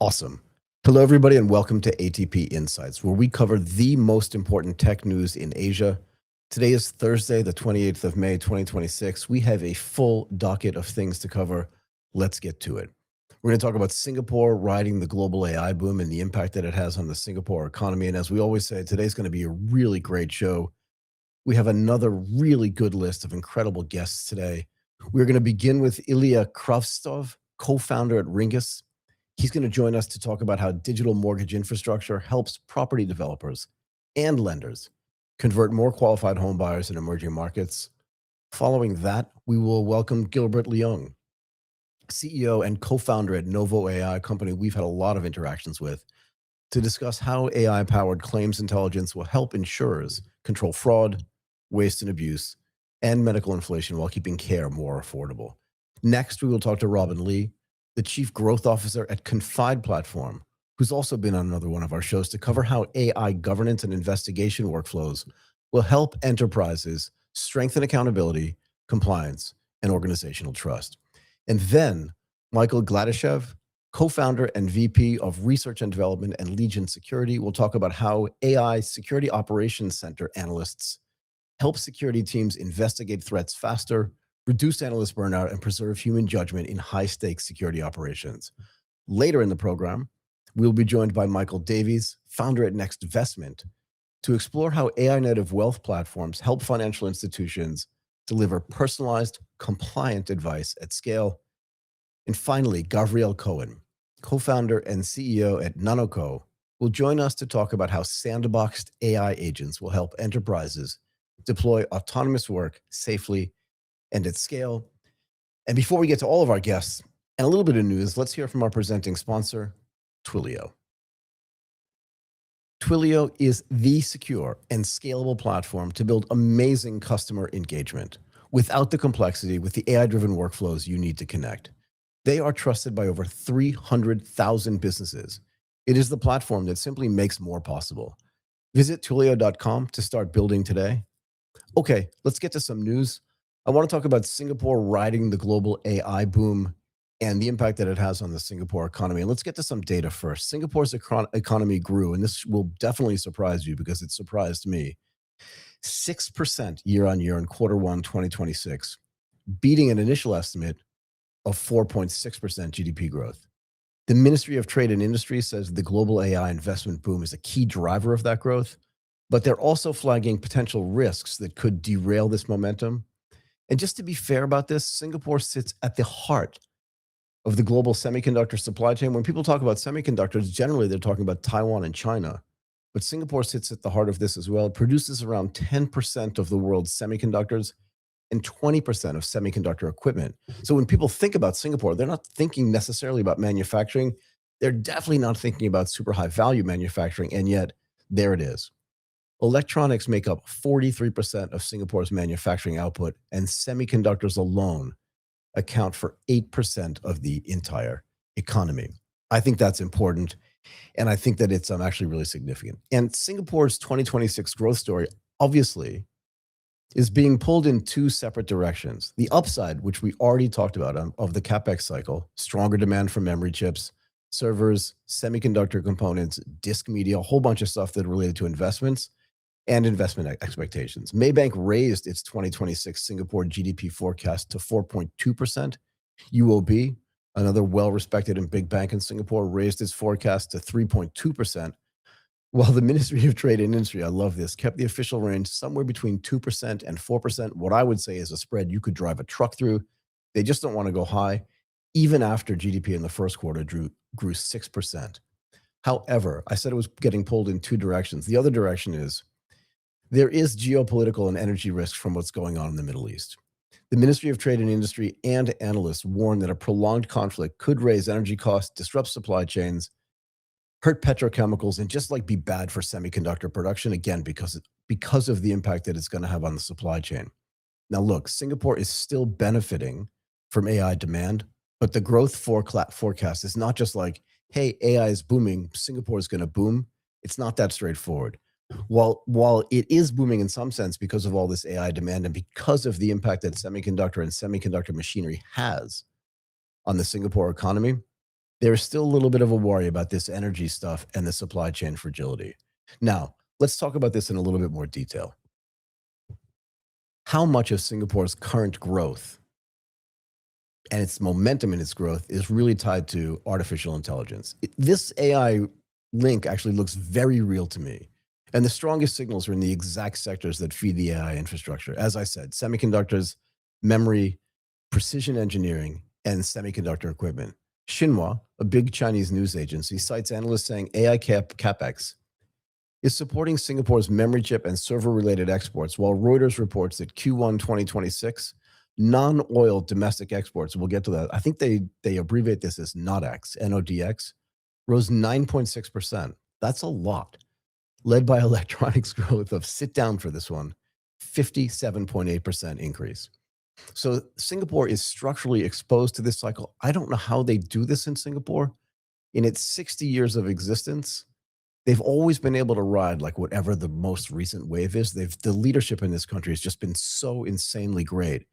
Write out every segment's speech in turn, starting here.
Awesome. Hello, everybody, and welcome to ATP Insights, where we cover the most important tech news in Asia. Today is Thursday, the 28th of May, 2026. We have a full docket of things to cover. Let's get to it. We're going to talk about Singapore riding the global AI boom and the impact that it has on the Singapore economy. And as we always say, today's going to be a really great show. We have another really good list of incredible guests today. We're going to begin with Ilya Kravtsov, co-founder at Ringkas. He's going to join us to talk about how digital mortgage infrastructure helps property developers and lenders convert more qualified home buyers in emerging markets. Following that, we will welcome Gilbert Leung, CEO and co-founder at Novo AI, company we've had a lot of interactions with, to discuss how AI-powered claims intelligence will help insurers control fraud, waste and abuse, and medical inflation while keeping care more affordable. Next, we will talk to Robin Lee, the Chief Growth Officer at Confide platform, who's also been on another one of our shows, to cover how AI governance and investigation workflows will help enterprises strengthen accountability, compliance, and organizational trust. And then Michael Gladishev, co-founder and VP of Research and Development and Legion Security, will talk about how AI Security Operations Center analysts help security teams investigate threats faster, reduce analyst burnout, and preserve human judgment in high-stakes security operations. Later in the program, we'll be joined by Michael Davies, founder at Nextvestment, to explore how AI-native wealth platforms help financial institutions deliver personalized, compliant advice at scale. And finally, Gavriel Cohen, co-founder and CEO at Nanoco, will join us to talk about how sandboxed AI agents will help enterprises deploy autonomous work safely and at scale. And before we get to all of our guests and a little bit of news, let's hear from our presenting sponsor, Twilio. Twilio is the secure and scalable platform to build amazing customer engagement without the complexity with the AI-driven workflows you need to connect. They are trusted by over 300,000 businesses. It is the platform that simply makes more possible. Visit twilio.com to start building today. Okay, let's get to some news. I want to talk about Singapore riding the global AI boom and the impact that it has on the Singapore economy. And let's get to some data first. Singapore's economy grew, and this will definitely surprise you because it surprised me, 6% year on year in Q1 2026, beating an initial estimate of 4.6% GDP growth. The Ministry of Trade and Industry says the global AI investment boom is a key driver of that growth, but they're also flagging potential risks that could derail this momentum. And just to be fair about this, Singapore sits at the heart of the global semiconductor supply chain. When people talk about semiconductors, generally they're talking about Taiwan and China. But Singapore sits at the heart of this as well. It produces around 10% of the world's semiconductors and 20% of semiconductor equipment. So when people think about Singapore, they're not thinking necessarily about manufacturing. They're definitely not thinking about super high value manufacturing. And yet, there it is. Electronics make up 43% of Singapore's manufacturing output, and semiconductors alone account for 8% of the entire economy. I think that's important, and I think that it's actually really significant. And Singapore's 2026 growth story, obviously, is being pulled in two separate directions. The upside, which we already talked about of the CapEx cycle, stronger demand for memory chips, servers, semiconductor components, disk media, a whole bunch of stuff that are related to investments and investment expectations. Maybank raised its 2026 Singapore GDP forecast to 4.2%. UOB, another well-respected and big bank in Singapore, raised its forecast to 3.2%, while the Ministry of Trade and Industry, I love this, kept the official range somewhere between 2% and 4%. What I would say is a spread you could drive a truck through. They just don't want to go high, even after GDP in the first quarter grew 6%. However, I said it was getting pulled in two directions. The other direction is there is geopolitical and energy risk from what's going on in the Middle East. The Ministry of Trade and Industry and analysts warn that a prolonged conflict could raise energy costs, disrupt supply chains, hurt petrochemicals, and just be bad for semiconductor production, again, because of the impact that it's going to have on the supply chain. Now, look, Singapore is still benefiting from AI demand, but the growth forecast is not just hey, AI is booming, Singapore is going to boom. It's not that straightforward. While it is booming in some sense because of all this AI demand and because of the impact that semiconductor and semiconductor machinery has on the Singapore economy, There's still a little bit of a worry about this energy stuff and the supply chain fragility. Now, let's talk about this in a little bit more detail. How much of Singapore's current growth and its momentum in its growth is really tied to artificial intelligence? This AI link actually looks very real to me. And the strongest signals are in the exact sectors that feed the AI infrastructure. As I said, semiconductors, memory, precision engineering, and semiconductor equipment. Xinhua, a big Chinese news agency, cites analysts saying AI capex is supporting Singapore's memory chip and server-related exports, while Reuters reports that Q1 2026 non-oil domestic exports, we'll get to that. I think they abbreviate this as NODX, N-O-D-X, rose 9.6%. That's a lot, led by electronics growth of, sit down for this one, 57.8% increase. So Singapore is structurally exposed to this cycle. I don't know how they do this in Singapore. In its 60 years of existence, they've always been able to ride like whatever the most recent wave is. The leadership in this country has just been so insanely great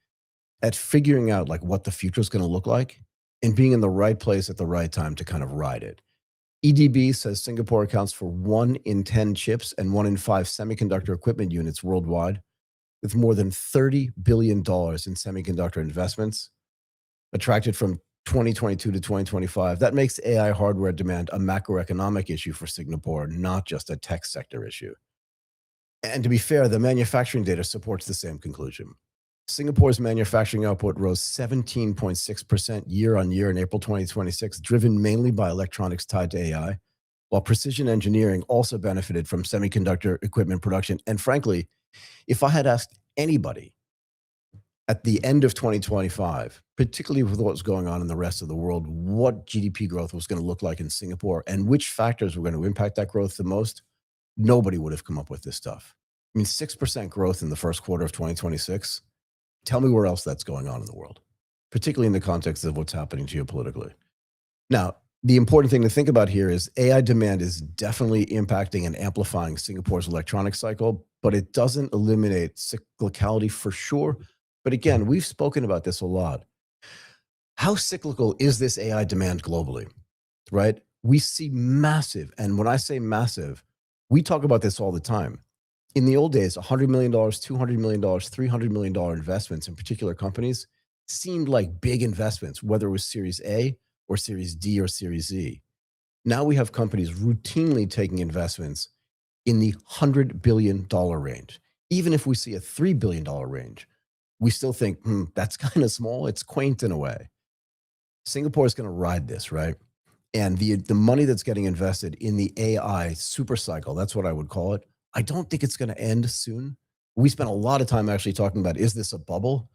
at figuring out like what the future is going to look like and being in the right place at the right time to kind of ride it. EDB says Singapore accounts for 1 in 10 chips and 1 in 5 semiconductor equipment units worldwide, with more than $30 billion in semiconductor investments attracted from 2022 to 2025. That makes AI hardware demand a macroeconomic issue for Singapore, not just a tech sector issue. And to be fair, the manufacturing data supports the same conclusion. Singapore's manufacturing output rose 17.6% year on year in April 2026, driven mainly by electronics tied to AI, while precision engineering also benefited from semiconductor equipment production. And frankly, if I had asked anybody at the end of 2025, particularly with what's going on in the rest of the world, what GDP growth was going to look like in Singapore and which factors were going to impact that growth the most, nobody would have come up with this stuff. I mean, 6% growth in the first quarter of 2026. Tell me where else that's going on in the world, particularly in the context of what's happening geopolitically. Now, the important thing to think about here is AI demand is definitely impacting and amplifying Singapore's electronic cycle, but it doesn't eliminate cyclicality for sure. But again, we've spoken about this a lot. How cyclical is this AI demand globally, right? We see massive, and when I say massive, we talk about this all the time. In the old days, $100 million, $200 million, $300 million investments in particular companies seemed like big investments, whether it was Series A or Series D or Series Z. Now we have companies routinely taking investments in the $100 billion range. Even if we see a $3 billion range, we still think, that's kind of small. It's quaint in a way. Singapore is going to ride this, right? And the money that's getting invested in the AI super cycle, that's what I would call it. I don't think it's going to end soon. We spent a lot of time actually talking about, is this a bubble?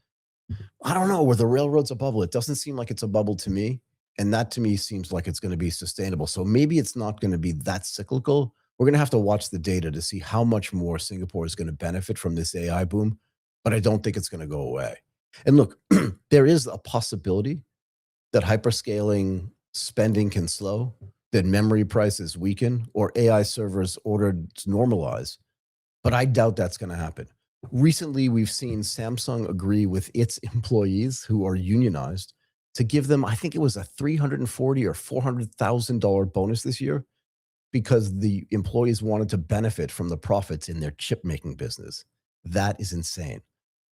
I don't know. Were the railroads a bubble? It doesn't seem like it's a bubble to me. And that to me seems like it's going to be sustainable. So maybe it's not going to be that cyclical. We're going to have to watch the data to see how much more Singapore is going to benefit from this AI boom. But I don't think it's going to go away. And look, there is a possibility that hyperscaling spending can slow, that memory prices weaken, or AI servers ordered normalize. But I doubt that's going to happen. Recently, we've seen Samsung agree with its employees who are unionized to give them, I think it was a $340,000 or $400,000 bonus this year because the employees wanted to benefit from the profits in their chip making business. That is insane.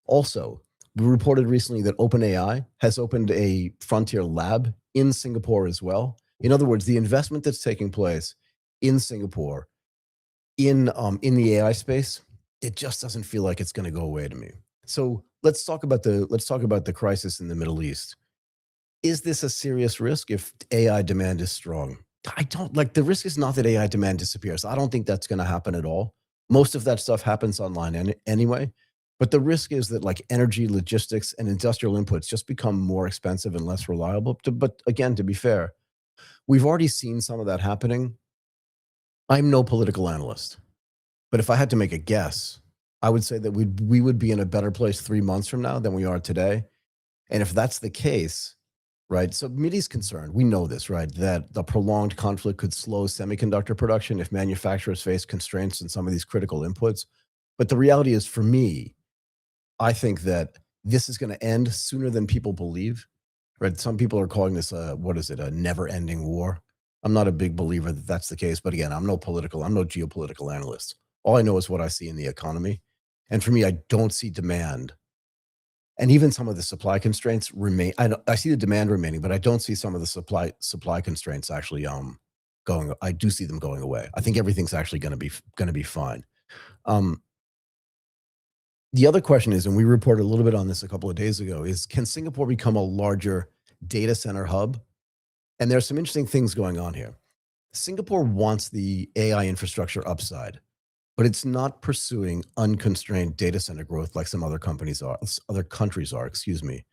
Also, we reported recently that OpenAI has opened a frontier lab in Singapore as well. In other words, the investment that's taking place in Singapore in the AI space, it just doesn't feel like it's going to go away to me. So let's talk about the crisis in the Middle East. Is this a serious risk if AI demand is strong? The risk is not that AI demand disappears. I don't think that's going to happen at all. Most of that stuff happens online anyway. But the risk is that like energy, logistics, and industrial inputs just become more expensive and less reliable. But again, to be fair, we've already seen some of that happening. I'm no political analyst, but if I had to make a guess, I would say that we would be in a better place 3 months from now than we are today. And if that's the case, right? So Mideast's concerned, we know this, right? That the prolonged conflict could slow semiconductor production if manufacturers face constraints in some of these critical inputs. But the reality is, for me, I think that this is going to end sooner than people believe. right? Some people are calling this what is it, a never-ending war. I'm not a big believer that that's the case, but again, I'm no geopolitical analyst. All I know is what I see in the economy, and for me, I don't see demand, and even some of the supply constraints remain. I see the demand remaining, but I don't see some of the supply constraints actually going. I do see them going away. I think everything's actually going to be fine. Um, the other question is, and we reported a little bit on this a couple of days ago, is can Singapore become a larger data center hub? And there's some interesting things going on here. Singapore wants the AI infrastructure upside, but it's not pursuing unconstrained data center growth like some other countries are, excuse me.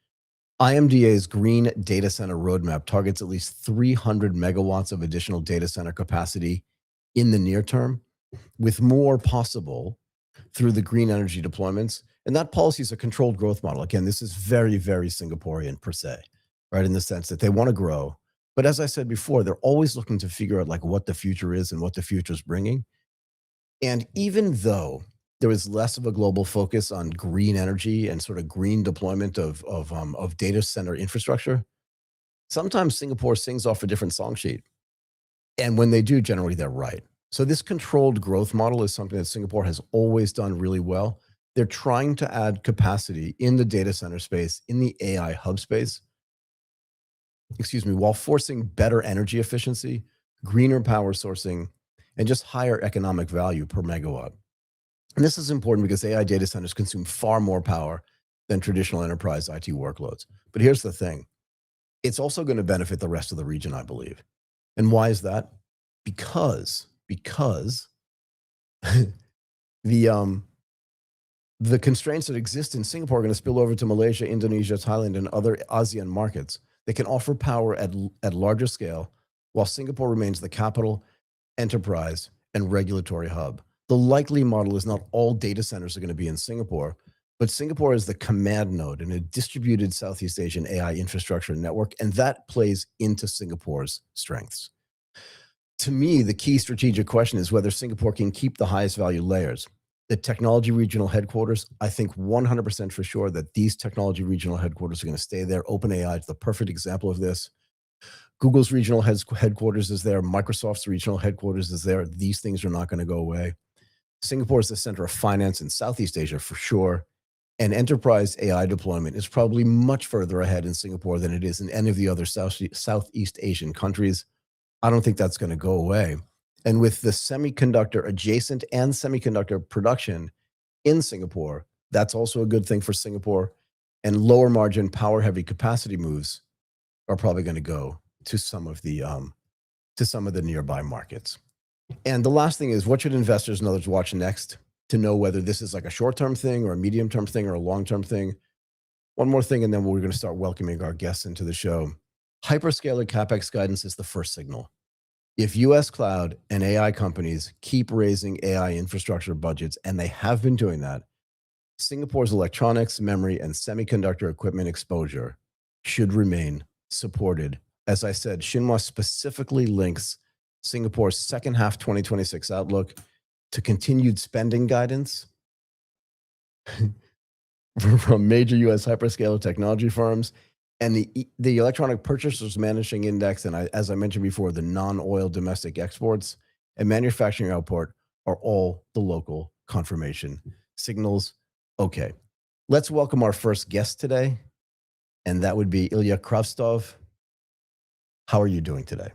IMDA's green data center roadmap targets at least 300 megawatts of additional data center capacity in the near term, with more possible through the green energy deployments. And that policy is a controlled growth model. Again, this is very, very Singaporean per se, right? In the sense that they want to grow. But as I said before, they're always looking to figure out like what the future is and what the future is bringing. And even though there is less of a global focus on green energy and sort of green deployment of data center infrastructure, sometimes Singapore sings off a different song sheet. And when they do, generally they're right. So this controlled growth model is something that Singapore has always done really well. They're trying to add capacity in the data center space, in the AI hub space, excuse me, while forcing better energy efficiency, greener power sourcing, and just higher economic value per megawatt. And this is important because AI data centers consume far more power than traditional enterprise IT workloads. But here's the thing. It's also going to benefit the rest of the region, I believe. And why is that? Because the the constraints that exist in Singapore are going to spill over to Malaysia, Indonesia, Thailand, and other ASEAN markets. They can offer power at larger scale, while Singapore remains the capital, enterprise, and regulatory hub. The likely model is not all data centers are going to be in Singapore, but Singapore is the command node in a distributed Southeast Asian AI infrastructure network, and that plays into Singapore's strengths. To me, the key strategic question is whether Singapore can keep the highest value layers. The technology regional headquarters, I think 100% for sure that these technology regional headquarters are going to stay there. OpenAI is the perfect example of this. Google's regional headquarters is there. Microsoft's regional headquarters is there. These things are not going to go away. Singapore is the center of finance in Southeast Asia for sure. And enterprise AI deployment is probably much further ahead in Singapore than it is in any of the other Southeast Asian countries. I don't think that's going to go away. And with the semiconductor adjacent and semiconductor production in Singapore, that's also a good thing for Singapore. And lower margin, power heavy capacity moves are probably going to go to some of the nearby markets. And the last thing is, what should investors and others watch next to know whether this is like a short-term thing or a medium-term thing or a long-term thing? One more thing, and then we're going to start welcoming our guests into the show. Hyperscaler CapEx guidance is the first signal. If US cloud and AI companies keep raising AI infrastructure budgets, and they have been doing that, Singapore's electronics, memory, and semiconductor equipment exposure should remain supported. As I said, Xinhua specifically links Singapore's second half 2026 outlook to continued spending guidance from major US hyperscaler technology firms, and the electronic purchasers managing index, and as I mentioned before, the non-oil domestic exports and manufacturing output are all the local confirmation signals. Okay, let's welcome our first guest today, and that would be Ilya Kravtsov. How are you doing today?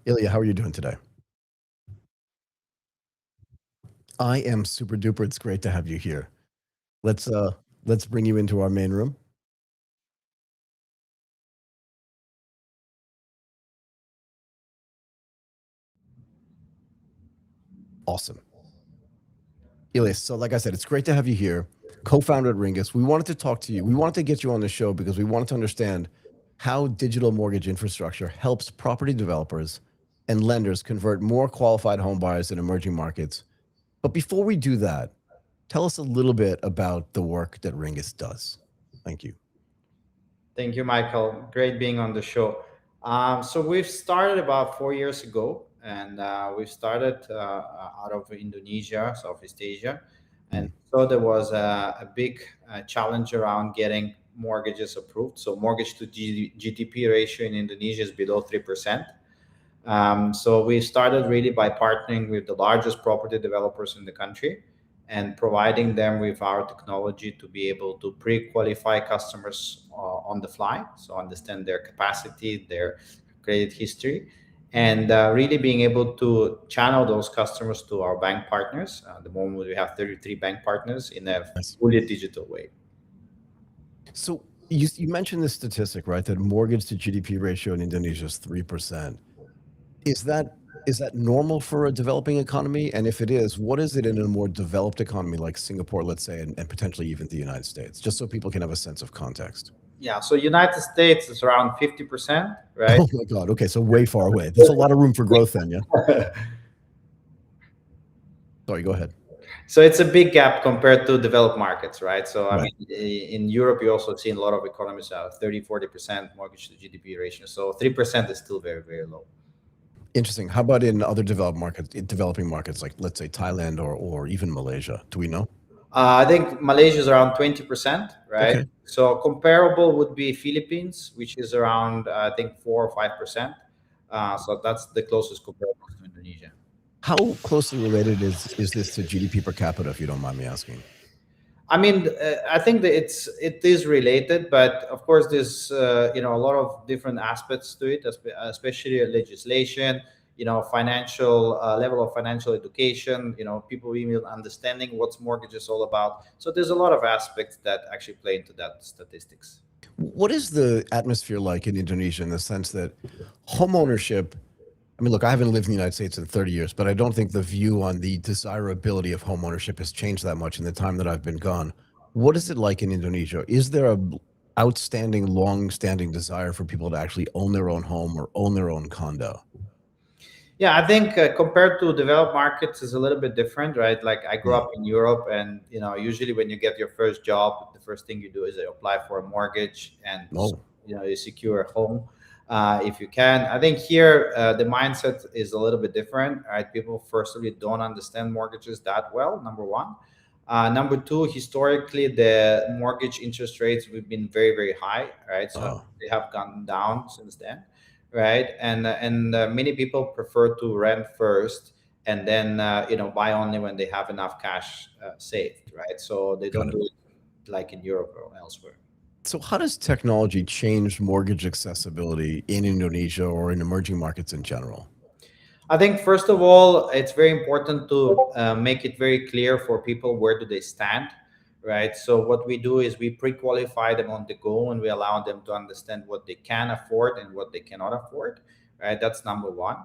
Ilya, how are you doing today? I am super duper. It's great to have you here. Let's uh let's bring you into our main room. Awesome. Elias, so like I said, it's great to have you here, co-founder at Ringkas. We wanted to talk to you. We wanted to get you on the show because we wanted to understand how digital mortgage infrastructure helps property developers and lenders convert more qualified home buyers in emerging markets. But before we do that, tell us a little bit about the work that Ringkas does. Thank you. Thank you, Michael. Great being on the show. So we've started about 4 years ago, and we've started out of Indonesia, Southeast Asia, and Mm, So there was a big challenge around getting mortgages approved. So mortgage to GDP ratio in Indonesia is below 3%. So we started really by partnering with the largest property developers in the country and providing them with our technology to be able to pre-qualify customers on the fly, so understand their capacity, their credit history, and really being able to channel those customers to our bank partners. At the moment, we have 33 bank partners in a Yes. fully digital way. So you mentioned this statistic, right? That mortgage to GDP ratio in Indonesia is 3%. Is that normal for a developing economy? And if it is, what is it in a more developed economy like Singapore, let's say, and potentially even the United States, just so people can have a sense of context? Yeah, so United States is around 50%, right? Oh my God. Okay, so way far away. There's a lot of room for growth then, yeah? Sorry, go ahead. So it's a big gap compared to developed markets, right? So I Right. mean, in Europe, you also see a lot of economies have 30, 40% mortgage to GDP ratio. So 3% is still very, very low. Interesting. How about in other developed markets, in developing markets, like let's say Thailand or even Malaysia? Do we know? I think Malaysia is around 20%, right? Okay. So comparable would be Philippines, which is around, I think, 4 or 5%. So that's the closest comparable to Indonesia. How closely related is this to GDP per capita, if you don't mind me asking? I mean, I think that it is related, but of course, there's a lot of different aspects to it, especially legislation, financial level of financial education, people even understanding what's mortgages all about. So there's a lot of aspects that actually play into that statistics. What is the atmosphere like in Indonesia in the sense that home ownership? I mean, look, I haven't lived in the United States in 30 years, but I don't think the view on the desirability of home ownership has changed that much in the time that I've been gone. What is it like in Indonesia? Is there a outstanding, long-standing desire for people to actually own their own home or own their own condo? Yeah, I think compared to developed markets is a little bit different, right? Like I grew Mm. up in Europe, and usually when you get your first job, the first thing you do is you apply for a mortgage, and Oh, you secure a home if you can. I think here the mindset is a little bit different, right? People firstly don't understand mortgages that well. Number one. Number two, historically, the mortgage interest rates have been very, very high, right? So oh, they have gone down since then, right? And many people prefer to rent first and then buy only when they have enough cash saved, right? So they got don't it. do it like in Europe or elsewhere. So how does technology change mortgage accessibility in Indonesia or in emerging markets in general? I think first of all, it's very important to make it very clear for people where do they stand, right? So what we do is we pre-qualify them on the go, and we allow them to understand what they can afford and what they cannot afford, right? That's number one.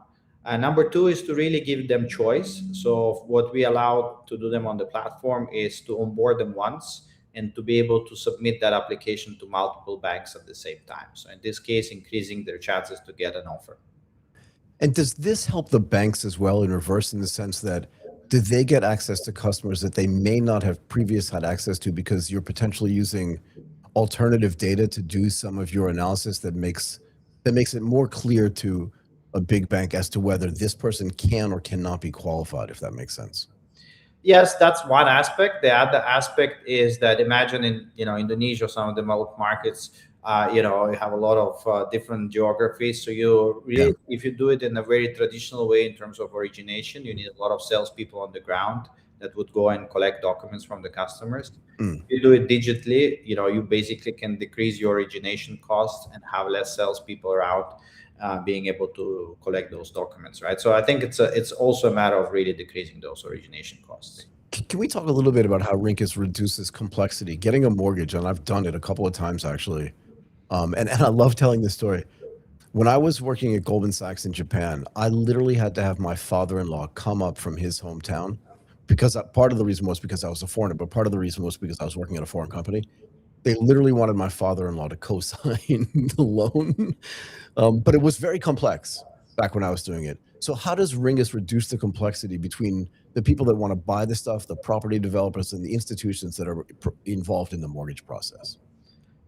Number two is to really give them choice. So what we allow to do them on the platform is to onboard them once and to be able to submit that application to multiple banks at the same time. So in this case, increasing their chances to get an offer. And does this help the banks as well in reverse in the sense that do they get access to customers that they may not have previous had access to because you're potentially using alternative data to do some of your analysis that makes it more clear to a big bank as to whether this person can or cannot be qualified, if that makes sense? Yes, that's one aspect. The other aspect is that imagine in Indonesia, some of the developed markets, you have a lot of different geographies. So you Yeah. really, if you do it in a very traditional way in terms of origination, you need a lot of salespeople on the ground that would go and collect documents from the customers. Mm, If you do it digitally, you basically can decrease your origination costs and have less salespeople around being able to collect those documents, right? So I think it's also a matter of really decreasing those origination costs. Can we talk a little bit about how Ringkas reduces complexity? Getting a mortgage, and I've done it a couple of times actually, and I love telling this story. When I was working at Goldman Sachs in Japan, I literally had to have my father-in-law come up from his hometown because part of the reason was because I was a foreigner, but part of the reason was because I was working at a foreign company. They literally wanted my father-in-law to co-sign the loan, but it was very complex back when I was doing it. So how does Ringus reduce the complexity between the people that want to buy the stuff, the property developers, and the institutions that are involved in the mortgage process?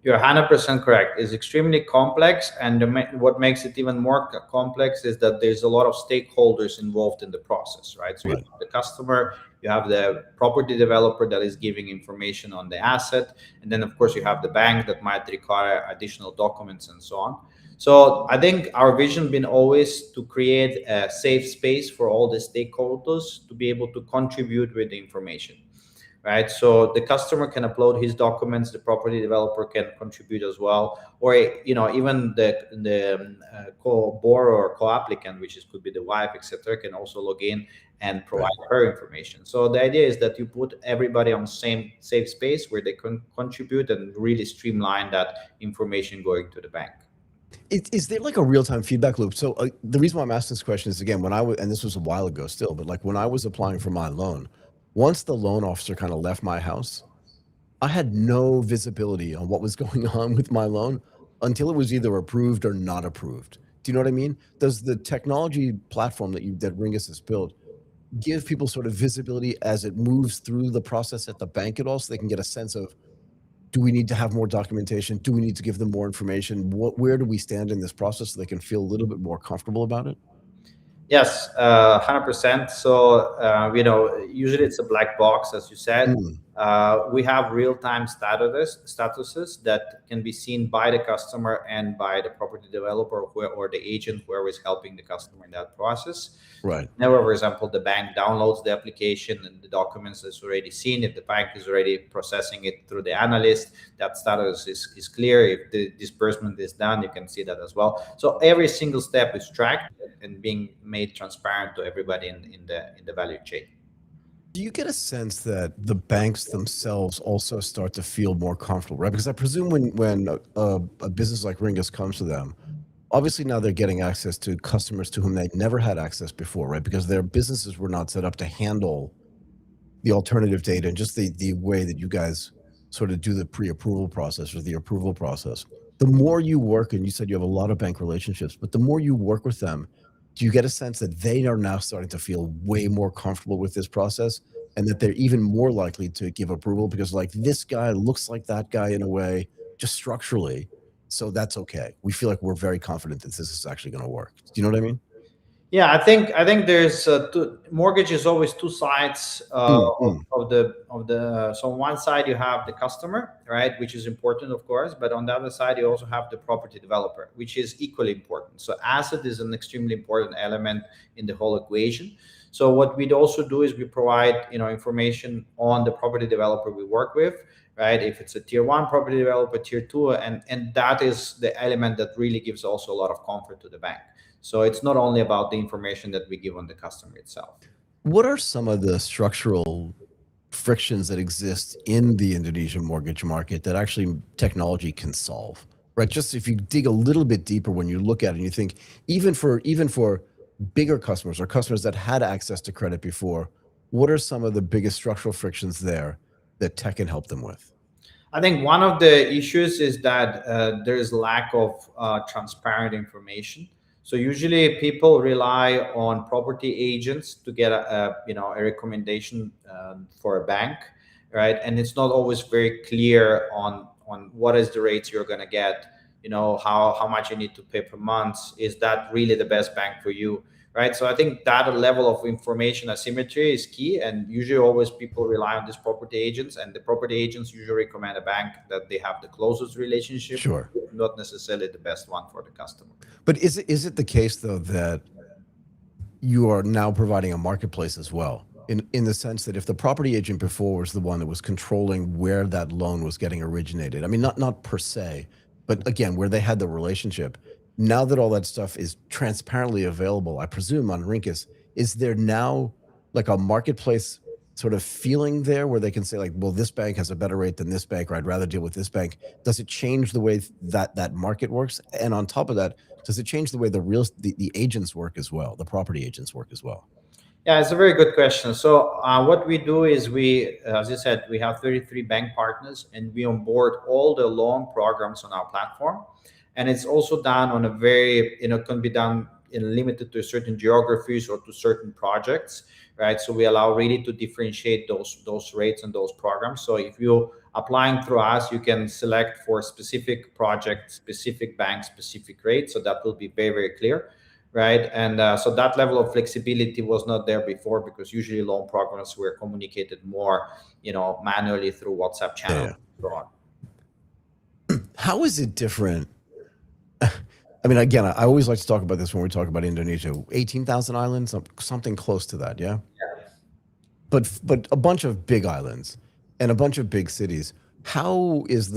You're 100% correct. It's extremely complex, and what makes it even more complex is that there's a lot of stakeholders involved in the process, right? So you Right. have the customer, you have the property developer that is giving information on the asset, and then of course you have the bank that might require additional documents and so on. So I think our vision been always to create a safe space for all the stakeholders to be able to contribute with the information, right? So the customer can upload his documents, the property developer can contribute as well, or even the co-borrower or co-applicant, which could be the wife, etc., can also log in and provide Right. her information. So the idea is that you put everybody on the same safe space where they can contribute and really streamline that information going to the bank. Is there like a real-time feedback loop? So the reason why I'm asking this question is, again, when I was, and this was a while ago still, but like when I was applying for my loan, once the loan officer kind of left my house, I had no visibility on what was going on with my loan until it was either approved or not approved. Do you know what I mean? Does the technology platform that Ringkas has built give people sort of visibility as it moves through the process at the bank at all, so they can get a sense of, do we need to have more documentation? Do we need to give them more information? Where do we stand in this process so they can feel a little bit more comfortable about it? Yes, 100%. So, usually it's a black box, as you said. Mm, We have real-time statuses that can be seen by the customer and by the property developer or the agent, whoever is helping the customer in that process. right. Whenever, for example, the bank downloads the application and the documents is already seen, if the bank is already processing it through the analyst, that status is clear. If the disbursement is done, you can see that as well. So every single step is tracked and being made transparent to everybody in the value chain. Do you get a sense that the banks themselves also start to feel more comfortable, right? Because I presume when a business like Ringkas comes to them, obviously now they're getting access to customers to whom they never had access before, right? Because their businesses were not set up to handle the alternative data and just the way that you guys sort of do the pre-approval process or the approval process. The more you work, and you said you have a lot of bank relationships, but the more you work with them, do you get a sense that they are now starting to feel way more comfortable with this process, and that they're even more likely to give approval because, like, this guy looks like that guy in a way, just structurally, so that's okay. We feel like we're very confident that this is actually going to work. Do you know what I mean? Yeah, I think there's mortgage is always two sides Mm, mm, of the. So on one side you have the customer, right, which is important, of course, but on the other side you also have the property developer, which is equally important. So asset is an extremely important element in the whole equation. So what we'd also do is we provide information on the property developer we work with, right? If it's a tier one property developer, tier two, and that is the element that really gives also a lot of comfort to the bank. So it's not only about the information that we give on the customer itself. What are some of the structural frictions that exist in the Indonesian mortgage market that actually technology can solve? Right? Just if you dig a little bit deeper when you look at it and you think, even for bigger customers or customers that had access to credit before, what are some of the biggest structural frictions there that tech can help them with? I think one of the issues is that there is lack of transparent information. So usually people rely on property agents to get a recommendation for a bank, right? And it's not always very clear on what is the rates you're going to get. How much you need to pay per month. Is that really the best bank for you? Right. So I think that level of information asymmetry is key. And usually always people rely on these property agents, and the property agents usually recommend a bank that they have the closest relationship, Sure. not necessarily the best one for the customer. But is it the case though that you are now providing a marketplace as well, in the sense that if the property agent before was the one that was controlling where that loan was getting originated, I mean, not per se, but again, where they had the relationship, now that all that stuff is transparently available, I presume on Rinkus, is there now like a marketplace sort of feeling there where they can say, like, well, this bank has a better rate than this bank, or I'd rather deal with this bank? Does it change the way that market works? And on top of that, does it change the way the agents work as well, the property agents work as well? Yeah, it's a very good question. So what we do is as I said, we have 33 bank partners, and we onboard all the loan programs on our platform. And it's also done on a very, can be done limited to certain geographies or to certain projects, right? So we allow really to differentiate those rates and those programs. So if you applying through us, you can select for specific project, specific bank, specific rate. So that will be very, very clear, right? And so that level of flexibility was not there before, because usually loan programs were communicated more, manually through WhatsApp channels. Yeah. And so on. How is it different? I mean, again, I always like to talk about this when we talk about Indonesia. 18,000 islands, something close to that, yeah? But a bunch of big islands and a bunch of big cities. How is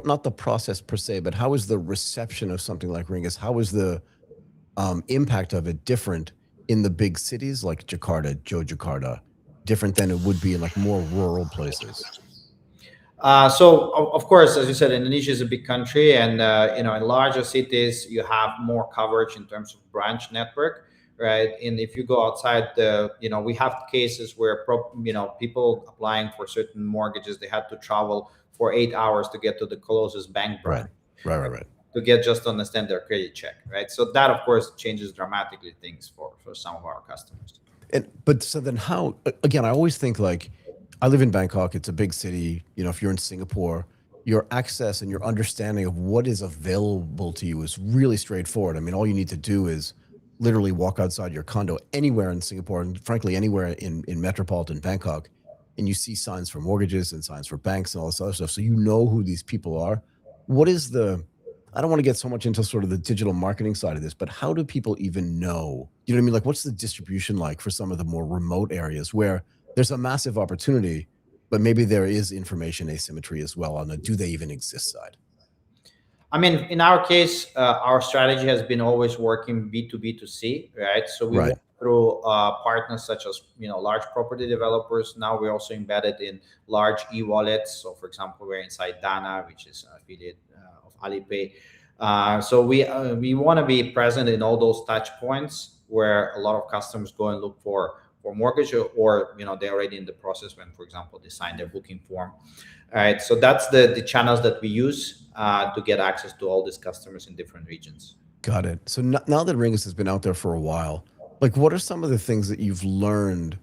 not the process per se, but how is the reception of something like Ringkas? How is the impact of it different in the big cities like Jakarta, Yogyakarta, different than it would be in like more rural places? So of course, as you said, Indonesia is a big country, and in larger cities you have more coverage in terms of branch network, right? And if you go outside we have cases where people applying for certain mortgages, they had to travel for 8 hours to get to the closest bank branch, Right. to get just to understand their credit check, right? So that of course changes dramatically things for some of our customers. But so then how, again, I always think like, I live in Bangkok, it's a big city. If you're in Singapore, your access and your understanding of what is available to you is really straightforward. I mean, all you need to do is literally walk outside your condo anywhere in Singapore, and frankly, anywhere in metropolitan Bangkok, and you see signs for mortgages and signs for banks and all this other stuff. So you know who these people are. What is I don't want to get so much into sort of the digital marketing side of this, but how do people even know? You know what I mean? Like, what's the distribution like for some of the more remote areas where there's a massive opportunity, but maybe there is information asymmetry as well on the do they even exist side? I mean, in our case, our strategy has been always working B2B2C, right? So we went through partners such as large property developers. Now we're also embedded in large e-wallets. So, for example, we're inside Dana, which is an affiliate of Alipay. So we want to be present in all those touch points where a lot of customers go and look for mortgage, or they're already in the process when, for example, they sign their booking form. All right, so that's the channels that we use to get access to all these customers in different regions. Got it. So now that Ringkas has been out there for a while, like, what are some of the things that you've learned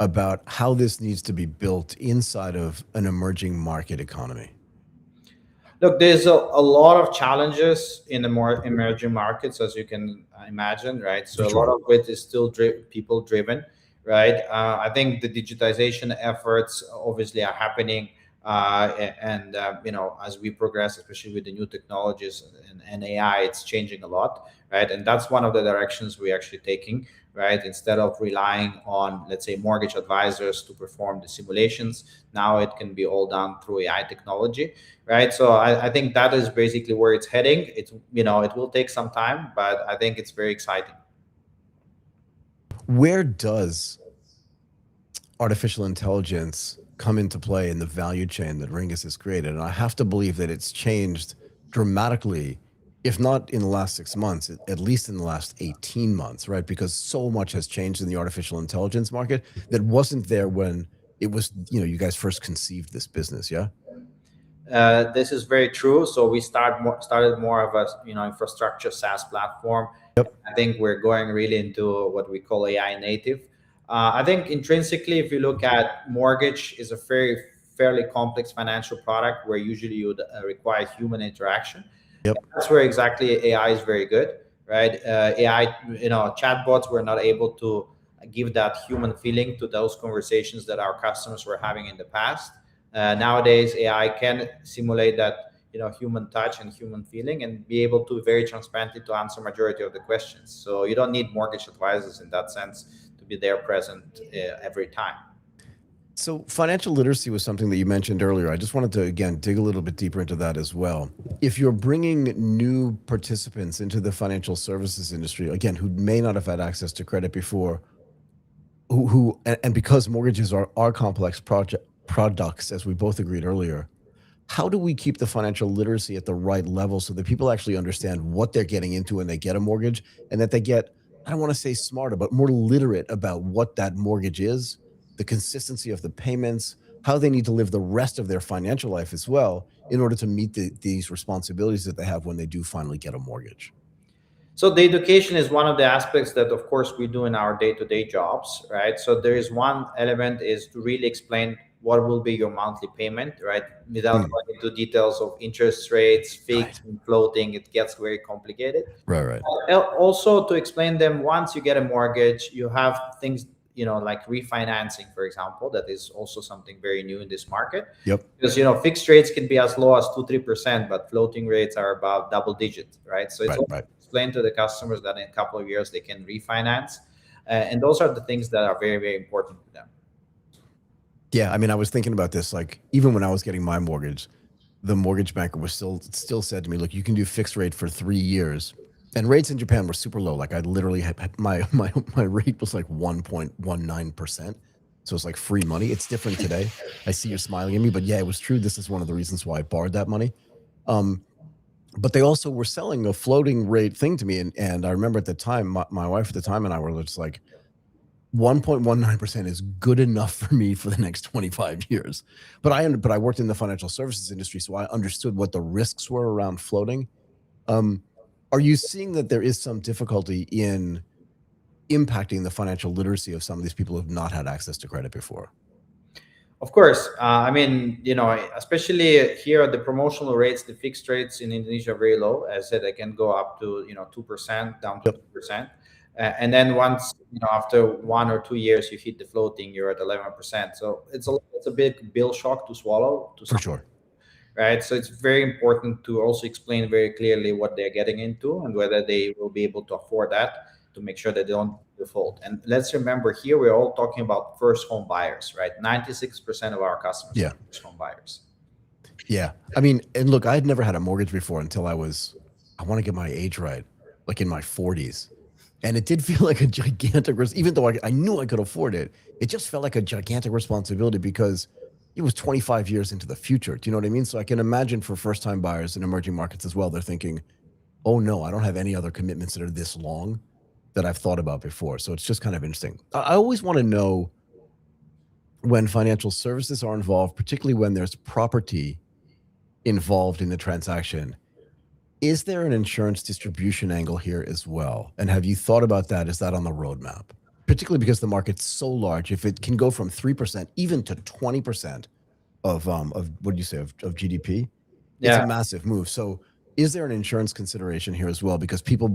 about how this needs to be built inside of an emerging market economy? Look, there's a lot of challenges in the more emerging markets, as you can imagine, right? So a lot of it is still people driven, right? I think the digitization efforts obviously are happening, and as we progress, especially with the new technologies and AI, it's changing a lot, right? And that's one of the directions we're actually taking, right? Instead of relying on, let's say, mortgage advisors to perform the simulations, now it can be all done through AI technology, right? So I think that is basically where it's heading. It will take some time, but I think it's very exciting. Where does artificial intelligence come into play in the value chain that Ringkas has created? And I have to believe that it's changed dramatically, if not in the last 6 months, at least in the last 18 months, right? Because so much has changed in the artificial intelligence market that wasn't there when it was, you guys first conceived this business, yeah? This is very true. So we started more of a infrastructure SaaS platform. Yep. I think we're going really into what we call AI native. I think intrinsically, if you look at mortgage, is a fairly complex financial product where usually you would require human interaction. Yep. That's where exactly AI is very good, right? AI, chatbots were not able to give that human feeling to those conversations that our customers were having in the past. Nowadays, AI can simulate that human touch and human feeling, and be able to very transparently to answer majority of the questions. So you don't need mortgage advisors in that sense to be there present every time. So financial literacy was something that you mentioned earlier. I just wanted to, again, dig a little bit deeper into that as well. If you're bringing new participants into the financial services industry, again, who may not have had access to credit before, and because mortgages are complex products, as we both agreed earlier, how do we keep the financial literacy at the right level so that people actually understand what they're getting into when they get a mortgage, and that they get, I don't want to say smarter, but more literate about what that mortgage is, the consistency of the payments, how they need to live the rest of their financial life as well in order to meet these responsibilities that they have when they do finally get a mortgage? So the education is one of the aspects that, of course, we do in our day-to-day jobs, right? So there is one element is to really explain what will be your monthly payment, right? Without Mm. going into details of interest rates, fixed Right. and floating, it gets very complicated. Right. Also, to explain them, once you get a mortgage, you have things, like refinancing, for example. That is also something very new in this market, Yep. because fixed rates can be as low as 2-3%, but floating rates are about double digits, right? So it's also Right. explained to the customers that in a couple of years they can refinance, and those are the things that are very, very important to them. Yeah. I mean, I was thinking about this, like, even when I was getting my mortgage, the mortgage banker was still said to me, look, you can do fixed rate for 3 years. And rates in Japan were super low. Like I literally had my rate was like 1.19%. So it's like free money. It's different today. I see you're smiling at me, but yeah, it was true. This is one of the reasons why I borrowed that money. But they also were selling a floating rate thing to me. And I remember at the time, my wife at the time and I were just like, 1.19% is good enough for me for the next 25 years. But I worked in the financial services industry, so I understood what the risks were around floating. Are you seeing that there is some difficulty in impacting the financial literacy of some of these people who have not had access to credit before? Of course, I mean, especially here, the promotional rates, the fixed rates in Indonesia are very low. As I said, they can go up to 2%, down to Yep. 2%, and then once after 1 or 2 years you hit the floating, you're at 11%. So it's a big bill shock to swallow to For some, sure. right? So it's very important to also explain very clearly what they're getting into and whether they will be able to afford that, to make sure that they don't default. And let's remember here, we're all talking about first home buyers, right? 96% of our customers Yeah. are first home buyers. Yeah. I mean, and look, I had never had a mortgage before until I want to get my age right, like in my 40s. And it did feel like a gigantic risk, even though I knew I could afford it. It just felt like a gigantic responsibility because it was 25 years into the future. Do you know what I mean? So I can imagine for first time buyers in emerging markets as well, they're thinking, oh no, I don't have any other commitments that are this long that I've thought about before. So it's just kind of interesting. I always want to know when financial services are involved, particularly when there's property involved in the transaction. Is there an insurance distribution angle here as well? And have you thought about that? Is that on the roadmap? Particularly because the market's so large, if it can go from 3% even to 20% of what do you say of GDP, it's Yeah. a massive move. So is there an insurance consideration here as well? Because people,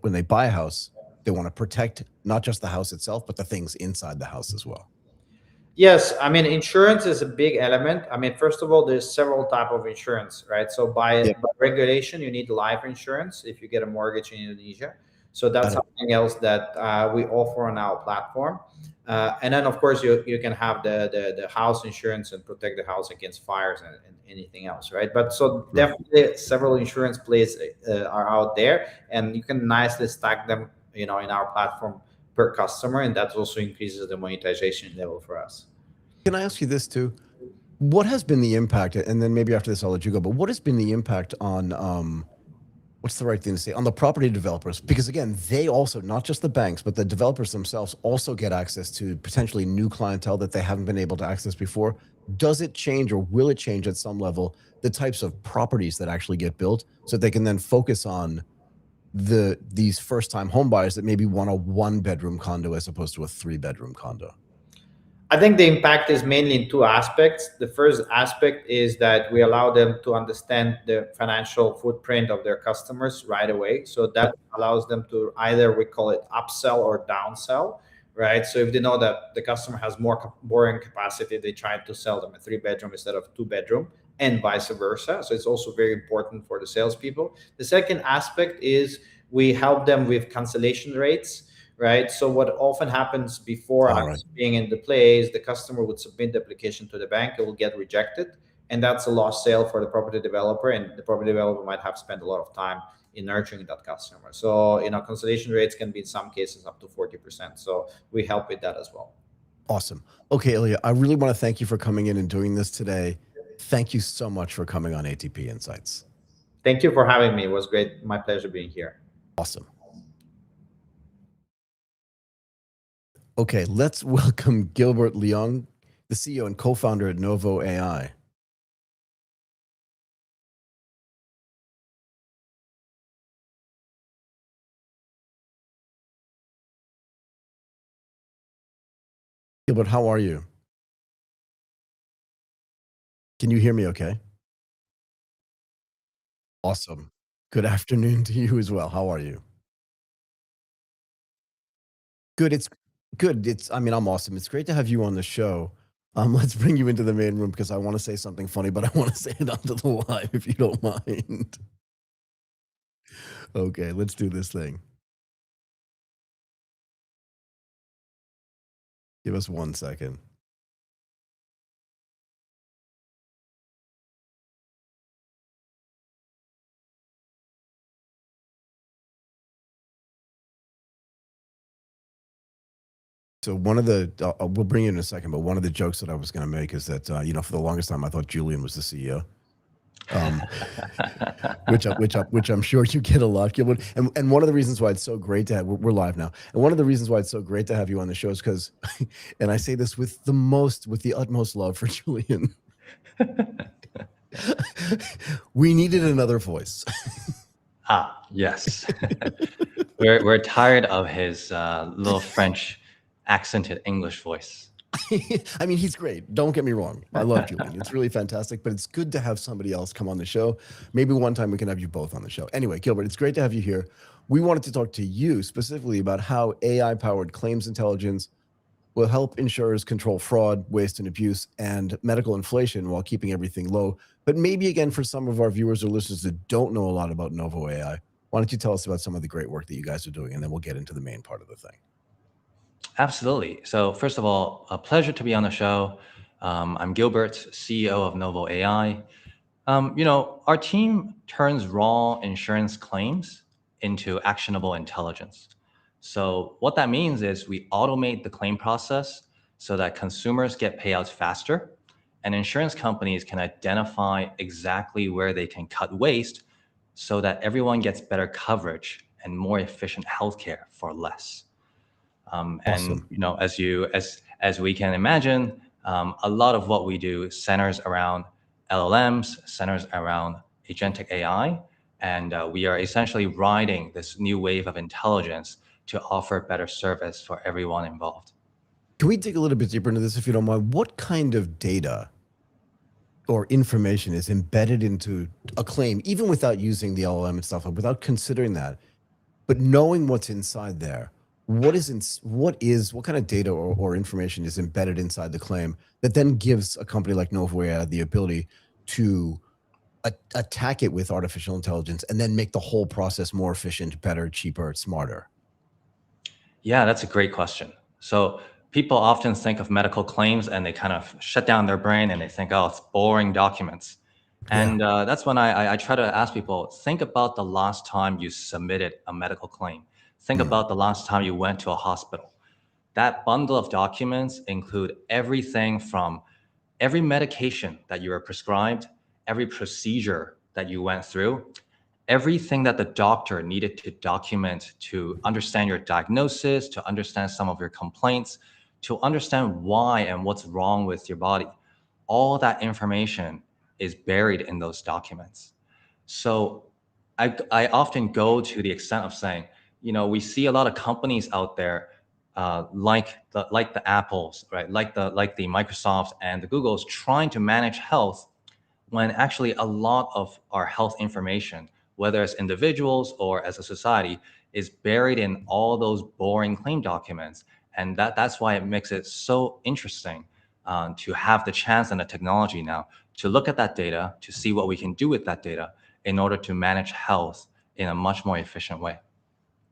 when they buy a house, they want to protect not just the house itself, but the things inside the house as well. Yes, I mean, insurance is a big element. I mean, first of all, there's several type of insurance, right? So by regulation, you need life insurance if you get a mortgage in Indonesia. So that's Got it. something else that we offer on our platform. And then, of course, you can have the house insurance and protect the house against fires and anything else, right? But so Right. definitely several insurance plays are out there, and you can nicely stack them, in our platform per customer, and that also increases the monetization level for us. Can I ask you this too? What has been the impact? And then maybe after this, I'll let you go. But what has been the impact on what's the right thing to say, on the property developers? Because again, they also, not just the banks, but the developers themselves also get access to potentially new clientele that they haven't been able to access before. Does it change, or will it change at some level, the types of properties that actually get built so they can then focus on these first time home buyers that maybe want a 1-bedroom condo as opposed to a 3-bedroom condo? I think the impact is mainly in two aspects. The first aspect is that we allow them to understand the financial footprint of their customers right away. So that allows them to either, we call it upsell or downsell, right? So if they know that the customer has more borrowing capacity, they try to sell them a 3-bedroom instead of 2-bedroom, and vice versa. So it's also very important for the salespeople. The second aspect is we help them with cancellation rates, right? So what often happens before All right. us being in the play is the customer would submit the application to the bank, it will get rejected, and that's a lost sale for the property developer, and the property developer might have spent a lot of time in nurturing that customer. So cancellation rates can be in some cases up to 40%. So we help with that as well. Awesome. Okay, Ilya, I really want to thank you for coming in and doing this today. Thank you so much for coming on ATP Insights. Thank you for having me. It was great. My pleasure being here. Awesome. Okay, let's welcome Gilbert Leung, the CEO and co-founder at Novo AI. Gilbert, how are you? Can you hear me okay? Awesome. Good afternoon to you as well. How are you? Good. It's good. I mean, I'm awesome. It's great to have you on the show. Let's bring you into the main room because I want to say something funny, but I want to say it onto the live if you don't mind. Okay, let's do this thing. Give us 1 second. So one of the we'll bring you in a second, but one of the jokes that I was going to make is that for the longest time I thought Julian was the CEO. Um, which I'm sure you get a lot, Gilbert. And one of the reasons why it's so great to have we're live now, and one of the reasons why it's so great to have you on the show is because, and I say this with the utmost love for Julian, we needed another voice. Yes. We're tired of his little French accented English voice. I mean, he's great. Don't get me wrong. I love Julian. It's really fantastic, but it's good to have somebody else come on the show. Maybe one time we can have you both on the show. Anyway, Gilbert, it's great to have you here. We wanted to talk to you specifically about how AI-powered claims intelligence will help insurers control fraud, waste, and abuse, and medical inflation while keeping everything low. But maybe, again, for some of our viewers or listeners that don't know a lot about Novo AI, why don't you tell us about some of the great work that you guys are doing, and then we'll get into the main part of the thing. Absolutely. So first of all, a pleasure to be on the show. I'm Gilbert, CEO of Novo AI. Our team turns raw insurance claims into actionable intelligence. So what that means is we automate the claim process so that consumers get payouts faster and insurance companies can identify exactly where they can cut waste so that everyone gets better coverage and more efficient healthcare for less. Awesome. As we can imagine, a lot of what we do centers around LLMs, centers around agentic AI, and we are essentially riding this new wave of intelligence to offer better service for everyone involved. Can we dig a little bit deeper into this, if you don't mind? What kind of data or information is embedded into a claim, even without using the LLM and stuff, without considering that, but knowing what's inside there? What kind of data or information is embedded inside the claim that then gives a company like Novo AI the ability to attack it with artificial intelligence and then make the whole process more efficient, better, cheaper, smarter? Yeah, that's a great question. So people often think of medical claims and they kind of shut down their brain and they think, oh, it's boring documents. And that's when I try to ask people, think about the last time you submitted a medical claim. Think about the last time you went to a hospital. That bundle of documents include everything from every medication that you were prescribed, every procedure that you went through, everything that the doctor needed to document to understand your diagnosis, to understand some of your complaints, to understand why and what's wrong with your body. All that information is buried in those documents. So I often go to the extent of saying, we see a lot of companies out there, like the Apples, right, like the Microsofts and the Googles, trying to manage health when actually a lot of our health information, whether as individuals or as a society, is buried in all those boring claim documents. And that's why it makes it so interesting to have the chance and the technology now to look at that data, to see what we can do with that data in order to manage health in a much more efficient way.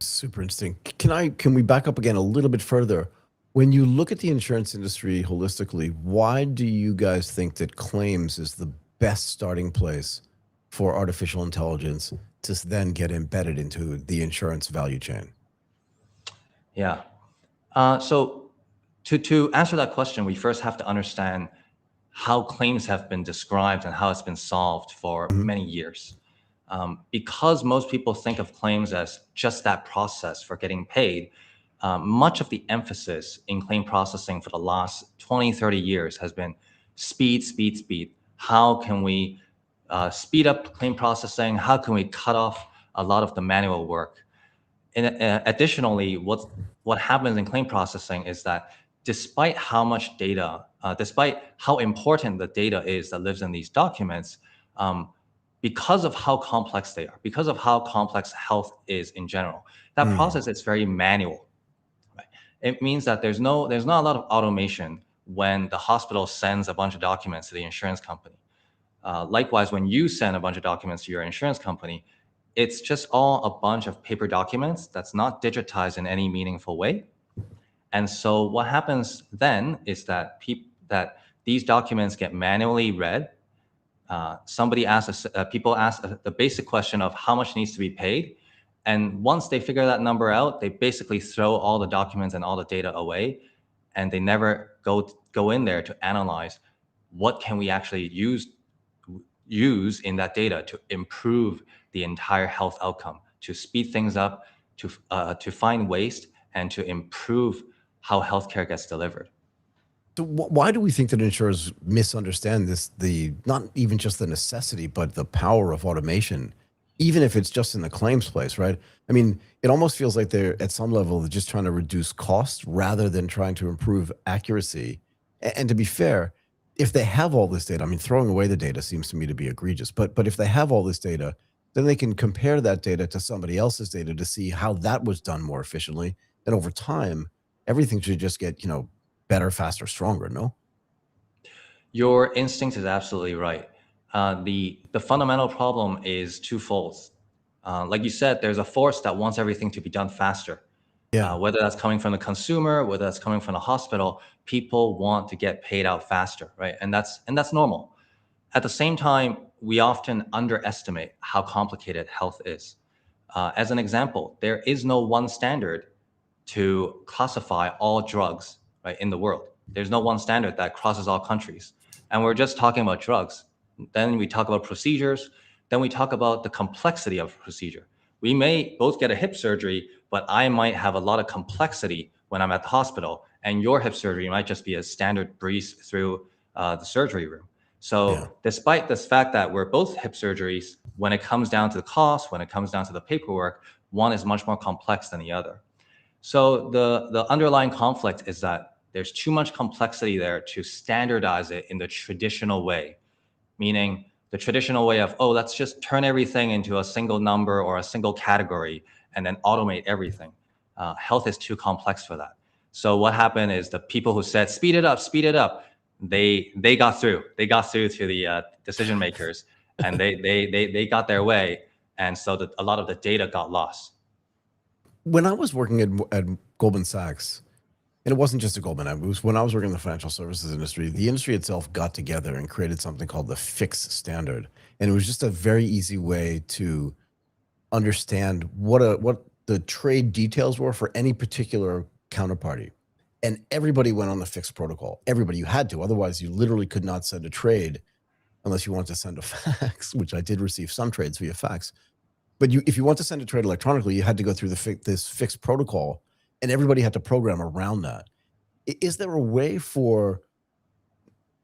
Super interesting. Can we back up again a little bit further? When you look at the insurance industry holistically, why do you guys think that claims is the best starting place for artificial intelligence to then get embedded into the insurance value chain? Yeah. So to answer that question, we first have to understand how claims have been described and how it's been solved for Mhm. many years. Because most people think of claims as just that process for getting paid, much of the emphasis in claim processing for the last 20, 30 years has been speed, speed, speed. How can we speed up claim processing? How can we cut off a lot of the manual work? And additionally, what happens in claim processing is that despite how much data, despite how important the data is that lives in these documents, because of how complex they are, because of how complex health is in general, that process is very manual. Right? It means that there's not a lot of automation when the hospital sends a bunch of documents to the insurance company. Likewise, when you send a bunch of documents to your insurance company, it's just all a bunch of paper documents that's not digitized in any meaningful way. And so what happens then is that these documents get manually read. People ask the basic question of how much needs to be paid. And once they figure that number out, they basically throw all the documents and all the data away, and they never go in there to analyze what can we actually use in that data to improve the entire health outcome, to speed things up, to find waste, and to improve how healthcare gets delivered. So why do we think that insurers misunderstand this, not even just the necessity, but the power of automation, even if it's just in the claims place, right? I mean, it almost feels like they're at some level, they're just trying to reduce costs rather than trying to improve accuracy. And to be fair, if they have all this data, I mean, throwing away the data seems to me to be egregious, but if they have all this data, then they can compare that data to somebody else's data to see how that was done more efficiently. And over time, everything should just get, better, faster, stronger, no? Your instinct is absolutely right. The fundamental problem is twofold. Like you said, there's a force that wants everything to be done faster. Yeah. Whether that's coming from the consumer, whether that's coming from the hospital, people want to get paid out faster, right? And that's normal. At the same time, we often underestimate how complicated health is. As an example, there is no one standard to classify all drugs, right, in the world. There's no one standard that crosses all countries. And we're just talking about drugs. Then we talk about procedures. Then we talk about the complexity of procedure. We may both get a hip surgery, but I might have a lot of complexity when I'm at the hospital, and your hip surgery might just be a standard breeze through the surgery room. So Yeah. despite this fact that we're both hip surgeries, when it comes down to the cost, when it comes down to the paperwork, one is much more complex than the other. So the underlying conflict is that there's too much complexity there to standardize it in the traditional way, meaning the traditional way of, oh, let's just turn everything into a single number or a single category and then automate everything. Health is too complex for that. So what happened is the people who said, speed it up, they got through. They got through to the decision makers, and they got their way. And so a lot of the data got lost. When I was working at Goldman Sachs, and it wasn't just at Goldman, it was when I was working in the financial services industry, the industry itself got together and created something called the FIX standard. And it was just a very easy way to understand what the trade details were for any particular counterparty. And everybody went on the FIX protocol. Everybody, you had to. Otherwise, you literally could not send a trade unless you wanted to send a fax, which I did receive some trades via fax. But if you want to send a trade electronically, you had to go through this fixed protocol, and everybody had to program around that. Is there a way for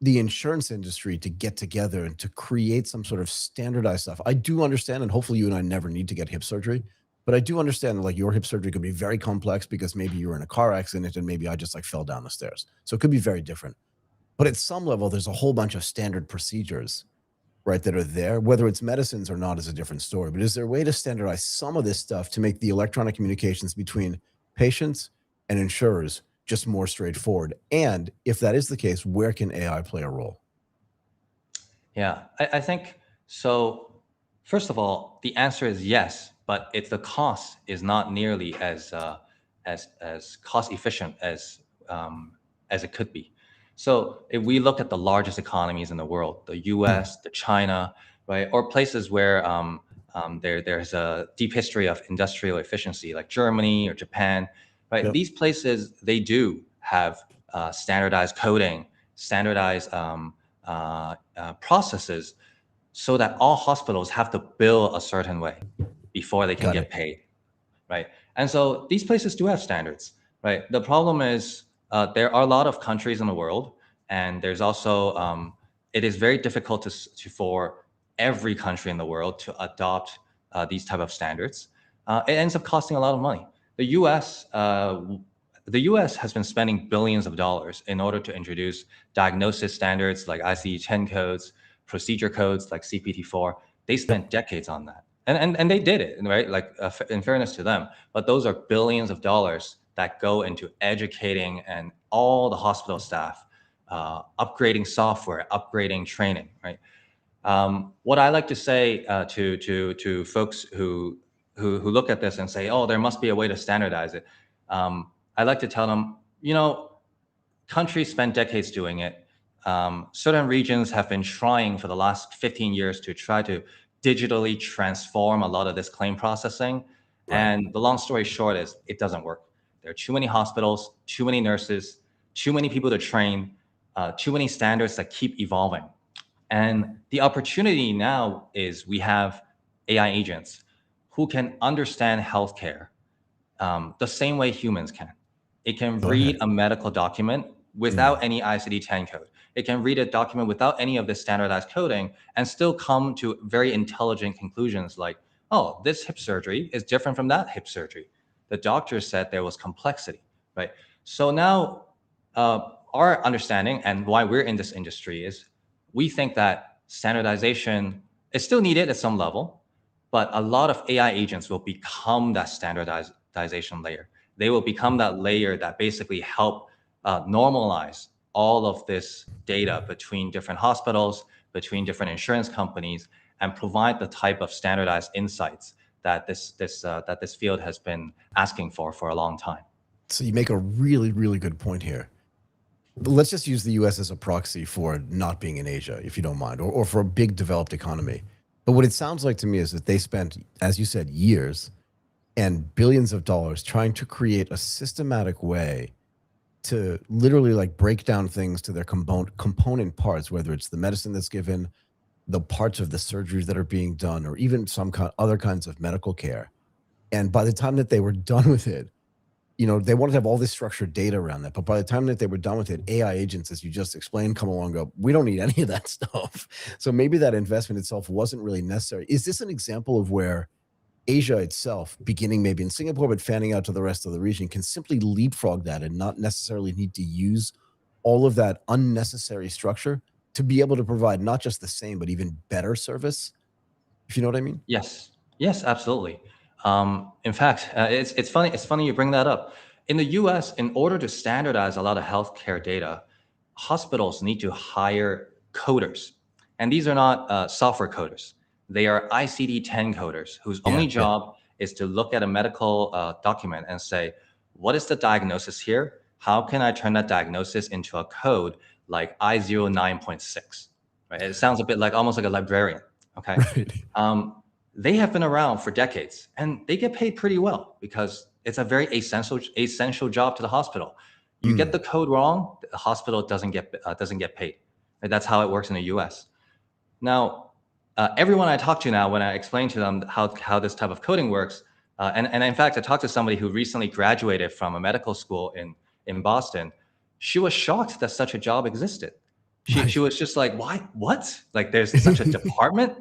the insurance industry to get together and to create some sort of standardized stuff? I do understand, and hopefully you and I never need to get hip surgery, but I do understand that like your hip surgery could be very complex because maybe you were in a car accident and maybe I just like fell down the stairs. So it could be very different. But at some level, there's a whole bunch of standard procedures, right, that are there. Whether it's medicines or not is a different story. But is there a way to standardize some of this stuff to make the electronic communications between patients and insurers just more straightforward? And if that is the case, where can AI play a role? Yeah, I think so. First of all, the answer is yes, but the cost is not nearly as cost efficient as it could be. So if we look at the largest economies in the world, the U.S., the China, right, or places where there's a deep history of industrial efficiency, like Germany or Japan, right? Yep. These places, they do have standardized coding, standardized processes, so that all hospitals have to bill a certain way before they can get paid, right? And so these places do have standards, right? The problem is there are a lot of countries in the world, and there's also it is very difficult for every country in the world to adopt these type of standards. It ends up costing a lot of money. The U.S. the US has been spending billions of dollars in order to introduce diagnosis standards like ICD-10 codes, procedure codes like CPT-4. They spent decades on that. And they did it, right? Like in fairness to them, but those are billions of dollars that go into educating and all the hospital staff, upgrading software, upgrading training, right? What I like to say to folks who look at this and say, oh, there must be a way to standardize it. I like to tell them, countries spent decades doing it. Certain regions have been trying for the last 15 years to try to digitally transform a lot of this claim processing. Right. And the long story short is it doesn't work. There are too many hospitals, too many nurses, too many people to train, too many standards that keep evolving. And the opportunity now is we have AI agents who can understand healthcare the same way humans can. It can read a medical document without any ICD-10 code. It can read a document without any of this standardized coding and still come to very intelligent conclusions like, oh, this hip surgery is different from that hip surgery. The doctor said there was complexity, right? So now our understanding and why we're in this industry is we think that standardization is still needed at some level, but a lot of AI agents will become that standardization layer. They will become that layer that basically help normalize all of this data between different hospitals, between different insurance companies, and provide the type of standardized insights that this field has been asking for a long time. So you make a really, really good point here. But let's just use the US as a proxy for not being in Asia, if you don't mind, or for a big developed economy. But what it sounds like to me is that they spent, as you said, years and billions of dollars trying to create a systematic way to literally like break down things to their component parts, whether it's the medicine that's given, the parts of the surgeries that are being done, or even some other kinds of medical care. And by the time that they were done with it, they wanted to have all this structured data around that. But by the time that they were done with it, AI agents, as you just explained, come along and go, we don't need any of that stuff. So maybe that investment itself wasn't really necessary. Is this an example of where Asia itself, beginning maybe in Singapore, but fanning out to the rest of the region, can simply leapfrog that and not necessarily need to use all of that unnecessary structure to be able to provide not just the same, but even better service? If you know what I mean? Yes, absolutely. In fact, it's funny. It's funny you bring that up. In the U.S., in order to standardize a lot of healthcare data, hospitals need to hire coders, and these are not software coders. They are ICD-10 coders whose only job is to look at a medical document and say, what is the diagnosis here? How can I turn that diagnosis into a code like I09.6? Right? It sounds a bit like almost like a librarian. Okay. Right. They have been around for decades and they get paid pretty well because it's a very essential job to the hospital. You get the code wrong, the hospital doesn't get paid. And that's how it works in the US. Now, everyone I talk to now, when I explain to them how this type of coding works, and in fact, I talked to somebody who recently graduated from a medical school in Boston. She was shocked that such a job existed. She was just like, why? What? Like there's such a department?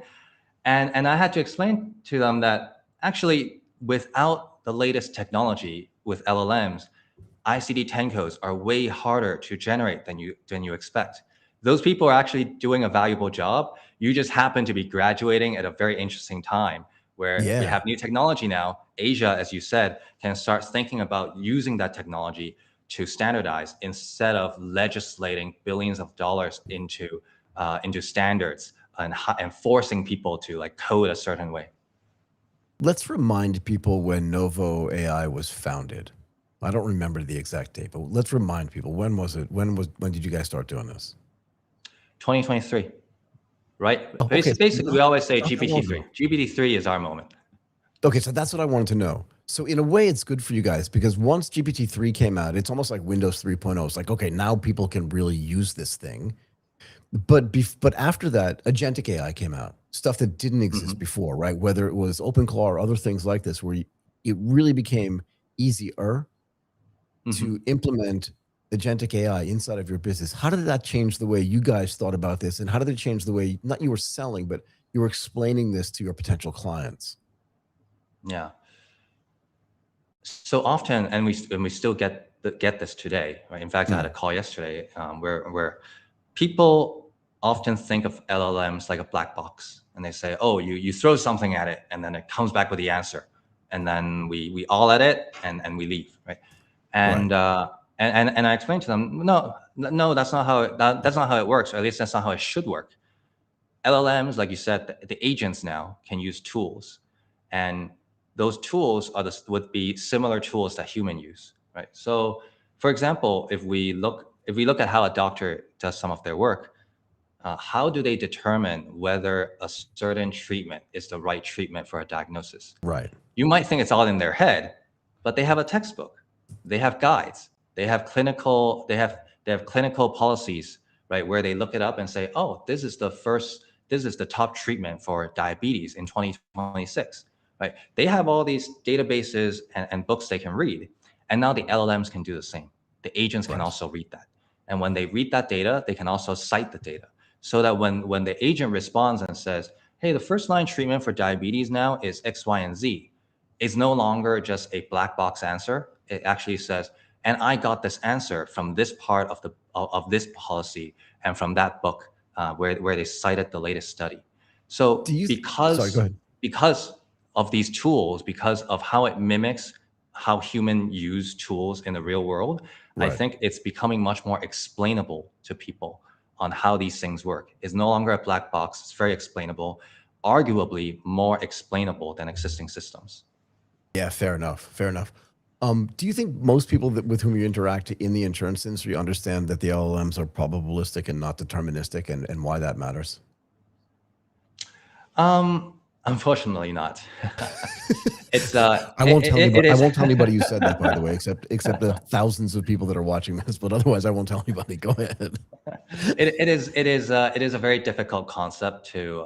And I had to explain to them that actually without the latest technology with LLMs, ICD-10 codes are way harder to generate than you expect. Those people are actually doing a valuable job. You just happen to be graduating at a very interesting time where we have new technology now. Asia, as you said, can start thinking about using that technology to standardize instead of legislating billions of dollars into standards and forcing people to like code a certain way. Let's remind people when Novo AI was founded. I don't remember the exact date, but let's remind people. When was it? When did you guys start doing this? 2023, right? Oh, okay. Basically, we always say GPT-3. GPT-3 is our moment. Okay, so that's what I wanted to know. So in a way, it's good for you guys because once GPT-3 came out, it's almost like Windows 3.0. It's like, okay, now people can really use this thing. But after that, agentic AI came out, stuff that didn't exist before, right? Whether it was OpenClaw or other things like this, where it really became easier to implement agentic AI inside of your business. How did that change the way you guys thought about this? And how did it change the way, not you were selling, but you were explaining this to your potential clients? Yeah. So often, and we still get get this today. Right? In fact, I had a call yesterday where people often think of LLMs like a black box, and they say, "Oh, you throw something at it, and then it comes back with the answer, and then we all at it, and we leave." Right? And and I explained to them, no, that's not how that's not how it works, or at least that's not how it should work. LLMs, like you said, the agents now can use tools, and those tools would be similar tools that human use, right? So, for example, if we look at how a doctor does some of their work, how do they determine whether a certain treatment is the right treatment for a diagnosis? Right. You might think it's all in their head, but they have a textbook, they have guides, they have clinical policies, right, where they look it up and say, oh, this is the top treatment for diabetes in 2026, right? They have all these databases and books they can read, and now the LLMs can do the same. The agents can also read that, and when they read that data, they can also cite the data, so that when the agent responds and says, hey, the first line treatment for diabetes now is X, Y, and Z, it's no longer just a black box answer. It actually says, and I got this answer from this part of this policy and from that book where they cited the latest study. So Sorry, go ahead. because of these tools, because of how it mimics how humans use tools in the real world, I think it's becoming much more explainable to people on how these things work. It's no longer a black box. It's very explainable, arguably more explainable than existing systems. Yeah, fair enough. Fair enough. Do you think most people with whom you interact in the insurance industry understand that the LLMs are probabilistic and not deterministic, and why that matters? Unfortunately not. It's I won't tell anybody. I won't tell anybody you said that, by the way, except the thousands of people that are watching this. But otherwise, I won't tell anybody. Go ahead. It is a very difficult concept to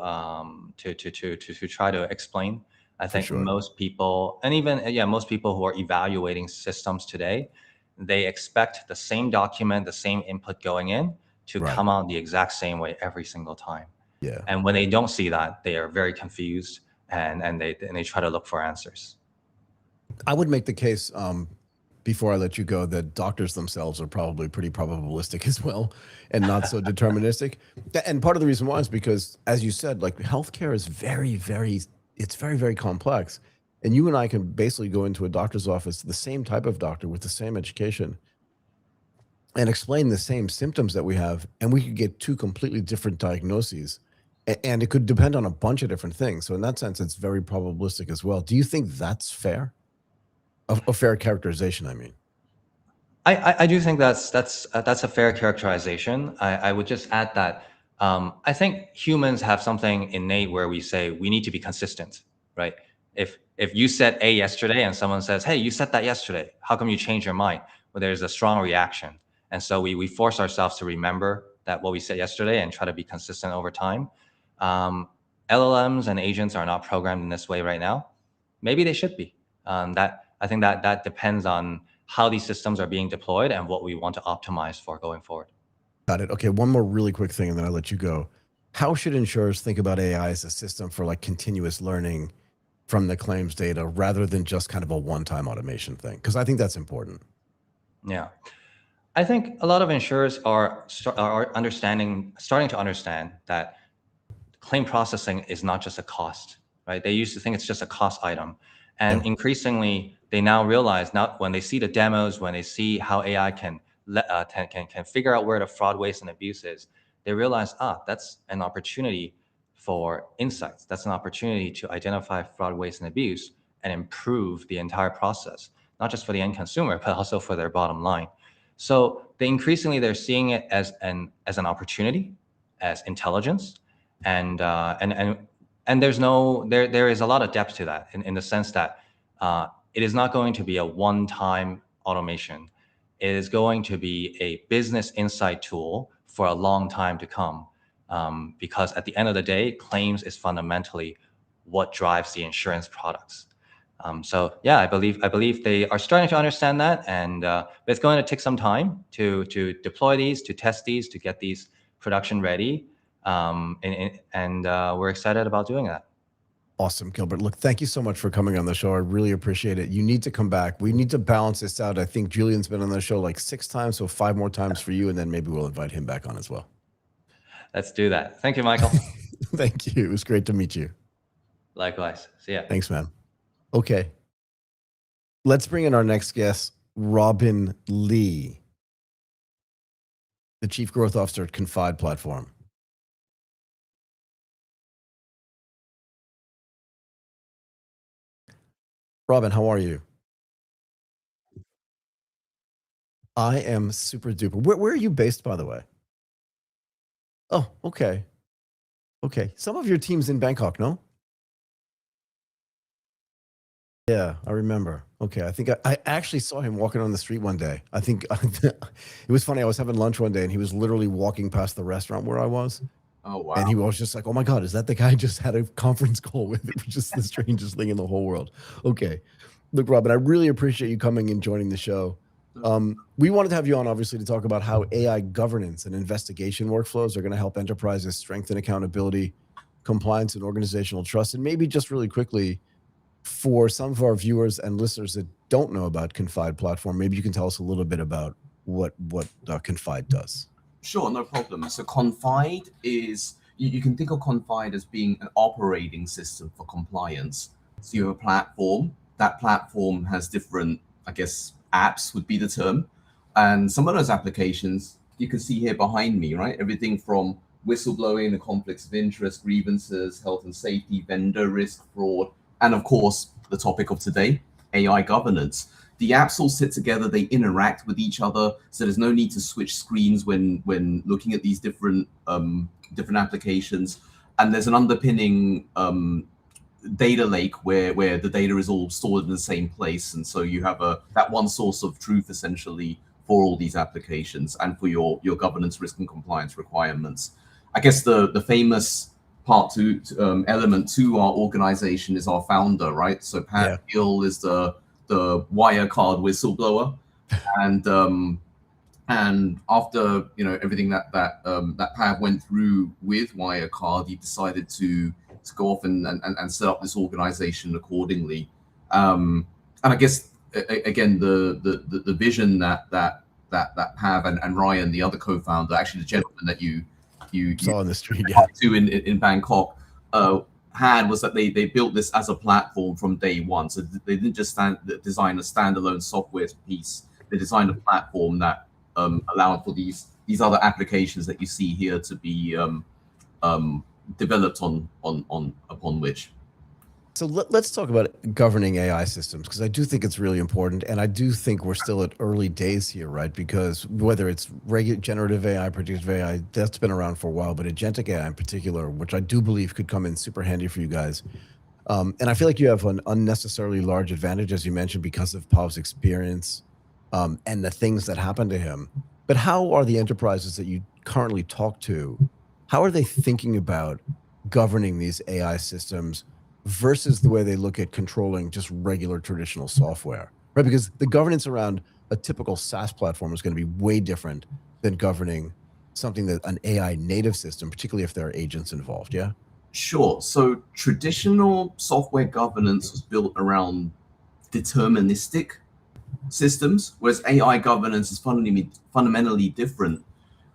try to explain. I think most people, and even most people who are evaluating systems today, they expect the same document, the same input going in to come out the exact same way every single time. Yeah. And when they don't see that, they are very confused, and they try to look for answers. I would make the case, before I let you go, that doctors themselves are probably pretty probabilistic as well, and not so deterministic. And part of the reason why is because, as you said, like, healthcare is it's very, very complex. And you and I can basically go into a doctor's office, the same type of doctor with the same education, and explain the same symptoms that we have, and we could get two completely different diagnoses. And it could depend on a bunch of different things. So in that sense, it's very probabilistic as well. Do you think that's fair? A fair characterization, I mean. I do think that's a fair characterization. I would just add that I think humans have something innate where we say we need to be consistent, right? If you said A yesterday and someone says, hey, you said that yesterday, how come you changed your mind? Well, there's a strong reaction. And so we force ourselves to remember that what we said yesterday and try to be consistent over time. LLMs and agents are not programmed in this way right now. Maybe they should be. I think that depends on how these systems are being deployed and what we want to optimize for going forward. Got it. Okay, one more really quick thing, and then I'll let you go. How should insurers think about AI as a system for, like, continuous learning from the claims data rather than just kind of a one-time automation thing? Because I think that's important. Yeah, I think a lot of insurers are starting to understand that claim processing is not just a cost, right? They used to think it's just a cost item. And increasingly, they now realize, now when they see the demos, when they see how AI can figure out where the fraud, waste, and abuse is, they realize, that's an opportunity for insights. That's an opportunity to identify fraud, waste, and abuse and improve the entire process, not just for the end consumer, but also for their bottom line. So they're seeing it as an opportunity, as intelligence, and there is a lot of depth to that in the sense that it is not going to be a one-time automation. It is going to be a business insight tool for a long time to come, because at the end of the day, claims is fundamentally what drives the insurance products. So yeah, I believe they are starting to understand that, and but it's going to take some time to deploy these, to test these, to get these production ready. And we're excited about doing that. Awesome, Gilbert. Look, thank you so much for coming on the show. I really appreciate it. You need to come back. We need to balance this out. I think Julian's been on the show like 6 times, so 5 more times for you, and then maybe we'll invite him back on as well. Let's do that. Thank you, Michael. Thank you. It was great to meet you. Likewise. See ya. Thanks, man. Okay. Let's bring in our next guest, Robin Lee, the Chief Growth Officer at Confide platform. Robin, how are you? I am super duper. Where are you based, by the way? Oh, okay. Okay. Some of your team's in Bangkok, no? Yeah, I remember. Okay. I think I actually saw him walking on the street one day. I think it was funny. I was having lunch one day and he was literally walking past the restaurant where I was. Oh, wow. And he was just like, oh my God, is that the guy I just had a conference call with? It was just the strangest thing in the whole world. Okay. Look, Robin, I really appreciate you coming and joining the show. We wanted to have you on, obviously, to talk about how AI governance and investigation workflows are going to help enterprises strengthen accountability, compliance, and organizational trust. And maybe just really quickly, for some of our viewers and listeners that don't know about Confide platform, maybe you can tell us a little bit about what Confide does. Sure, no problem. So Confide is, you can think of Confide as being an operating system for compliance. So you have a platform. That platform has different, I guess, apps would be the term. And some of those applications you can see here behind me, right? Everything from whistleblowing, the conflicts of interest, grievances, health and safety, vendor risk, fraud, and of course, the topic of today, AI governance. The apps all sit together, they interact with each other, so there's no need to switch screens when looking at these different applications. And there's an underpinning data lake where the data is all stored in the same place, and so you have that one source of truth essentially for all these applications and for your governance, risk, and compliance requirements. I guess the famous element to our organization is our founder, right? So Pat Gill is the Wirecard whistleblower, and after everything that Pat went through with Wirecard, he decided to go off and set up this organization accordingly. And I guess again the vision that Pav and Ryan, the other co-founder, actually the gentleman that you saw on the street, to in Bangkok, had, was that they built this as a platform from day one. So they didn't just design a standalone software piece. They designed a platform that allowed for these other applications that you see here to be developed upon which. So let's talk about governing AI systems, because I do think it's really important, and I do think we're still at early days here, right? Because whether it's generative AI, predictive AI, that's been around for a while, but agentic AI in particular, which I do believe could come in super handy for you guys. And I feel like you have an unnecessarily large advantage, as you mentioned, because of Pav's experience and the things that happened to him. But how are the enterprises that you currently talk to, how are they thinking about governing these AI systems versus the way they look at controlling just regular traditional software, right? Because the governance around a typical SaaS platform is going to be way different than governing something that an AI native system, particularly if there are agents involved. Yeah. Sure. So traditional software governance was built around deterministic systems, whereas AI governance is fundamentally different,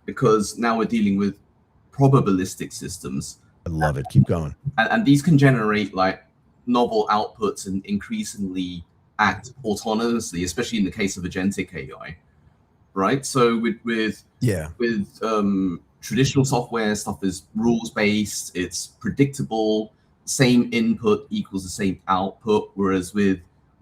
because now we're dealing with probabilistic systems. I love it. Keep going. And these can generate like novel outputs and increasingly act autonomously, especially in the case of agentic AI, right? So with traditional software, stuff is rules-based, it's predictable, same input equals the same output, whereas with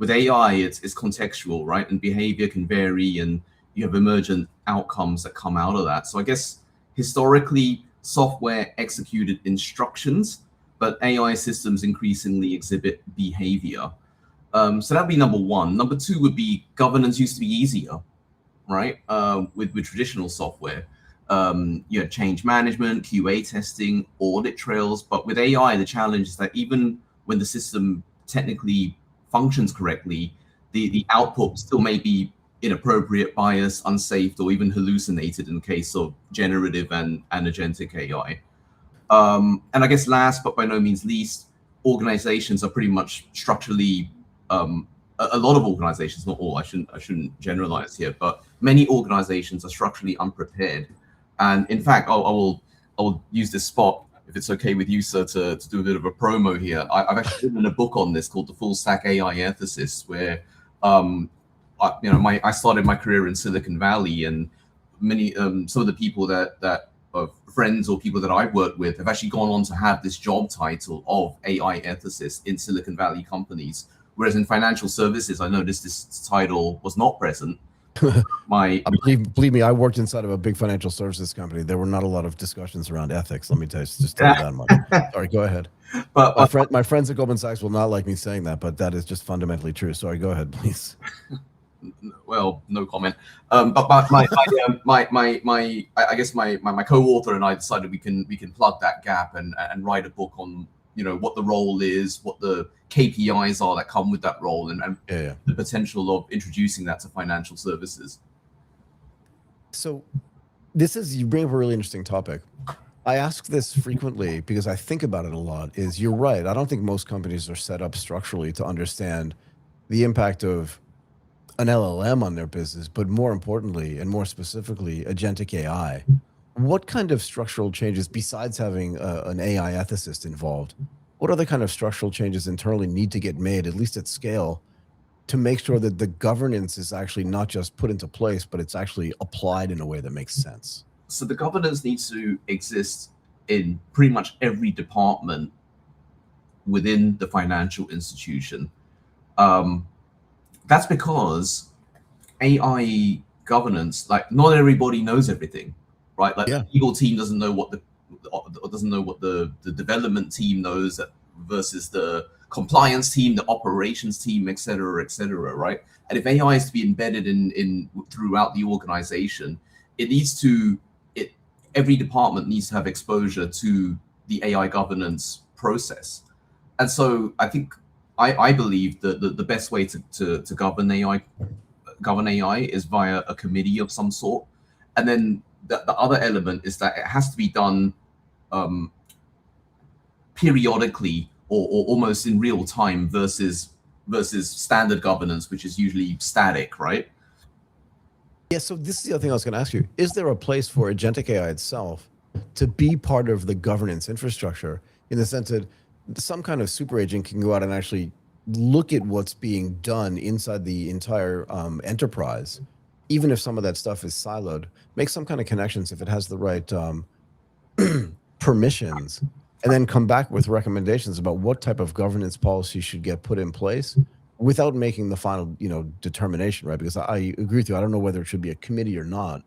AI, it's contextual, right? And behavior can vary, and you have emergent outcomes that come out of that. So I guess historically, software executed instructions, but AI systems increasingly exhibit behavior. So that'd be number one. Number two would be governance used to be easier, right? With traditional software, you had change management, QA testing, audit trails. But with AI, the challenge is that even when the system technically functions correctly, the output still may be inappropriate, biased, unsafe, or even hallucinated in the case of generative and agentic AI. And I guess last but by no means least, organizations are pretty much structurally, a lot of organizations, not all, I shouldn't generalize here, but many organizations are structurally unprepared. And in fact, I will use this spot, if it's okay with you, sir, to do a bit of a promo here. I've actually written a book on this called The Full Stack AI Ethicist, where I started my career in Silicon Valley, and many some of the people that friends or people that I've worked with have actually gone on to have this job title of AI ethicist in Silicon Valley companies. Whereas in financial services, I noticed this title was not present. Believe me, I worked inside of a big financial services company. There were not a lot of discussions around ethics. Let me just tell you that much. Sorry, go ahead. But my friends at Goldman Sachs will not like me saying that, but that is just fundamentally true. Sorry, go ahead, please. Well, no comment. But I guess my co-author and I decided we can plug that gap and write a book on what the role is, what the KPIs are that come with that role, and the potential of introducing that to financial services. So you bring up a really interesting topic. I ask this frequently because I think about it a lot. You're right. I don't think most companies are set up structurally to understand the impact of an LLM on their business, but more importantly, and more specifically, agentic AI. What kind of structural changes, besides having an AI ethicist involved, what other kind of structural changes internally need to get made, at least at scale, to make sure that the governance is actually not just put into place, but it's actually applied in a way that makes sense? So the governance needs to exist in pretty much every department within the financial institution. That's because AI governance, like, not everybody knows everything, right? Like the legal team doesn't know what the development team knows versus the compliance team, the operations team, et cetera, right? And if AI is to be embedded in throughout the organization, every department needs to have exposure to the AI governance process. And so I believe that the best way to govern AI is via a committee of some sort. And then the other element is that it has to be done periodically or almost in real time versus standard governance, which is usually static, right? Yeah, so this is the other thing I was going to ask you. Is there a place for agentic AI itself to be part of the governance infrastructure, in the sense that some kind of super agent can go out and actually look at what's being done inside the entire enterprise, even if some of that stuff is siloed, make some kind of connections if it has the right permissions, and then come back with recommendations about what type of governance policy should get put in place without making the final determination, right? Because I agree with you. I don't know whether it should be a committee or not,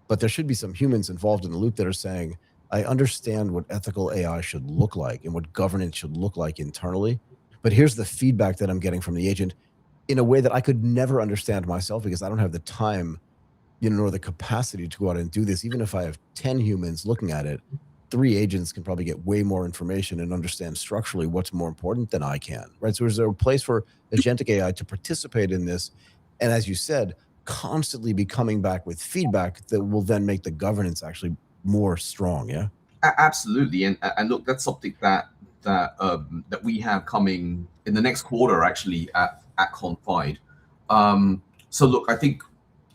but there should be some humans involved in the loop that are saying, I understand what ethical AI should look like and what governance should look like internally, but here's the feedback that I'm getting from the agent in a way that I could never understand myself, because I don't have the time, nor the capacity to go out and do this. Even if I have 10 humans looking at it, 3 agents can probably get way more information and understand structurally what's more important than I can, right? So is there a place for agentic AI to participate in this? And as you said, constantly be coming back with feedback that will then make the governance actually more strong, yeah? Absolutely. And look, that's something that we have coming in the next quarter, actually, at Confide. So look, I think,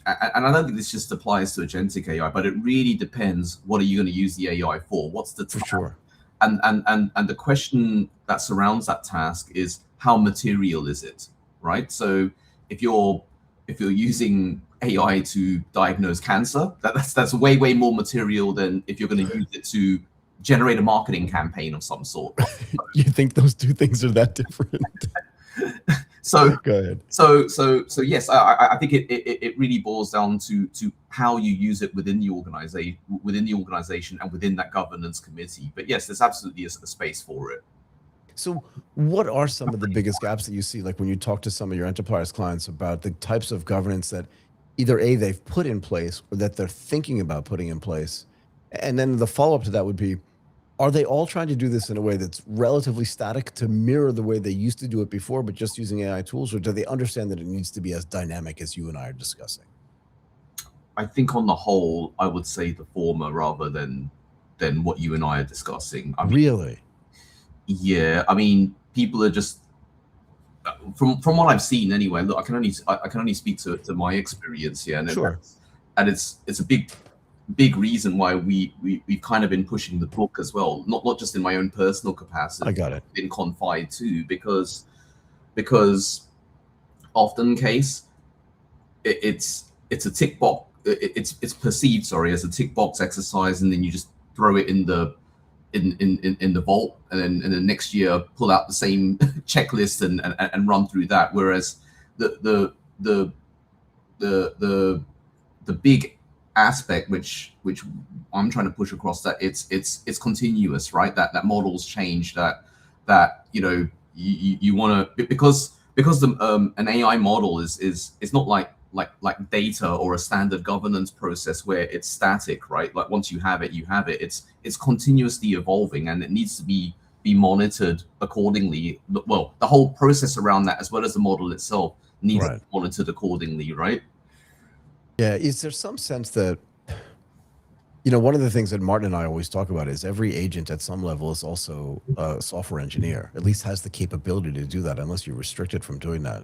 and I don't think this just applies to agentic AI, but it really depends, what are you going to use the AI for? What's the task? For sure. And the question that surrounds that task is, how material is it, right? So if you're using AI to diagnose cancer, that's way more material than if you're going to use it to generate a marketing campaign of some sort. You think those two things are that different? So go ahead. So yes, I think it really boils down to how you use it within the organization and within that governance committee. But yes, there's absolutely a space for it. So what are some of the biggest gaps that you see, like when you talk to some of your enterprise clients about the types of governance that either they've put in place or that they're thinking about putting in place? And then the follow-up to that would be, are they all trying to do this in a way that's relatively static to mirror the way they used to do it before, but just using AI tools? Or do they understand that it needs to be as dynamic as you and I are discussing? I think on the whole, I would say the former rather than what you and I are discussing. Really? Yeah. I mean, people are just from what I've seen anyway. Look, I can only speak to my experience here, and Sure. and it's a big reason why we've kind of been pushing the book as well, not just in my own personal capacity, I got it. in Confide too, because often case it's a tick box, it's perceived, sorry, as a tick box exercise, and then you just throw it in the vault, and then next year pull out the same checklist and run through that. Whereas the big aspect which I'm trying to push across, that it's continuous, right? That models change, that you want to, because an AI model is not like data or a standard governance process where it's static, right? Like once you have it, you have it. It's continuously evolving, and it needs to be monitored accordingly. Well, the whole process around that, as well as the model itself, needs to be monitored accordingly, right? Yeah. Is there some sense that, one of the things that Martin and I always talk about is every agent at some level is also a software engineer, at least has the capability to do that, unless you're restricted from doing that.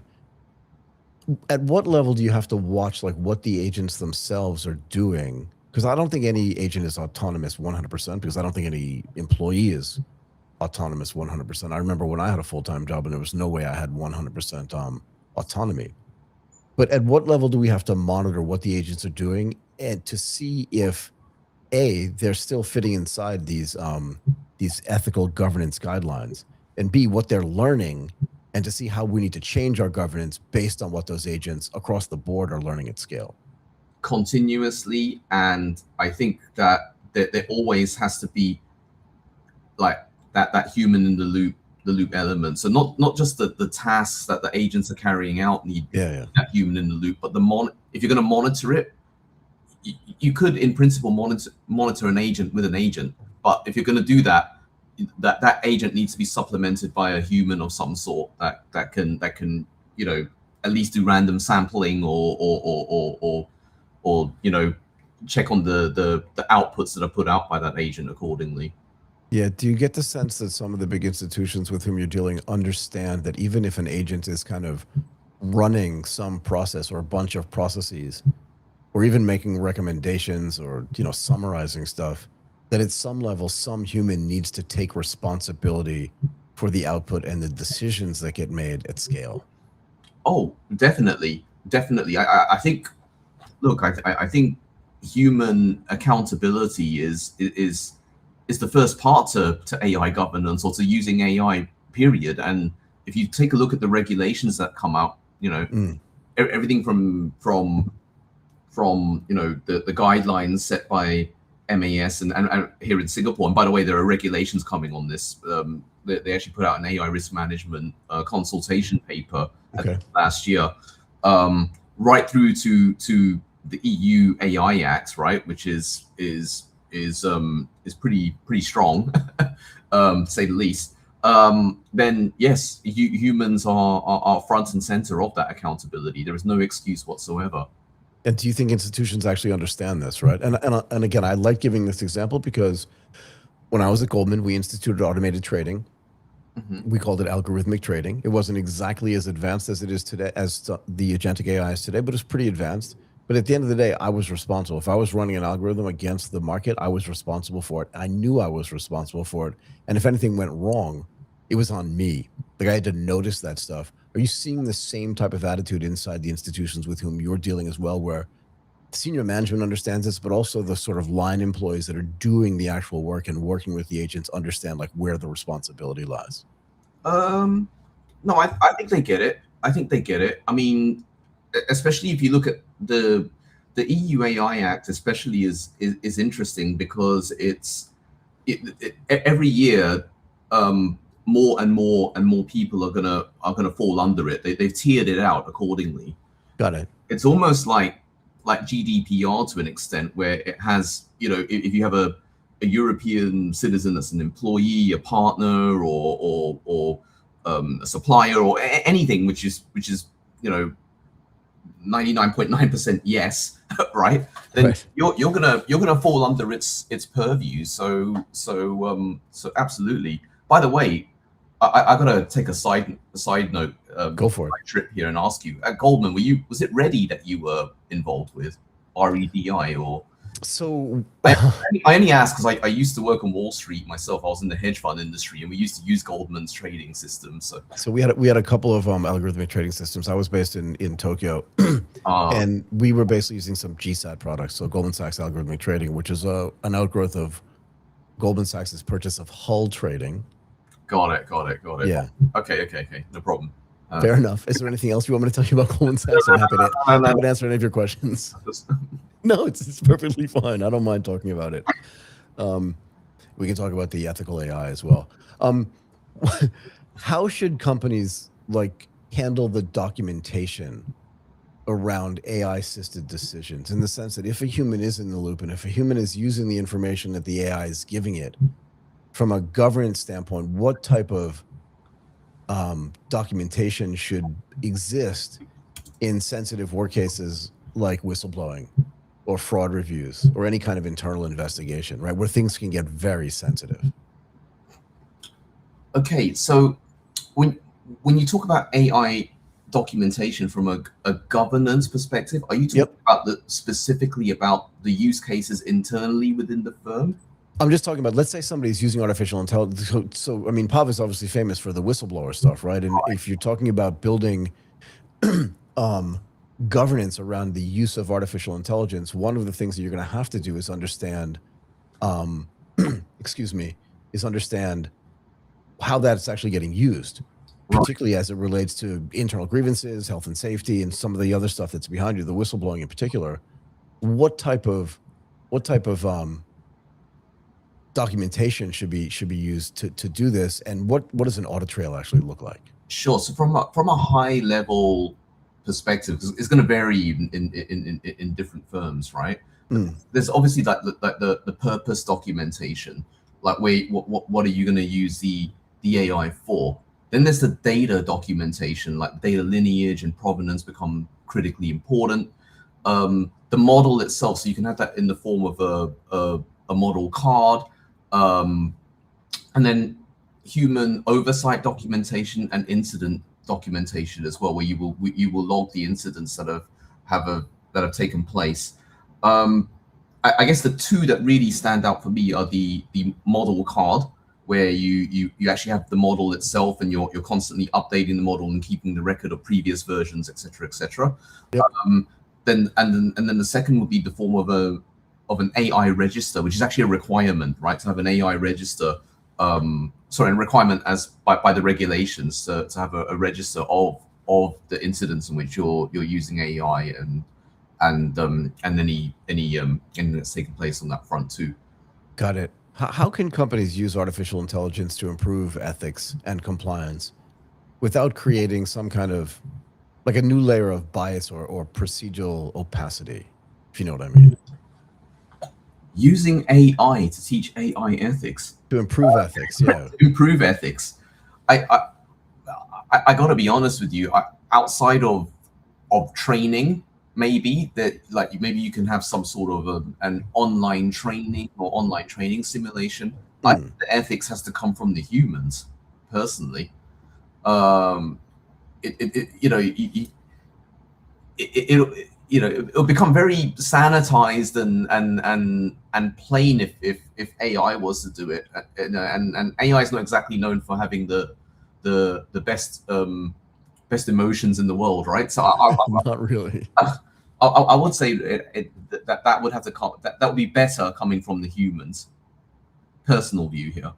At what level do you have to watch like what the agents themselves are doing? Because I don't think any agent is autonomous 100%, because I don't think any employee is autonomous 100%. I remember when I had a full-time job and there was no way I had 100% autonomy. But at what level do we have to monitor what the agents are doing, and to see if they're still fitting inside these ethical governance guidelines, and B, what they're learning, and to see how we need to change our governance based on what those agents across the board are learning at scale? Continuously, and I think that there always has to be like that human in the loop element. So not just the tasks that the agents are carrying out need that human in the loop, but if you're going to monitor it, you could in principle monitor an agent with an agent, but if you're going to do that, that agent needs to be supplemented by a human of some sort that can at least do random sampling or check on the outputs that are put out by that agent accordingly. Yeah. Do you get the sense that some of the big institutions with whom you're dealing understand that even if an agent is kind of running some process or a bunch of processes, or even making recommendations or summarizing stuff, that at some level some human needs to take responsibility for the output and the decisions that get made at scale? Oh, definitely. I think, look, I think human accountability is the first part to AI governance, or to using AI, period. And if you take a look at the regulations that come out, everything from the guidelines set by MAS and here in Singapore. And by the way, there are regulations coming on this. They actually put out an AI risk management consultation paper last year, right through to the EU AI Act, right, which is pretty strong, to say the least. Then yes, humans are front and center of that accountability. There is no excuse whatsoever. And do you think institutions actually understand this, right? And again, I like giving this example because when I was at Goldman, we instituted automated trading. We called it algorithmic trading. It wasn't exactly as advanced as it is today, as the agentic AI is today, but it's pretty advanced. But at the end of the day, I was responsible. If I was running an algorithm against the market, I was responsible for it. I knew I was responsible for it. And if anything went wrong, it was on me. Like, I had to notice that stuff. Are you seeing the same type of attitude inside the institutions with whom you're dealing as well, where senior management understands this, but also the sort of line employees that are doing the actual work and working with the agents understand like where the responsibility lies? No, I think they get it. I mean, especially if you look at the EU AI Act, especially is interesting because every year more and more people are gonna fall under it. They've tiered it out accordingly. Got it. It's almost like GDPR to an extent, where it has, if you have a European citizen that's an employee, a partner, or a supplier, or anything which is 99.9% yes, right? Then you're gonna fall under its purview. So absolutely. By the way, I gotta take a side note. Go for it. My trip here and ask you at Goldman, was it Ready that you were involved with, REDI, or? So I only ask because I used to work on Wall Street myself. I was in the hedge fund industry, and we used to use Goldman's trading systems. So we had a couple of algorithmic trading systems. I was based in Tokyo, and we were basically using some GSAT products. So Goldman Sachs algorithmic trading, which is an outgrowth of Goldman Sachs's purchase of Hull Trading. Got it. Yeah. Okay. No problem. Fair enough. Is there anything else you want me to tell you about Goldman Sachs? I'm happy to answer any of your questions. No, it's perfectly fine. I don't mind talking about it. We can talk about the ethical AI as well. How should companies handle the documentation around AI-assisted decisions, in the sense that if a human is in the loop and if a human is using the information that the AI is giving it, from a governance standpoint, what type of documentation should exist in sensitive work cases like whistleblowing or fraud reviews or any kind of internal investigation, right, where things can get very sensitive? Okay, so when you talk about AI documentation from a governance perspective, are you talking about specifically about the use cases internally within the firm? I'm just talking about, let's say somebody's using artificial intelligence. So I mean, Pav is obviously famous for the whistleblower stuff, right? And if you're talking about building governance around the use of artificial intelligence, one of the things that you're going to have to do is understand, understand how that's actually getting used, particularly as it relates to internal grievances, health and safety, and some of the other stuff that's behind you, the whistleblowing in particular. What type of documentation should be used to do this, and what does an audit trail actually look like? Sure. So from a high level perspective, it's going to vary in different firms, right? There's obviously the purpose documentation, like what are you going to use the AI for? Then there's the data documentation, like data lineage and provenance become critically important. The model itself, so you can have that in the form of a model card, and then human oversight documentation and incident documentation as well, where you will log the incidents that have taken place. I guess the two that really stand out for me are the model card, where you actually have the model itself and you're constantly updating the model and keeping the record of previous versions, etc. Yep. Then the second would be the form of an AI register, which is actually a requirement, right? To have an AI register, a requirement as by the regulations to have a register of the incidents in which you're using AI and any that's taken place on that front too. Got it. How can companies use artificial intelligence to improve ethics and compliance without creating some kind of a new layer of bias or procedural opacity, if you know what I mean? Using AI to teach AI ethics. To improve ethics, yeah. To improve ethics. I got to be honest with you. Outside of training, maybe you can have some sort of an online training or online training simulation. I think the ethics has to come from the humans, personally. It'll become very sanitized and plain if AI was to do it. And AI is not exactly known for having the best emotions in the world, right? So not really. I would say that would have to come. That would be better coming from the humans. Personal view here.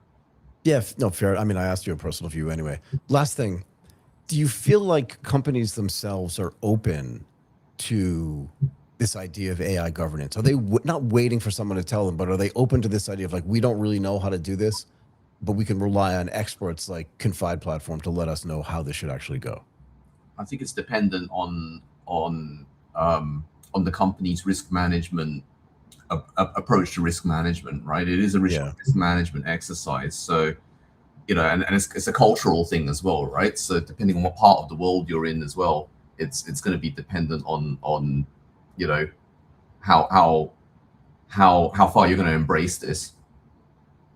Yeah, no, fair. I mean, I asked you a personal view anyway. Last thing, do you feel like companies themselves are open to this idea of AI governance? Are they not waiting for someone to tell them, but are they open to this idea of we don't really know how to do this, but we can rely on experts like Confide platform to let us know how this should actually go? I think it's dependent on the company's risk management approach to risk management, right? It is a risk management exercise, so and it's a cultural thing as well, right? So depending on what part of the world you're in as well, it's going to be dependent on how far you're going to embrace this.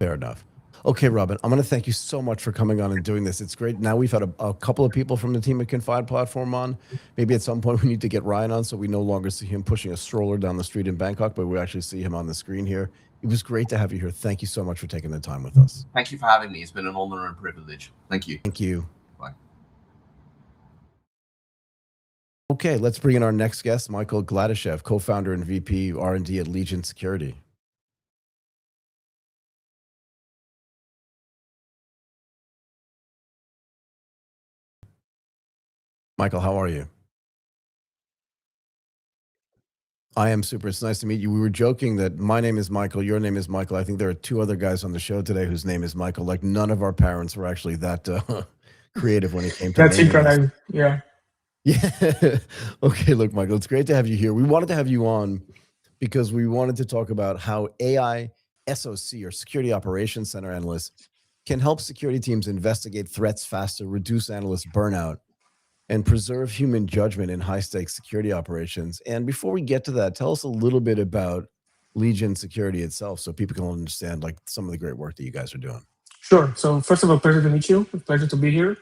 Fair enough. Okay, Robin, I'm going to thank you so much for coming on and doing this. It's great. Now we've had a couple of people from the team at Confide platform on. Maybe at some point we need to get Ryan on so we no longer see him pushing a stroller down the street in Bangkok, but we actually see him on the screen here. It was great to have you here. Thank you so much for taking the time with us. Thank you for having me. It's been an honor and privilege. Thank you. Thank you. Bye. Okay, let's bring in our next guest, Michael Gladishev, co-founder and VP R&D at Legion Security. Michael, how are you? I am super. It's nice to meet you. We were joking that my name is Michael, your name is Michael. I think there are two other guys on the show today whose name is Michael. Like none of our parents were actually that creative when it came to That's naming us. incredible. Yeah. Yeah. Okay, look, Michael, it's great to have you here. We wanted to have you on because we wanted to talk about how AI SOC, or Security Operations Center analysts, can help security teams investigate threats faster, reduce analyst burnout, and preserve human judgment in high-stakes security operations. And before we get to that, tell us a little bit about Legion Security itself so people can understand like some of the great work that you guys are doing. Sure. So first of all, pleasure to meet you. Pleasure to be here.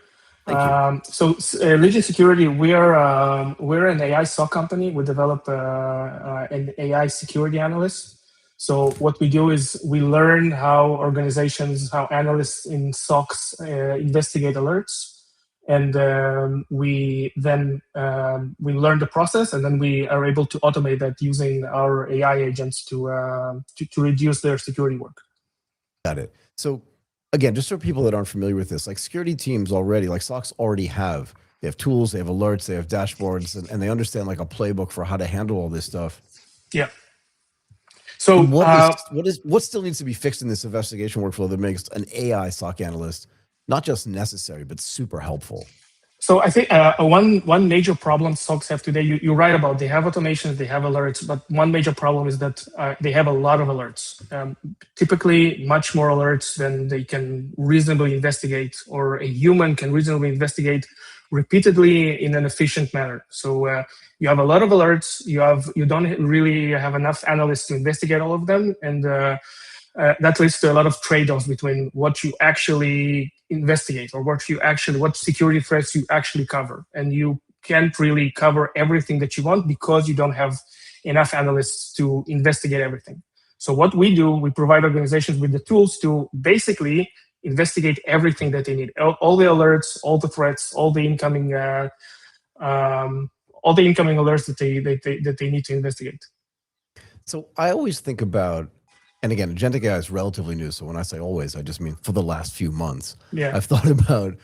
Thank you. Legion Security, we're an AI SOC company. We develop an AI security analyst. So what we do is we learn how organizations, how analysts in SOCs investigate alerts. And we learn the process, and then we are able to automate that using our AI agents to reduce their security work. Got it. So again, just for people that aren't familiar with this, like security teams already, like SOCs already they have tools, they have alerts, they have dashboards, and they understand like a playbook for how to handle all this stuff. Yeah. So what still needs to be fixed in this investigation workflow that makes an AI SOC analyst not just necessary, but super helpful? So I think one major problem SOCs have today, you're right about, they have automations, they have alerts, but one major problem is that they have a lot of alerts, typically much more alerts than they can reasonably investigate, or a human can reasonably investigate repeatedly in an efficient manner. So you have a lot of alerts, you don't really have enough analysts to investigate all of them, and that leads to a lot of trade-offs between what you actually investigate or what security threats you actually cover. And you can't really cover everything that you want because you don't have enough analysts to investigate everything. So what we do, we provide organizations with the tools to basically investigate everything that they need, all the alerts, all the threats, all the incoming alerts that they need to investigate. So I always think about, and again, agentic AI is relatively new. So when I say always, I just mean for the last few months. Yeah. I've thought about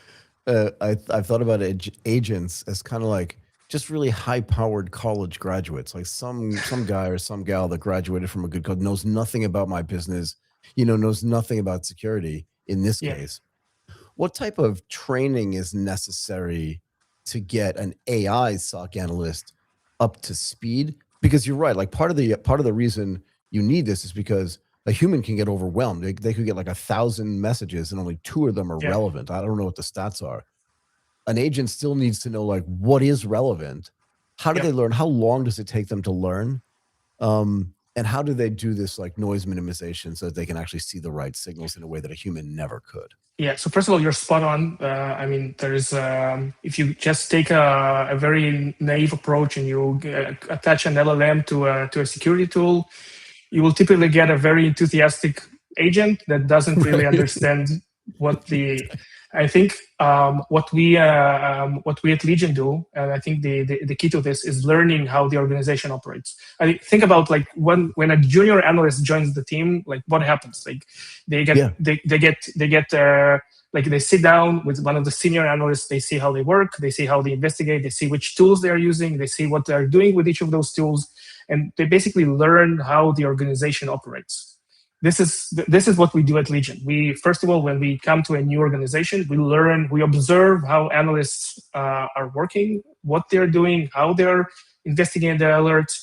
I've thought about agents as kind of like just really high-powered college graduates, like some guy or some gal that graduated from a good college, knows nothing about my business, knows nothing about security in this case. What type of training is necessary to get an AI SOC analyst up to speed? Because you're right, like part of the reason you need this is because a human can get overwhelmed. They could get like 1,000 messages and only 2 of them are relevant. I don't know what the stats are. An agent still needs to know like what is relevant. How do they learn? How long does it take them to learn? And how do they do this like noise minimization so that they can actually see the right signals in a way that a human never could? Yeah. So first of all, you're spot on. I mean, there's if you just take a very naive approach and you attach an LLM to a security tool, you will typically get a very enthusiastic agent that doesn't really understand what I think what we at Legion do, and I think the key to this is learning how the organization operates. I think about like when a junior analyst joins the team, like what happens? Like they sit down with one of the senior analysts, they see how they work, they see how they investigate, they see which tools they are using, they see what they're doing with each of those tools, and they basically learn how the organization operates. This is what we do at Legion. We, first of all, when we come to a new organization, we observe how analysts are working, what they're doing, how they're investigating their alerts,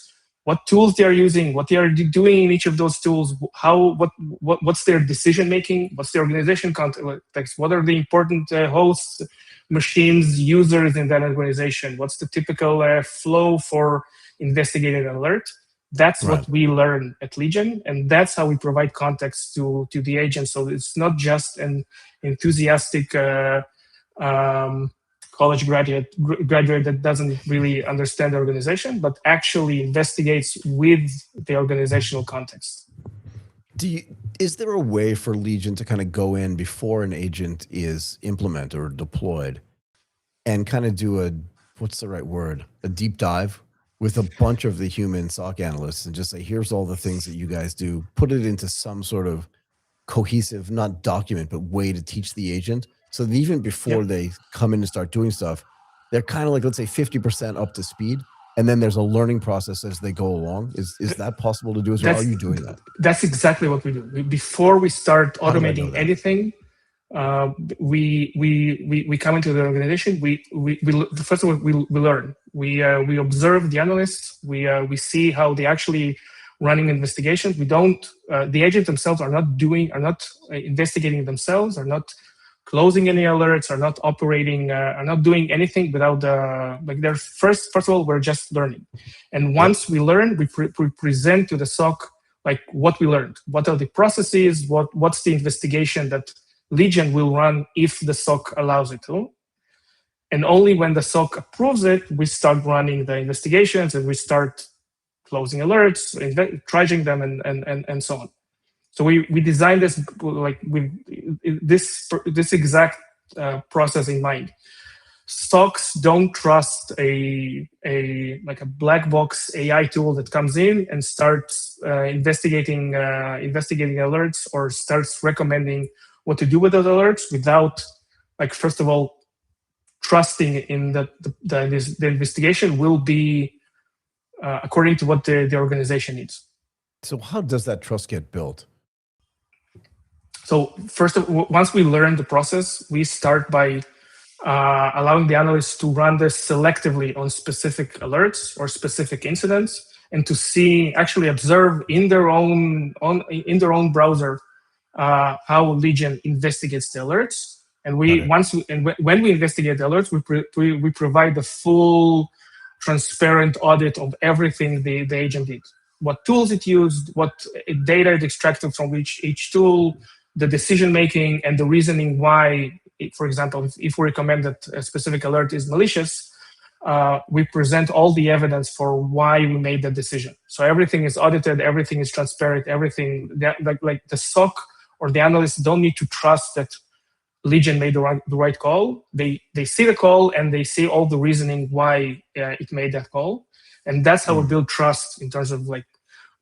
what tools they are using, what they are doing in each of those tools, what's their decision making, what's the organization context, what are the important hosts, machines, users in that organization, what's the typical flow for investigating an alert. That's Right. what we learn at Legion, and that's how we provide context to the agent. So it's not just an enthusiastic college graduate that doesn't really understand the organization, but actually investigates with the organizational context. Is there a way for Legion to kind of go in before an agent is implemented or deployed and kind of do what's the right word, a deep dive with a bunch of the human SOC analysts and just say, here's all the things that you guys do, put it into some sort of cohesive, not document, but way to teach the agent, so that even before they come in and start doing stuff, they're kind of like, let's say 50% up to speed, and then there's a learning process as they go along. Is that possible to do as well? Are you doing that? That's exactly what we do. Before we start automating that? anything, we come into the organization. We first of all we learn. We observe the analysts. We see how they actually running investigations. We don't. The agents themselves are not investigating themselves. Are not closing any alerts. Are not operating. Are not doing anything without they're first of all, we're just learning. And once we learn, we present to the SOC like what we learned. What are the processes? What's the investigation that Legion will run if the SOC allows it to. And only when the SOC approves it, we start running the investigations and we start closing alerts, triaging them, and so on. So we designed this like with this exact process in mind. SOCs don't trust a black box AI tool that comes in and starts investigating alerts or starts recommending what to do with those alerts without, like, first of all, trusting in that the investigation will be according to what the organization needs. So how does that trust get built? So once we learn the process, we start by allowing the analysts to run this selectively on specific alerts or specific incidents, and to actually observe in their own browser how Legion investigates the alerts. And when we investigate the alerts, we provide the full, transparent audit of everything the agent did. What tools it used, what data it extracted from each tool, the decision making, and the reasoning why. For example, if we recommend that a specific alert is malicious, we present all the evidence for why we made that decision. So everything is audited, everything is transparent, everything like the SOC or the analysts don't need to trust that Legion made the right call. They see the call and they see all the reasoning why it made that call, and that's how we build trust in terms of, like,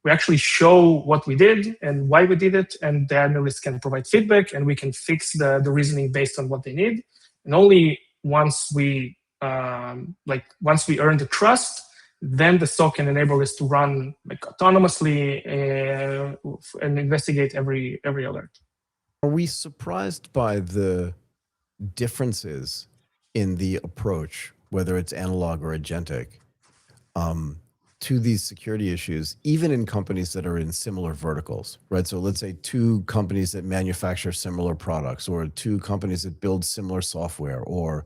we actually show what we did and why we did it, and the analysts can provide feedback and we can fix the reasoning based on what they need. And only once we earn the trust, then the SOC can enable us to run autonomously and investigate every alert. Are we surprised by the differences in the approach, whether it's analog or agentic, to these security issues, even in companies that are in similar verticals, right? So let's say two companies that manufacture similar products, or two companies that build similar software, or,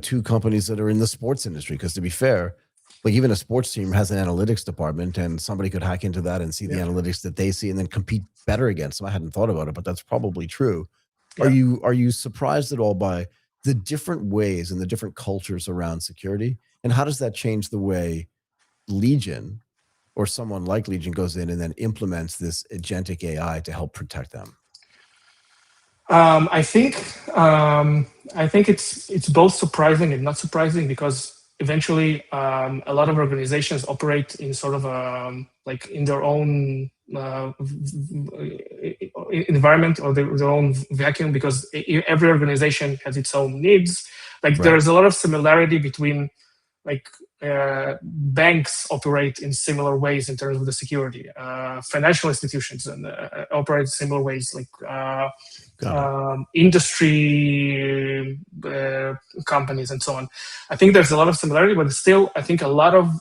two companies that are in the sports industry. Because to be fair, like, even a sports team has an analytics department, and somebody could hack into that and see the analytics that they see and then compete better against them. I hadn't thought about it, but that's probably true. Yeah. Are you surprised at all by the different ways and the different cultures around security? And how does that change the way Legion or someone like Legion goes in and then implements this agentic AI to help protect them? I think it's both surprising and not surprising, because eventually a lot of organizations operate in sort of in their own environment or their own vacuum, because every organization has its own needs. Like, there's a lot of similarity between, like, banks operate in similar ways in terms of the security. Financial institutions operate in similar ways, like industry companies and so on. I think there's a lot of similarity, but still, I think a lot of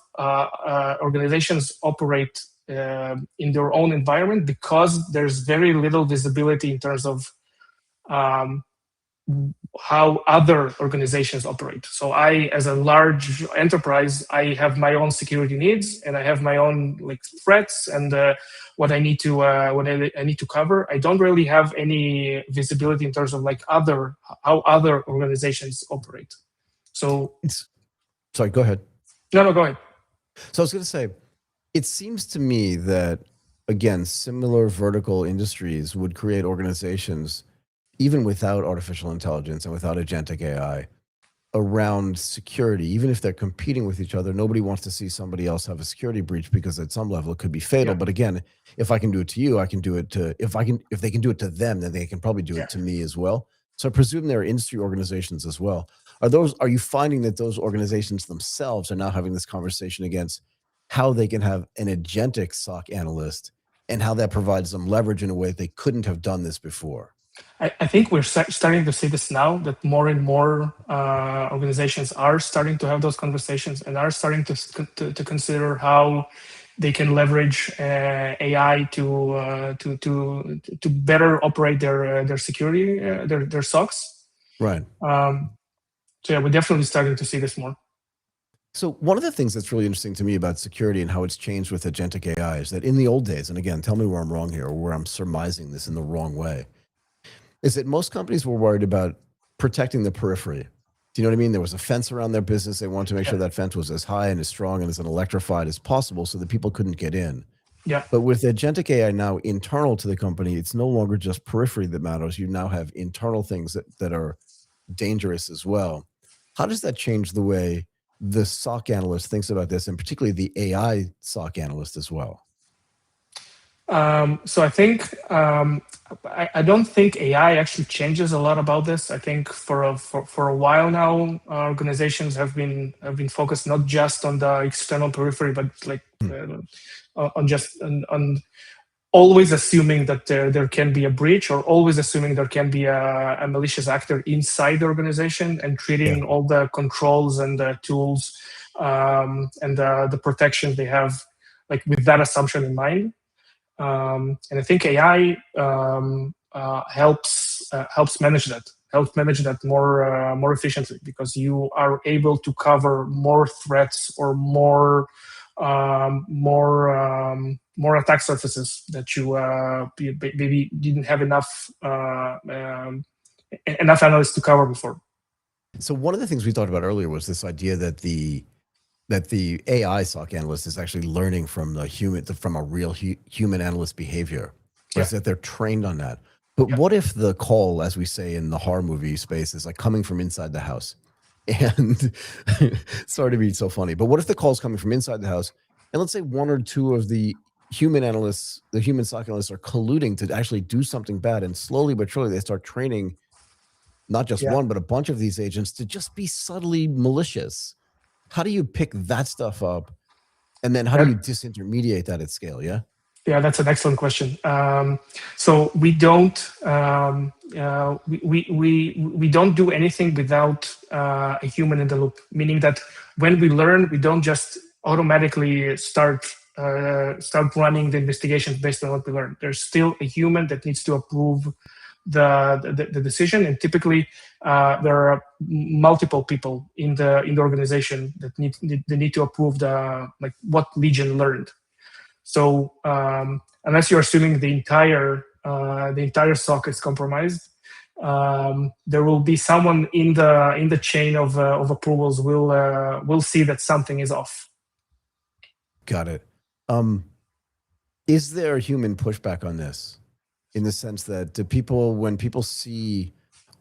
organizations operate in their own environment because there's very little visibility in terms of how other organizations operate. So I, as a large enterprise, I have my own security needs, and I have my own like threats and what I need to cover. I don't really have any visibility in terms of like how other organizations operate. So sorry, go ahead. No, go ahead. So I was going to say, it seems to me that, again, similar vertical industries would create organizations, even without artificial intelligence and without agentic AI, around security. Even if they're competing with each other, nobody wants to see somebody else have a security breach, because at some level it could be fatal. Yeah. But again, if I can do it to you, I can do it to, if they can do it to them, then they can probably do it to me as well. So I presume there are industry organizations as well. Are you finding that those organizations themselves are now having this conversation against how they can have an agentic SOC analyst and how that provides them leverage in a way they couldn't have done this before? I think we're starting to see this now, that more and more organizations are starting to have those conversations and are starting to consider how they can leverage AI to better operate their security, their SOCs. Right. So yeah, we're definitely starting to see this more. So one of the things that's really interesting to me about security and how it's changed with agentic AI is that in the old days, and again, tell me where I'm wrong here or where I'm surmising this in the wrong way, is that most companies were worried about protecting the periphery. Do you know what I mean? There was a fence around their business. They wanted to make sure that fence was as high and as strong and as electrified as possible so that people couldn't get in. Yeah. But with agentic AI now internal to the company, it's no longer just periphery that matters. You now have internal things that are dangerous as well. How does that change the way the SOC analyst thinks about this, and particularly the AI SOC analyst as well? So I think I don't think AI actually changes a lot about this. I think for a while now, organizations have been focused not just on the external periphery, but like on always assuming that there can be a breach, or always assuming there can be a malicious actor inside the organization, and treating all the controls and the tools and the protections they have like with that assumption in mind. And I think AI helps manage that more efficiently, because you are able to cover more threats or more attack surfaces that you maybe didn't have enough analysts to cover before. So one of the things we talked about earlier was this idea that the AI SOC analyst is actually learning from from a real human analyst behavior, or that they're trained on that. But what if the call, as we say in the horror movie space, is like coming from inside the house? And sorry to be so funny, but what if the call is coming from inside the house, and let's say one or two of the human analysts, the human SOC analysts, are colluding to actually do something bad, and slowly but surely they start training not just one, but a bunch of these agents to just be subtly malicious? How do you pick that stuff up, and then how do you disintermediate that at scale? Yeah, that's an excellent question. So we don't we don't do anything without a human in the loop. Meaning that when we learn, we don't just automatically start running the investigations based on what we learn. There's still a human that needs to approve the decision, and typically there are multiple people in the organization that need to approve what Legion learned. So unless you're assuming the entire SOC is compromised, there will be someone in the chain of approvals will see that something is off. Got it. Is there human pushback on this? In the sense that when people see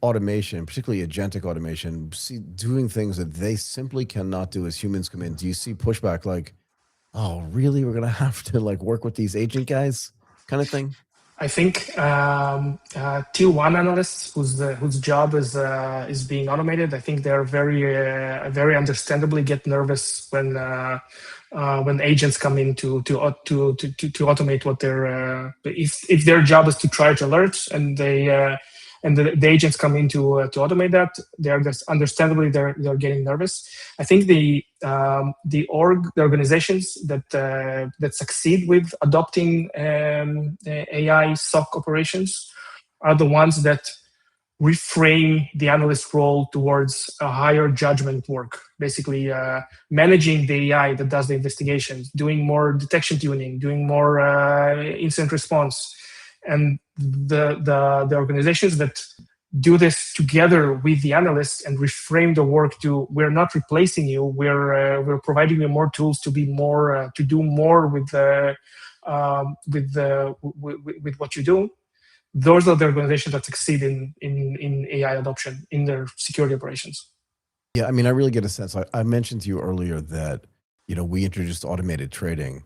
automation, particularly agentic automation, see doing things that they simply cannot do as humans come in, do you see pushback like, oh, really? We're going to have to work with these agent guys kind of thing? I think tier one analysts whose job is being automated, I think they're very understandably get nervous when agents come in to automate what their if their job is to triage alerts, and the agents come in to automate that, they're just understandably they're getting nervous. I think the organizations that succeed with adopting AI SOC operations are the ones that reframe the analyst role towards a higher judgment work, basically managing the AI that does the investigations, doing more detection tuning, doing more incident response. And the organizations that do this together with the analysts and reframe the work to, we're not replacing you, we're providing you more tools to be more to do more with what you do. Those are the organizations that succeed in AI adoption in their security operations. Yeah, I mean, I really get a sense. I mentioned to you earlier that, we introduced automated trading,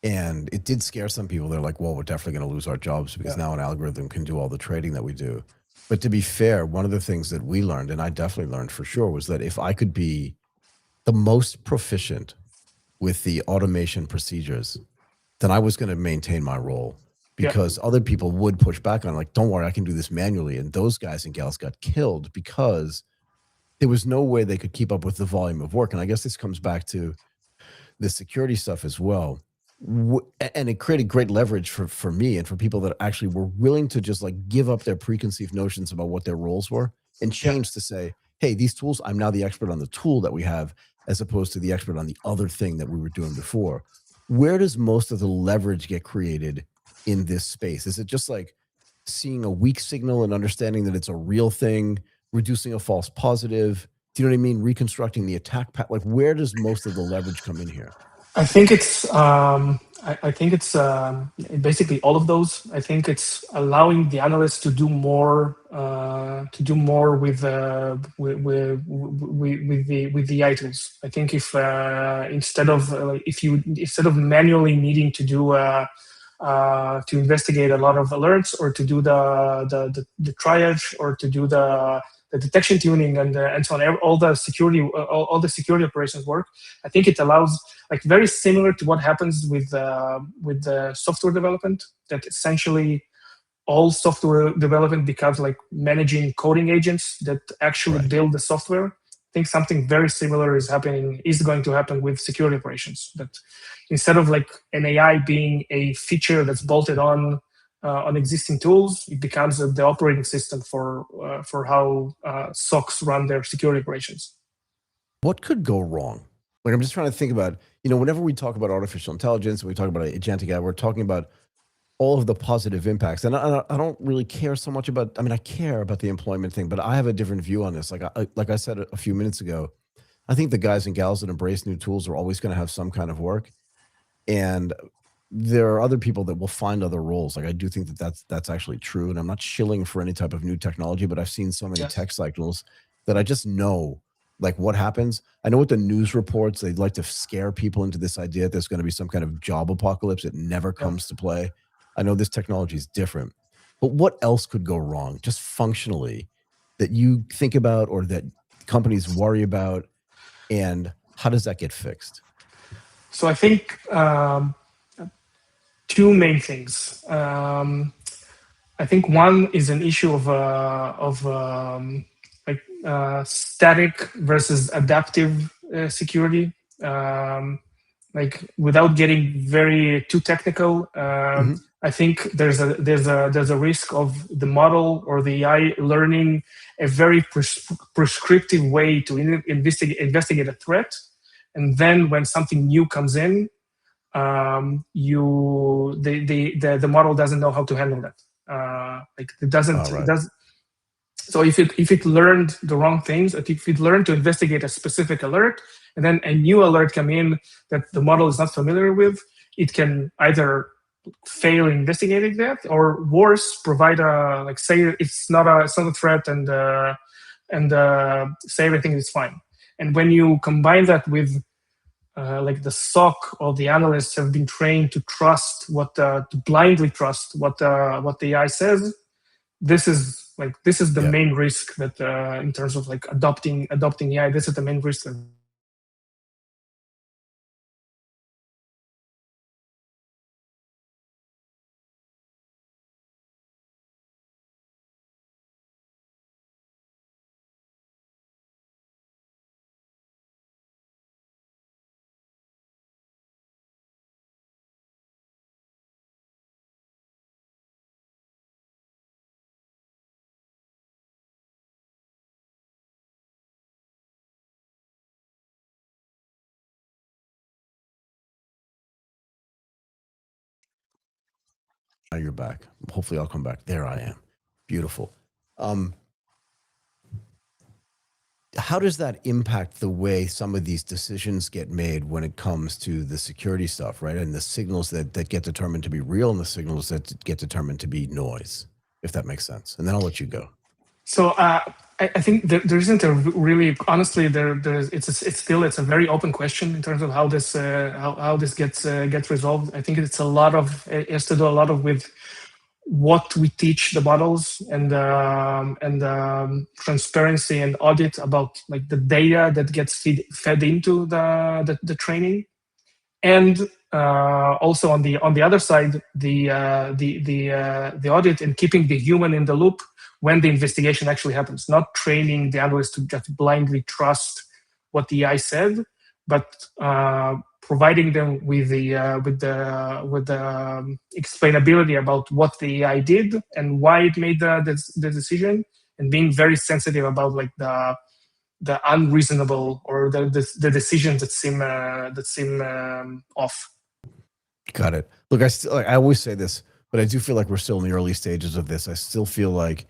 and it did scare some people. They're like, well, we're definitely going to lose our jobs because now an algorithm can do all the trading that we do. But to be fair, one of the things that we learned, and I definitely learned for sure, was that if I could be the most proficient with the automation procedures, then I was going to maintain my role, because other people would push back on, like, don't worry, I can do this manually. And those guys and gals got killed because there was no way they could keep up with the volume of work. And I guess this comes back to the security stuff as well. And it created great leverage for me and for people that actually were willing to just like give up their preconceived notions about what their roles were and change to say, hey, these tools, I'm now the expert on the tool that we have, as opposed to the expert on the other thing that we were doing before. Where does most of the leverage get created in this space? Is it just like seeing a weak signal and understanding that it's a real thing, reducing a false positive? Do you know what I mean? Reconstructing the attack path. Like, where does most of the leverage come in here? I think it's basically all of those. I think it's allowing the analysts to do more with the AI tools. I think if instead of manually needing to do to investigate a lot of alerts, or to do the triage, or to do the detection tuning and so on, all the security operations work. I think it allows, like, very similar to what happens with the software development, that essentially all software development becomes like managing coding agents that actually build the software. I think something very similar is going to happen with security operations, that instead of like an AI being a feature that's bolted on existing tools, it becomes the operating system for how SOCs run their security operations. What could go wrong? Like, I'm just trying to think about, whenever we talk about artificial intelligence and we talk about agentic AI, we're talking about all of the positive impacts. And I don't really care so much about, I care about the employment thing, but I have a different view on this. Like I said a few minutes ago, I think the guys and gals that embrace new tools are always going to have some kind of work. And there are other people that will find other roles. Like, I do think that that's actually true. And I'm not shilling for any type of new technology, but I've seen so many tech cycles that I just know, like, what happens. I know what the news reports, they'd like to scare people into this idea that there's going to be some kind of job apocalypse. It never comes to play. I know this technology is different, but what else could go wrong just functionally that you think about, or that companies worry about, and how does that get fixed? So I think two main things. I think one is an issue of static versus adaptive security. Like, without getting very too technical, I think there's a risk of the model or the AI learning a very prescriptive way to investigate a threat, and then when something new comes in, the model doesn't know how to handle that. It doesn't. Right. It does. So if it learned the wrong things, if it learned to investigate a specific alert, and then a new alert come in that the model is not familiar with, it can either fail in investigating that, or worse, provide say it's not a threat, and say everything is fine. And when you combine that with like the SOC or the analysts have been trained to trust to blindly trust what the AI says, this is the main risk that in terms of like adopting AI, this is the main risk that Now you're back. Hopefully I'll come back. There I am. Beautiful. How does that impact the way some of these decisions get made when it comes to the security stuff, right? And the signals that get determined to be real and the signals that get determined to be noise, if that makes sense. And then I'll let you go. So I think there isn't a really, honestly, it's a very open question in terms of how this gets resolved. I think it has to do a lot of with what we teach the models and transparency and audit about like the data that gets fed into the training, and also on the other side, the audit and keeping the human in the loop when the investigation actually happens, not training the analyst to just blindly trust what the AI said, but providing them with the explainability about what the AI did and why it made the decision, and being very sensitive about like the unreasonable or the decisions that seem off. Got it. Look, I always say this, but I do feel like we're still in the early stages of this. I still feel like,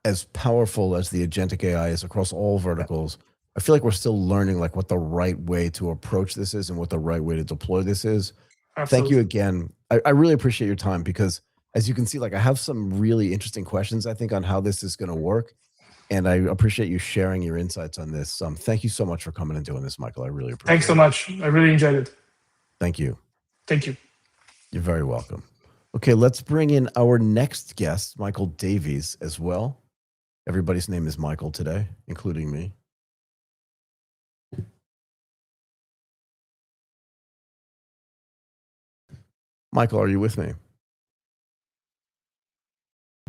as powerful as the agentic AI is across all verticals, I feel like we're still learning like what the right way to approach this is and what the right way to deploy this is. Absolutely. Thank you again. I really appreciate your time, because as you can see, like I have some really interesting questions, I think, on how this is going to work. And I appreciate you sharing your insights on this. Thank you so much for coming and doing this, Michael. I really appreciate it. Thanks so much. I really enjoyed it. Thank you. Thank you. You're very welcome. Okay, let's bring in our next guest, Michael Davies, as well. Everybody's name is Michael today, including me. Michael, are you with me?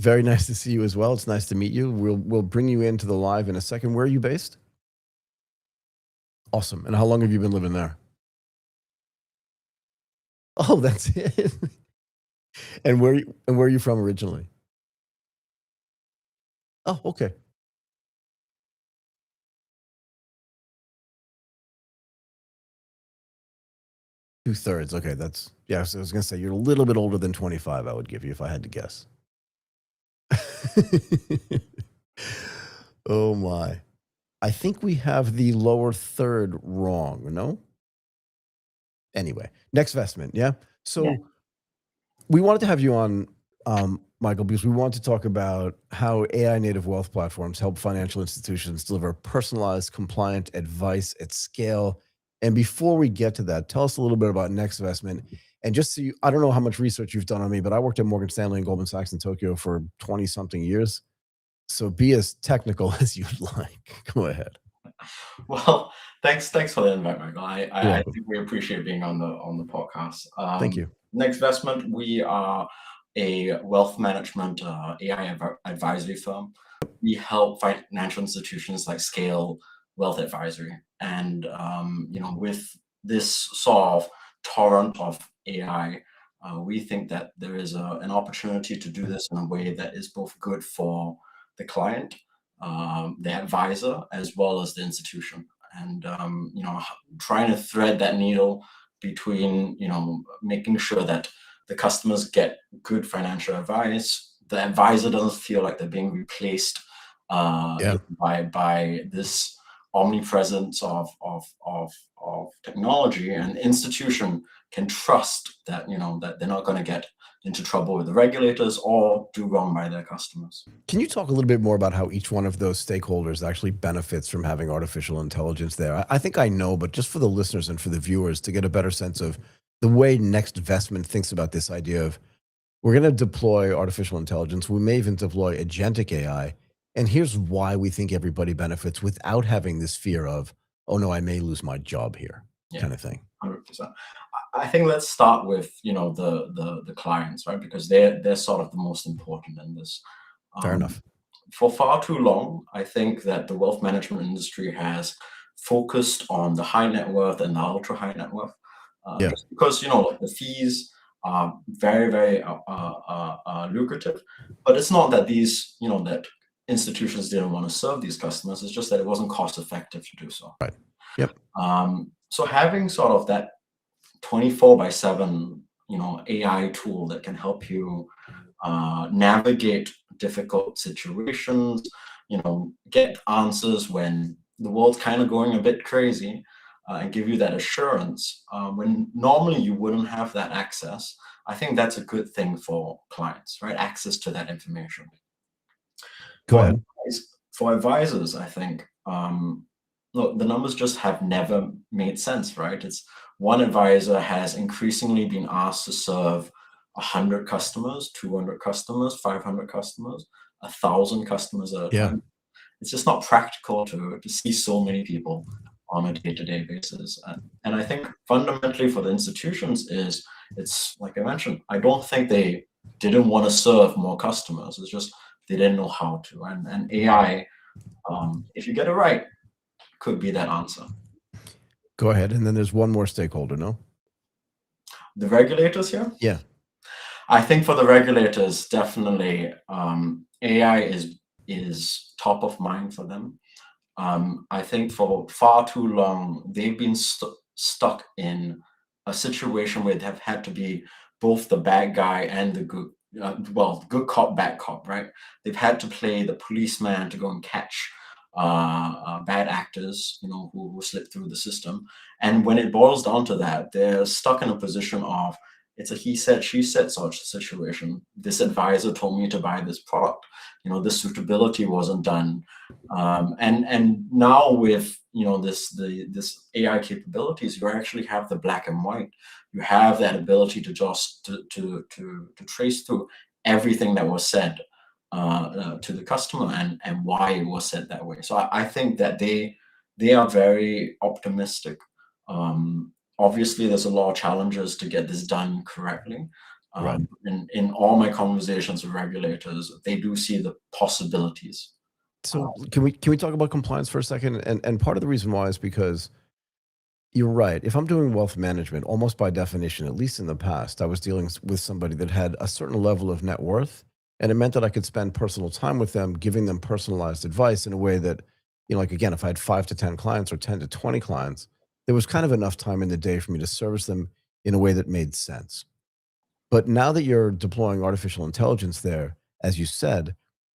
Very nice to see you as well. It's nice to meet you. We'll bring you into the live in a second. Where are you based? Awesome. And how long have you been living there? Oh, that's it. And where are you from originally? Oh, okay. Two-thirds. Okay, that's, yeah, so I was going to say, you're a little bit older than 25, I would give you if I had to guess. Oh my. I think we have the lower third wrong, no? Anyway, Nextvestment, yeah? So Yeah. we wanted to have you on, Michael, because we want to talk about how AI native wealth platforms help financial institutions deliver personalized, compliant advice at scale. And before we get to that, tell us a little bit about Nextvestment. And just so you, I don't know how much research you've done on me, but I worked at Morgan Stanley and Goldman Sachs in Tokyo for 20 something years. So be as technical as you'd like. Go ahead. Well, thanks for the invite, Michael. I welcome. think we appreciate being on the podcast. Thank you. Nextvestment, we are a wealth management AI advisory firm. We help financial institutions like scale wealth advisory, and with this sort of torrent of AI, we think that there is an opportunity to do this in a way that is both good for the client, the advisor, as well as the institution, and trying to thread that needle between making sure that the customers get good financial advice, the advisor doesn't feel like they're being replaced by this omnipresence of technology, and the institution can trust that that they're not going to get into trouble with the regulators or do wrong by their customers. Can you talk a little bit more about how each one of those stakeholders actually benefits from having artificial intelligence there? I think I know, but just for the listeners and for the viewers to get a better sense of the way Nextvestment thinks about this idea of, we're going to deploy artificial intelligence. We may even deploy agentic AI. And here's why we think everybody benefits without having this fear of, oh no, I may lose my job here, kind of thing. 100%. I think let's start with the clients, right? Because they're sort of the most important in this. Fair enough. For far too long, I think that the wealth management industry has focused on the high net worth and the ultra high net worth, just because like the fees are very, very lucrative. But it's not that these that institutions didn't want to serve these customers. It's just that it wasn't cost effective to do so. Right. Yep. So having sort of that 24/7 AI tool that can help you navigate difficult situations, get answers when the world's kind of going a bit crazy, and give you that assurance when normally you wouldn't have that access. I think that's a good thing for clients, right? Access to that information. Go ahead. For advisors, I think, look, the numbers just have never made sense, right? It's one advisor has increasingly been asked to serve 100 customers, 200 customers, 500 customers, 1,000 customers at a time. It's just not practical to see so many people on a day-to-day basis. And I think fundamentally for the institutions it's like I mentioned, I don't think they didn't want to serve more customers. It's just they didn't know how to. And AI, if you get it right, could be that answer. Go ahead. And then there's one more stakeholder, no? The regulators here? Yeah. I think for the regulators, definitely AI is top of mind for them. I think for far too long, they've been stuck in a situation where they've had to be both the bad guy and the good, good cop, bad cop, right? They've had to play the policeman to go and catch bad actors, who slip through the system. And when it boils down to that, they're stuck in a position of, it's a he said, she said sort of situation. This advisor told me to buy this product. This suitability wasn't done. And now with this AI capabilities, you actually have the black and white. You have that ability to just to trace through everything that was said to the customer and why it was said that way. So I think that they are very optimistic. Obviously, there's a lot of challenges to get this done correctly. Right. In all my conversations with regulators, they do see the possibilities. So can we talk about compliance for a second? And part of the reason why is because you're right. If I'm doing wealth management, almost by definition, at least in the past, I was dealing with somebody that had a certain level of net worth, and it meant that I could spend personal time with them, giving them personalized advice in a way that, like again, if I had 5 to 10 clients or 10 to 20 clients, there was kind of enough time in the day for me to service them in a way that made sense. But now that you're deploying artificial intelligence there, as you said,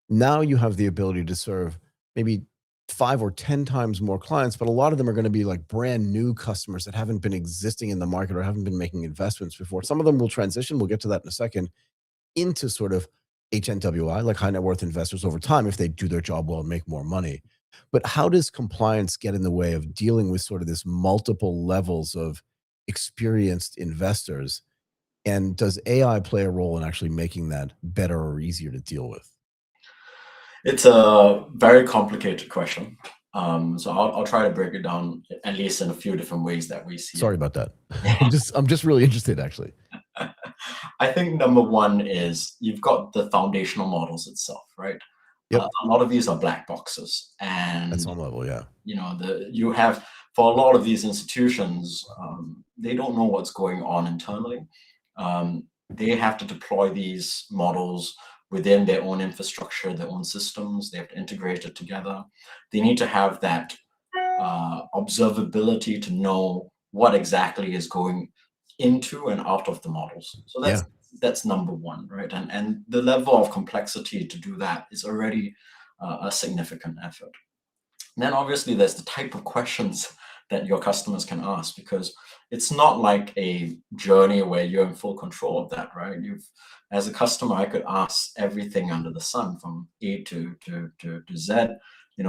now you have the ability to serve maybe 5 or 10 times more clients, but a lot of them are going to be like brand new customers that haven't been existing in the market or haven't been making investments before. Some of them will transition, we'll get to that in a second, into sort of HNWI, like high net worth investors over time, if they do their job well and make more money. But how does compliance get in the way of dealing with sort of this multiple levels of experienced investors? And does AI play a role in actually making that better or easier to deal with? It's a very complicated question. So I'll try to break it down at least in a few different ways that we see. Sorry about that. I'm just really interested, actually. I think number one is you've got the foundational models itself, right? Yep. A lot of these are black boxes, and at some level, yeah. You have, for a lot of these institutions, they don't know what's going on internally. They have to deploy these models within their own infrastructure, their own systems. They have to integrate it together. They need to have that observability to know what exactly is going into and out of the models. So that's number one, right? And the level of complexity to do that is already a significant effort. And then obviously there's the type of questions that your customers can ask, because it's not like a journey where you're in full control of that, right? As a customer, I could ask everything under the sun from A to Z,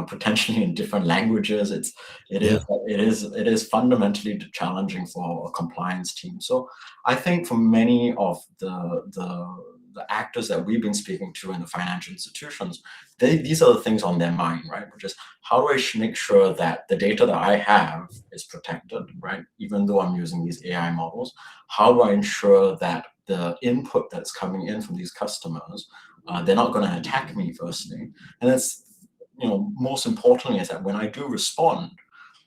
potentially in different languages. It is fundamentally challenging for a compliance team. So I think for many of the actors that we've been speaking to in the financial institutions, these are the things on their mind, right? Which is, how do I make sure that the data that I have is protected, right? Even though I'm using these AI models, how do I ensure that the input that's coming in from these customers, they're not going to attack me firstly, and that's most importantly is that when I do respond,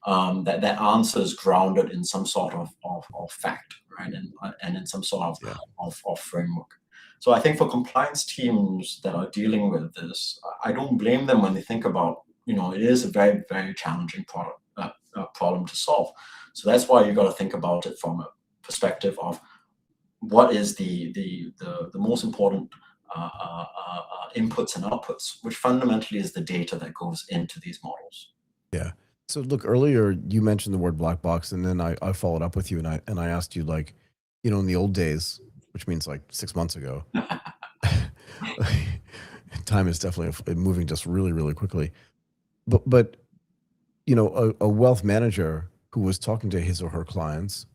that answer is grounded in some sort of fact, right, and in some sort of framework. So I think for compliance teams that are dealing with this, I don't blame them when they think about, it is a very, very challenging problem to solve. So that's why you got to think about it from a perspective of what is the most important inputs and outputs, which fundamentally is the data that goes into these models. Yeah. So look, earlier you mentioned the word black box, and then I followed up with you, and I asked you, like, in the old days, which means like 6 months ago, time is definitely moving just really, really quickly. But a wealth manager who was talking to his or her clients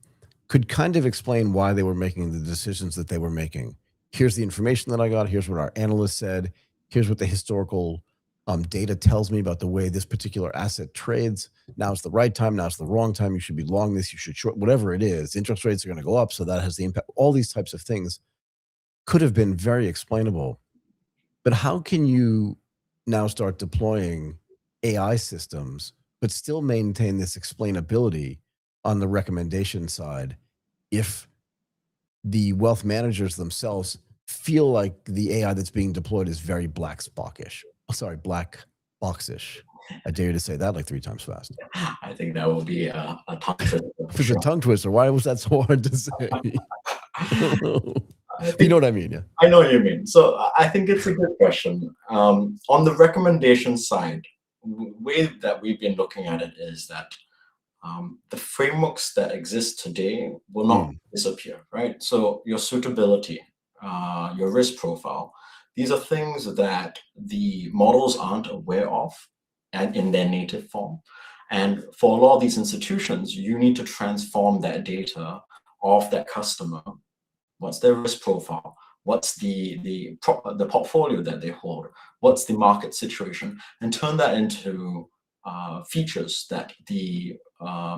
could kind of explain why they were making the decisions that they were making. Here's the information that I got. Here's what our analyst said. Here's what the historical data tells me about the way this particular asset trades. Now's the right time. Now's the wrong time. You should be long this. You should short, whatever it is. Interest rates are going to go up, so that has the impact. All these types of things could have been very explainable. But how can you now start deploying AI systems, but still maintain this explainability on the recommendation side if the wealth managers themselves feel like the AI that's being deployed is very black boxish? I dare you to say that like 3 times fast. I think that will be a tongue twister. It's a tongue twister. Why was that so hard to say? You know what I mean? Yeah. I know what you mean. So I think it's a good question. On the recommendation side, the way that we've been looking at it is that the frameworks that exist today will not disappear, right? So your suitability, your risk profile, these are things that the models aren't aware of and in their native form. And for a lot of these institutions, you need to transform that data of that customer. What's their risk profile? What's the portfolio that they hold? What's the market situation? And turn that into features that the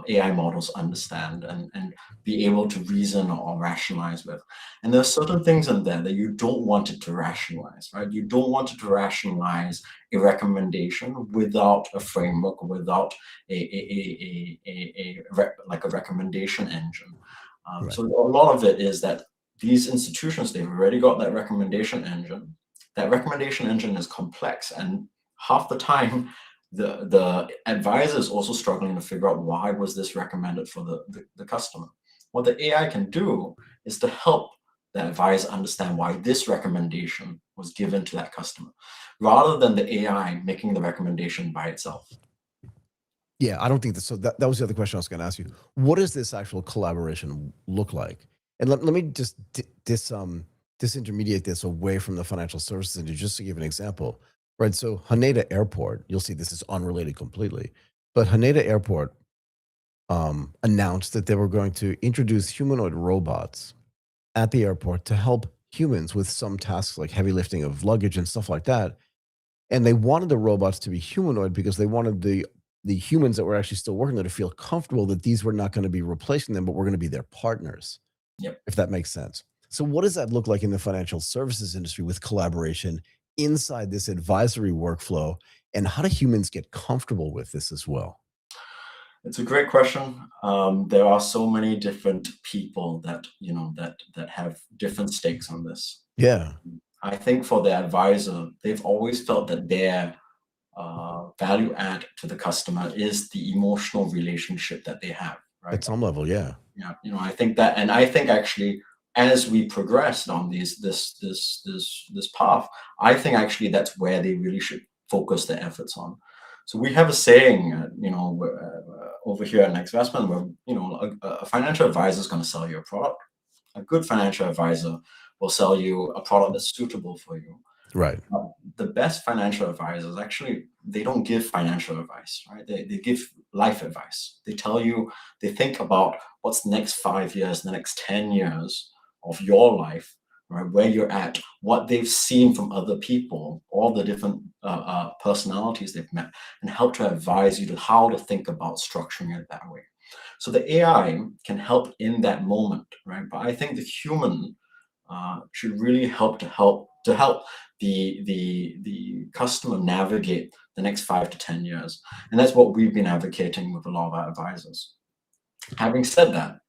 AI models understand and be able to reason or rationalize with. And there are certain things in there that you don't want it to rationalize, right? You don't want it to rationalize a recommendation without a framework, without a recommendation engine. Right. So a lot of it is that these institutions, they've already got that recommendation engine. That recommendation engine is complex, and half the time the advisor is also struggling to figure out why was this recommended for the customer. What the AI can do is to help the advisor understand why this recommendation was given to that customer, rather than the AI making the recommendation by itself. Yeah, I don't think that. So that was the other question I was going to ask you. What does this actual collaboration look like? And let me just disintermediate this away from the financial services industry, just to give an example. Right. So Haneda Airport, you'll see this is unrelated completely, but Haneda Airport announced that they were going to introduce humanoid robots at the airport to help humans with some tasks like heavy lifting of luggage and stuff like that. And they wanted the robots to be humanoid because they wanted the humans that were actually still working there to feel comfortable that these were not going to be replacing them, but were going to be their partners. Yep. If that makes sense. So what does that look like in the financial services industry with collaboration inside this advisory workflow? And how do humans get comfortable with this as well? It's a great question. There are so many different people that that have different stakes on this. Yeah. I think for the advisor, they've always felt that their value add to the customer is the emotional relationship that they have, right? At some level, yeah. Yeah, I think that, and I think actually, as we progressed on this path, I think actually that's where they really should focus their efforts on. So we have a saying, over here at Nextvestment, where a financial advisor is going to sell you a product. A good financial advisor will sell you a product that's suitable for you. Right. The best financial advisors actually, they don't give financial advice, right? They give life advice. They tell you, they think about what's the next 5 years, the next 10 years of your life, right? Where you're at, what they've seen from other people, all the different personalities they've met, and help to advise you to how to think about structuring it that way. So the AI can help in that moment, right? But I think the human should really help the customer navigate the next 5 to 10 years. And that's what we've been advocating with a lot of our advisors. Having said that,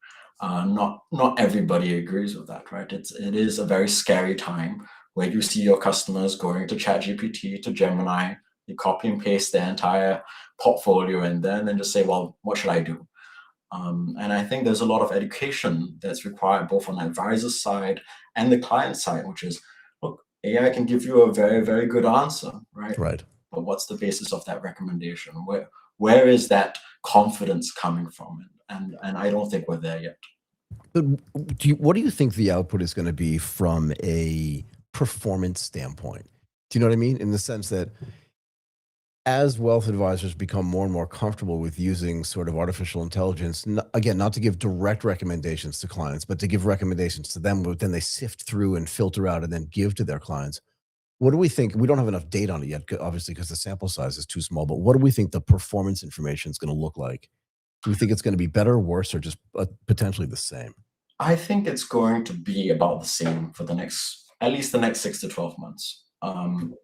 not everybody agrees with that, right? It is a very scary time where you see your customers going to ChatGPT, to Gemini, you copy and paste their entire portfolio in there and then just say, well, what should I do? And I think there's a lot of education that's required both on the advisor side and the client side, which is, look, AI can give you a very, very good answer, right? Right. But what's the basis of that recommendation? Where is that confidence coming from? And I don't think we're there yet. But what do you think the output is going to be from a performance standpoint? Do you know what I mean? In the sense that as wealth advisors become more and more comfortable with using sort of artificial intelligence, again, not to give direct recommendations to clients, but to give recommendations to them, but then they sift through and filter out and then give to their clients. What do we think? We don't have enough data on it yet, obviously, because the sample size is too small, but what do we think the performance information is going to look like? Do we think it's going to be better, worse, or just potentially the same? I think it's going to be about the same for at least the next 6 to 12 months.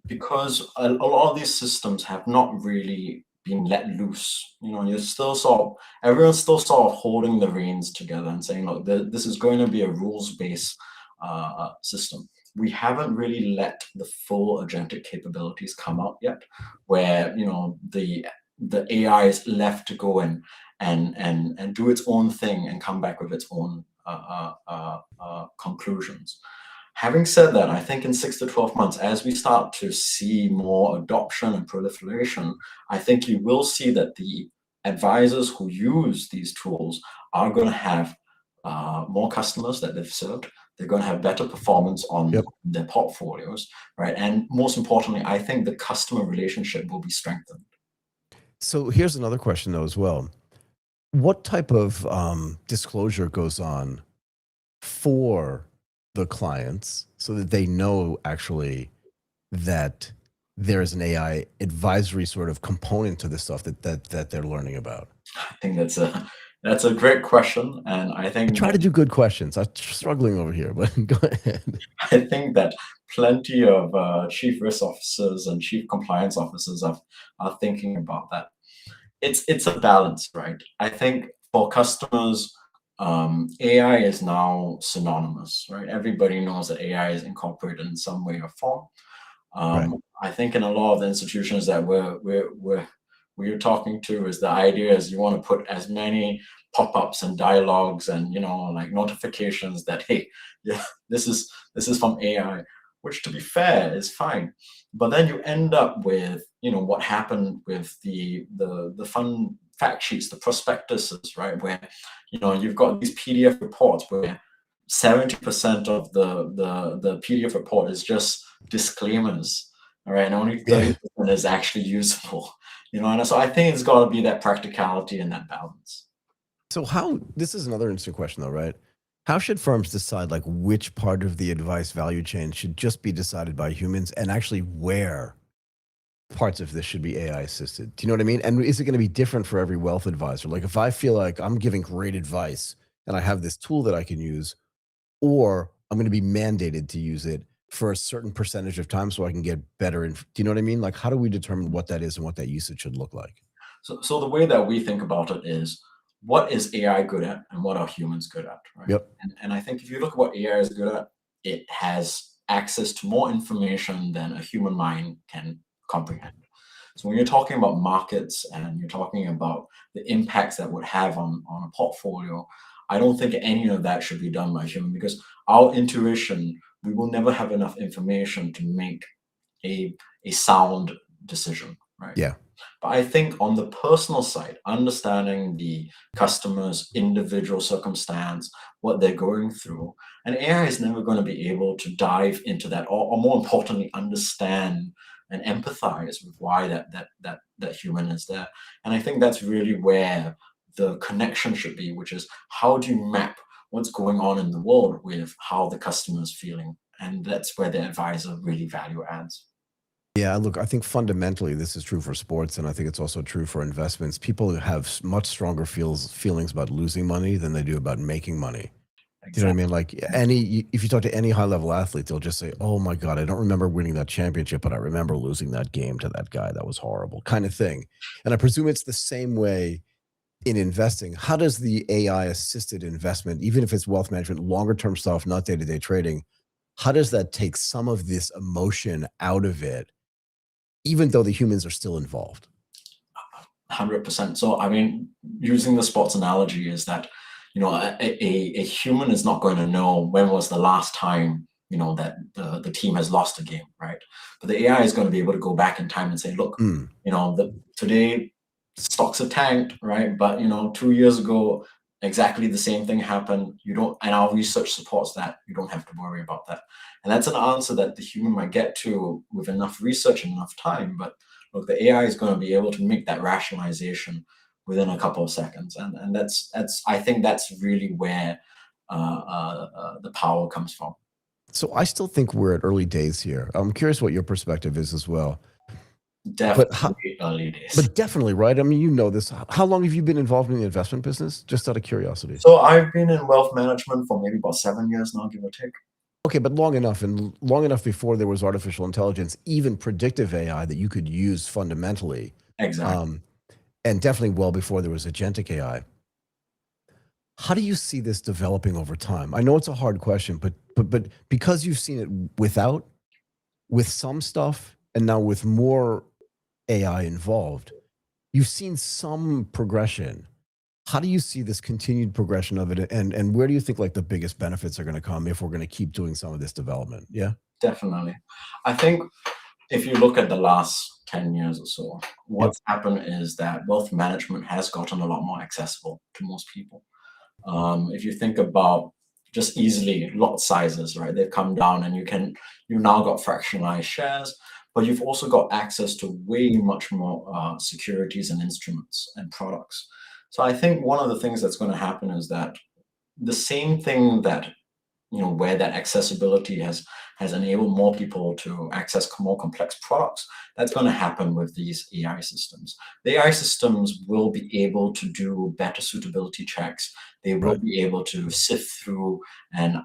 Because a lot of these systems have not really been let loose. You're still everyone's still sort of holding the reins together and saying, look, this is going to be a rules-based system. We haven't really let the full agentic capabilities come out yet, where the AI is left to go and do its own thing and come back with its own conclusions. Having said that, I think in 6 to 12 months, as we start to see more adoption and proliferation, I think you will see that the advisors who use these tools are going to have more customers that they've served. They're going to have better performance on their portfolios, right? And most importantly, I think the customer relationship will be strengthened. So here's another question, though, as well. What type of disclosure goes on for the clients so that they know actually that there is an AI advisory sort of component to the stuff that they're learning about? I think that's a great question, and I think I try to do good questions. I'm struggling over here, but go ahead. I think that plenty of chief risk officers and chief compliance officers are thinking about that. It's a balance, right? I think for customers, AI is now synonymous, right? Everybody knows that AI is incorporated in some way or form. I think in a lot of the institutions that we're talking to, is the idea is you want to put as many pop-ups and dialogues and like notifications that, hey, yeah, this is from AI, which, to be fair, is fine. But then you end up with what happened with the fund fact sheets, the prospectuses, right, where you've got these PDF reports where 70% of the PDF report is just disclaimers, all right, and only 30% is actually usable. And so I think it's got to be that practicality and that balance. So this is another interesting question, though, right? How should firms decide like which part of the advice value chain should just be decided by humans, and actually where parts of this should be AI assisted? Do you know what I mean? And is it going to be different for every wealth advisor? Like if I feel like I'm giving great advice and I have this tool that I can use, or I'm going to be mandated to use it for a certain percentage of time so I can get better. Do you know what I mean? Like how do we determine what that is and what that usage should look like? So the way that we think about it is, what is AI good at and what are humans good at, right? Yep. And I think if you look at what AI is good at, it has access to more information than a human mind can comprehend. So when you're talking about markets and you're talking about the impacts that would have on a portfolio, I don't think any of that should be done by a human, because our intuition, we will never have enough information to make a sound decision, right? Yeah. But I think on the personal side, understanding the customer's individual circumstance, what they're going through, and AI is never going to be able to dive into that, or more importantly, understand and empathize with why that human is there. And I think that's really where the connection should be, which is how do you map what's going on in the world with how the customer is feeling? And that's where the advisor really value adds. Yeah, look, I think fundamentally this is true for sports, and I think it's also true for investments. People have much stronger feelings about losing money than they do about making money. Exactly. Do you know what I mean? Like if you talk to any high-level athlete, they'll just say, "Oh my God, I don't remember winning that championship, but I remember losing that game to that guy. That was horrible," kind of thing. And I presume it's the same way in investing. How does the AI-assisted investment, even if it's wealth management, longer-term stuff, not day-to-day trading, how does that take some of this emotion out of it, even though the humans are still involved? 100%. So, I mean, using the sports analogy is that, a human is not going to know when was the last time, that the team has lost a game, right? But the AI is going to be able to go back in time and say, look, today stocks have tanked, right? But, 2 years ago, exactly the same thing happened. And our research supports that. You don't have to worry about that. And that's an answer that the human might get to with enough research and enough time. But look, the AI is going to be able to make that rationalization within a couple of seconds, and that's I think that's really where the power comes from. So I still think we're at early days here. I'm curious what your perspective is as well. Definitely early days. But definitely, right? I mean, you know this. How long have you been involved in the investment business? Just out of curiosity. So I've been in wealth management for maybe about 7 years now, give or take. Okay, but long enough, and long enough before there was artificial intelligence, even predictive AI that you could use fundamentally. Exactly. And definitely well before there was agentic AI. How do you see this developing over time? I know it's a hard question, but because you've seen it with some stuff, and now with more AI involved, you've seen some progression. How do you see this continued progression of it, and where do you think like the biggest benefits are going to come if we're going to keep doing some of this development? Yeah, definitely. I think if you look at the last 10 years or so, what's happened is that wealth management has gotten a lot more accessible to most people. If you think about just easily lot sizes, right? They've come down, and you now got fractionalized shares, but you've also got access to way much more securities and instruments and products. So I think one of the things that's going to happen is that the same thing that, where that accessibility has enabled more people to access more complex products, that's going to happen with these AI systems. The AI systems will be able to do better suitability checks. They will be able to sift through and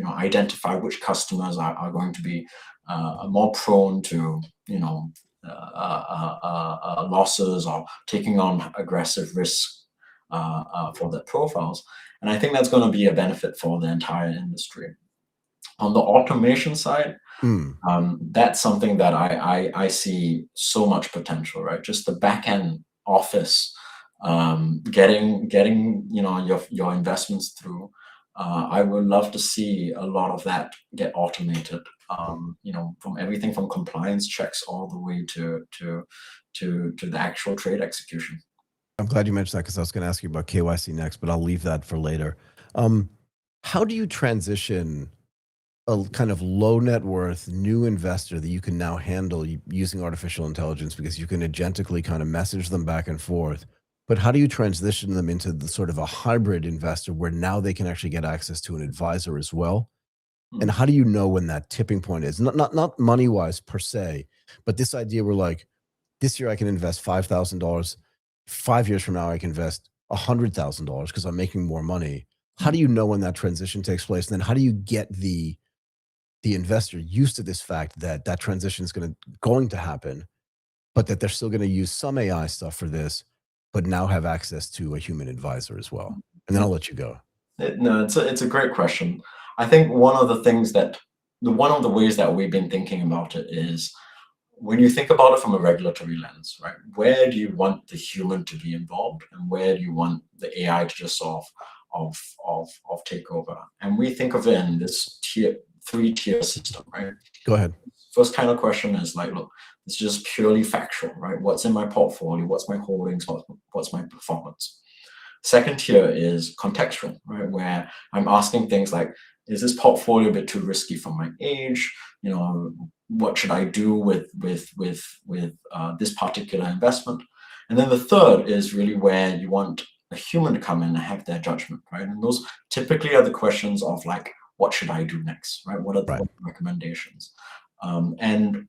identify which customers are going to be more prone to losses or taking on aggressive risks for their profiles. And I think that's going to be a benefit for the entire industry. On the automation side, that's something that I see so much potential, right? Just the back end office, getting your investments through. I would love to see a lot of that get automated. From everything from compliance checks all the way to the actual trade execution. I'm glad you mentioned that, because I was going to ask you about KYC next, but I'll leave that for later. How do you transition a kind of low net worth new investor that you can now handle using artificial intelligence, because you can agentically kind of message them back and forth? But how do you transition them into the sort of a hybrid investor where now they can actually get access to an advisor as well? And how do you know when that tipping point is? Not money wise per se, but this idea where like, this year I can invest $5,000. 5 years from now, I can invest $100,000 because I'm making more money. How do you know when that transition takes place? And then how do you get the investor used to this fact that that transition is going to happen, but that they're still going to use some AI stuff for this, but now have access to a human advisor as well? And then I'll let you go. No, it's a great question. I think one of the ways that we've been thinking about it is, when you think about it from a regulatory lens, right? Where do you want the human to be involved, and where do you want the AI to just sort of take over? And we think of it in this three-tier system, right? Go ahead. First kind of question is like, look, it's just purely factual, right? What's in my portfolio? What's my holdings? What's my performance? Second tier is contextual, right? Where I'm asking things like, is this portfolio a bit too risky for my age? What should I do with this particular investment? And then the third is really where you want a human to come in and have their judgment, right? And those typically are the questions of like, what should I do next, right? What are the recommendations? And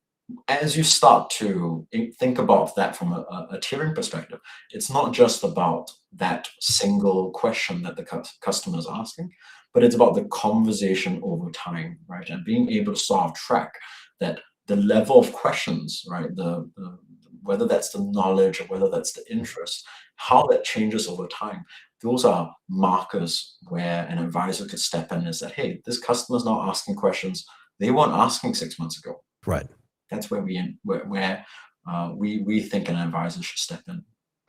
as you start to think about that from a tiering perspective, it's not just about that single question that the customer is asking, but it's about the conversation over time, right? And being able to sort of track that the level of questions, right? Whether that's the knowledge or whether that's the interest, how that changes over time. Those are markers where an advisor could step in and say, hey, this customer's not asking questions they weren't asking 6 months ago. Right. That's where we think an advisor should step in.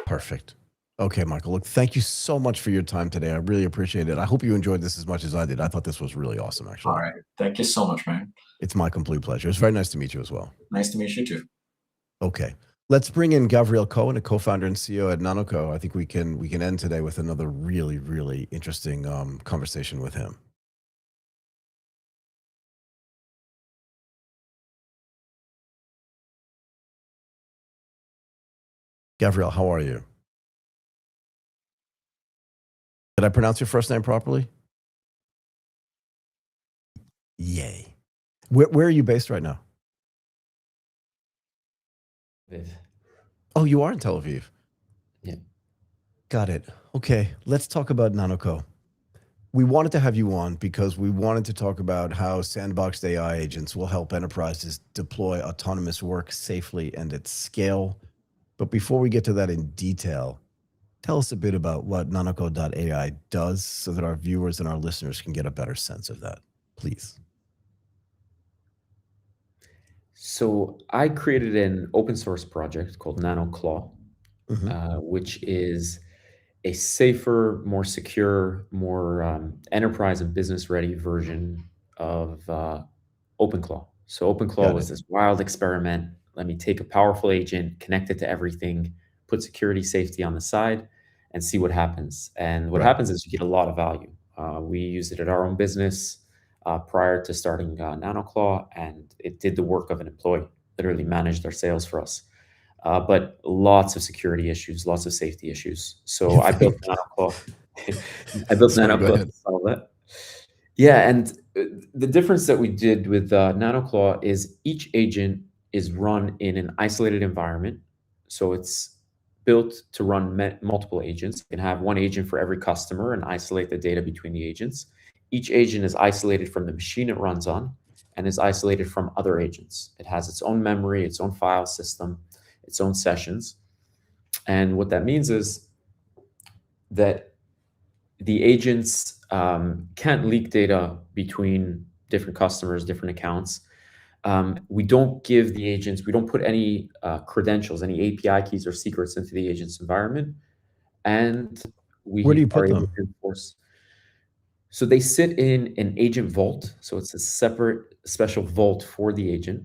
Perfect. Okay, Michael, look, thank you so much for your time today. I really appreciate it. I hope you enjoyed this as much as I did. I thought this was really awesome, actually. All right. Thank you so much, man. It's my complete pleasure. It's very nice to meet you as well. Nice to meet you too. Okay. Let's bring in Gavriel Cohen, a co-founder and CEO at Nanoco. I think we can end today with another really, really interesting conversation with him. Gavriel, how are you? Did I pronounce your first name properly? Yay. Where are you based right now? Oh, you are in Tel Aviv. Yeah. Got it. Okay, let's talk about Nanoco. We wanted to have you on because we wanted to talk about how sandboxed AI agents will help enterprises deploy autonomous work safely and at scale. But before we get to that in detail, tell us a bit about what Nanoco.ai does so that our viewers and our listeners can get a better sense of that, please. So I created an open source project called Nanoco, which is a safer, more secure, more enterprise and business ready version of OpenClaw. So OpenClaw Got was it. this wild experiment. Let me take a powerful agent, connect it to everything, put security safety on the side, and see what happens. And what Right. happens is you get a lot of value. We used it at our own business prior to starting Nanoclaw, and it did the work of an employee, literally managed our sales for us. But lots of security issues, lots of safety issues. So You I built think? Nanoclaw. I built Sorry, go Nanoclaw ahead. to solve that. Yeah, and the difference that we did with Nanoclaw is each agent is run in an isolated environment. So it's built to run multiple agents. You can have one agent for every customer and isolate the data between the agents. Each agent is isolated from the machine it runs on and is isolated from other agents. It has its own memory, its own file system, its own sessions. And what that means is that the agents can't leak data between different customers, different accounts. We don't give the agents, we don't put any credentials, any API keys or secrets into the agent's environment. And we Where do you are put able them? to enforce. So they sit in an agent vault. So it's a separate special vault for the agent.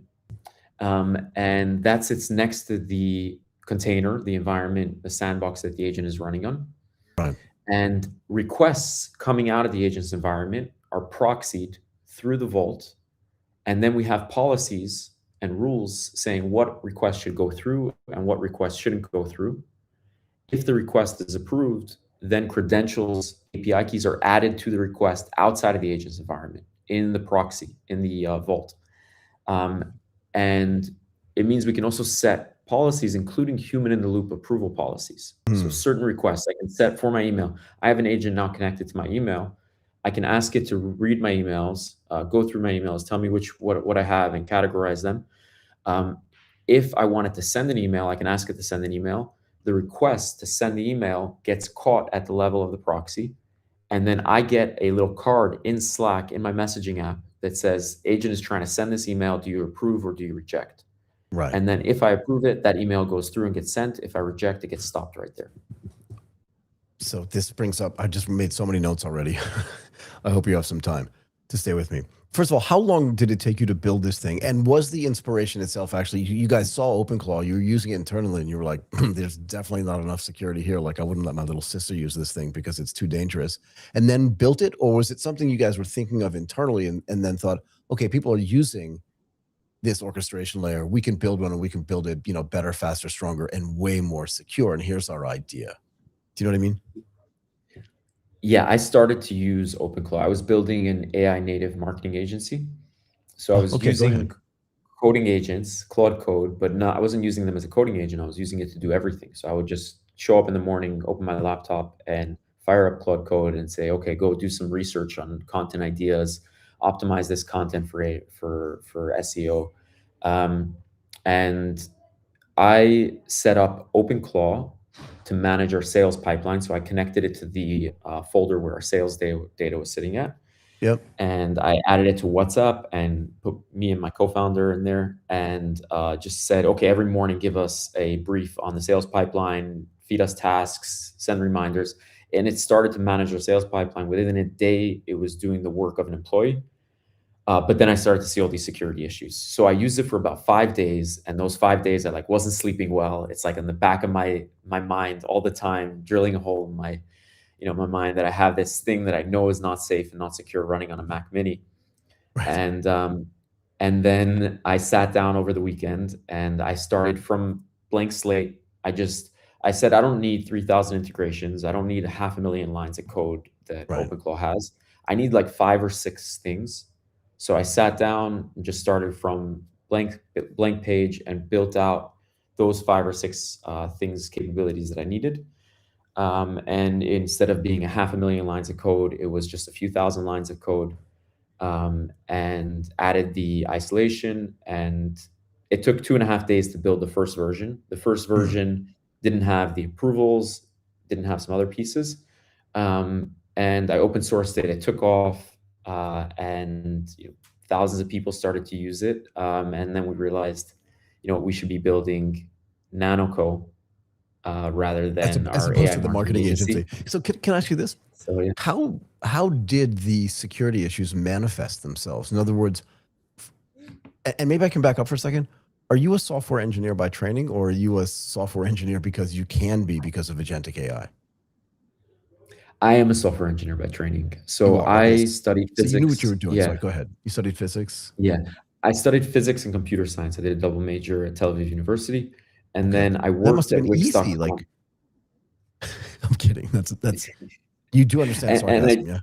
And that sits next to the container, the environment, the sandbox that the agent is running on. Right. And requests coming out of the agent's environment are proxied through the vault. And then we have policies and rules saying what requests should go through and what requests shouldn't go through. If the request is approved, then credentials, API keys are added to the request outside of the agent's environment in the proxy, in the vault. And it means we can also set policies, including human-in-the-loop approval policies. So certain requests I can set for my email. I have an agent now connected to my email. I can ask it to read my emails, go through my emails, tell me what I have, and categorize them. If I wanted to send an email, I can ask it to send an email. The request to send the email gets caught at the level of the proxy. And then I get a little card in Slack in my messaging app that says, agent is trying to send this email. Do you approve or do you reject? Right. And then if I approve it, that email goes through and gets sent. If I reject, it gets stopped right there. So this brings up, I just made so many notes already. I hope you have some time to stay with me. First of all, how long did it take you to build this thing? And was the inspiration itself actually, you guys saw OpenClaw, you were using it internally and you were like, there's definitely not enough security here. Like I wouldn't let my little sister use this thing because it's too dangerous. And then built it? Or was it something you guys were thinking of internally and then thought, okay, people are using this orchestration layer. We can build one and we can build it, better, faster, stronger, and way more secure. And here's our idea. Do you know what I mean? Yeah, I started to use OpenClaw. I was building an AI native marketing agency. So I was using coding agents, Claude Code, but I wasn't using them as a coding agent. I was using it to do everything. So I would just show up in the morning, open my laptop and fire up Claude Code and say, okay, go do some research on content ideas, optimize this content for SEO. And I set up OpenClaw to manage our sales pipeline. So I connected it to the folder where our sales data was sitting at. Yep. And I added it to WhatsApp and put me and my co-founder in there, and just said, okay, every morning give us a brief on the sales pipeline, feed us tasks, send reminders. And it started to manage our sales pipeline. Within a day, it was doing the work of an employee. But then I started to see all these security issues. So I used it for about 5 days, and those 5 days I like wasn't sleeping well. It's like in the back of my mind all the time, drilling a hole in my, my mind, that I have this thing that I know is not safe and not secure running on a Mac Mini. Right. And then I sat down over the weekend and I started from blank slate. I said, I don't need 3,000 integrations. I don't need 500,000 lines of code that Right. OpenClaw has. I need like 5 or 6 things. So I sat down and just started from blank page and built out those 5 or 6 things, capabilities that I needed. And instead of being 500,000 lines of code, it was just a few thousand lines of code. And added the isolation, and it took 2.5 days to build the first version. The first version didn't have the approvals, didn't have some other pieces. And I open sourced it. It took off, and thousands of people started to use it. And then we realized, we should be building Nanoco rather than as our opposed AI to the marketing agency. So can I ask you this? So yeah. How did the security issues manifest themselves? In other words, and maybe I can back up for a second. Are you a software engineer by training, or are you a software engineer because you can be because of agentic AI? I am a software engineer by training. So You are, okay. I studied physics. So you knew what you were doing. Yeah. Sorry, go ahead. You studied physics? Yeah. I studied physics and computer science. I did a double major at Tel Aviv University. And then I That worked must have at been Wix.com. easy. Like, I'm kidding. That's you do understand sarcasm, yeah?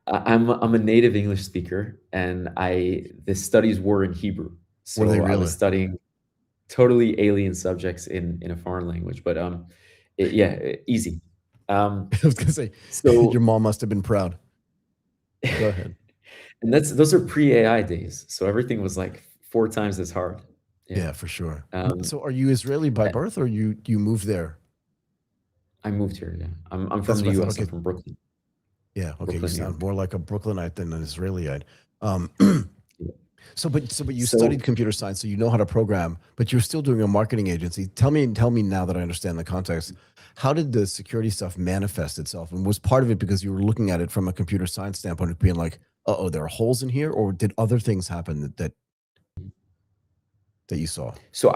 I'm a native English speaker, and the studies were in Hebrew. So Were they I really? was studying totally alien subjects in a foreign language, but easy. I was gonna say, So your mom must have been proud. Go ahead. And those are pre-AI days, so everything was like 4 times as hard. Yeah, for sure. So are you I Israeli by birth, or you moved there? I moved here, yeah. I'm from That's the what I thought, US. I'm okay. from Brooklyn. Yeah, okay. Brooklyn, You New sound York. more like a Brooklynite than an Israelite. Yeah. So but you So- studied computer science, so you know how to program, but you're still doing a marketing agency. Tell me now that I understand the context. How did the security stuff manifest itself? And was part of it because you were looking at it from a computer science standpoint of being like, uh-oh, there are holes in here, or did other things happen that you saw? So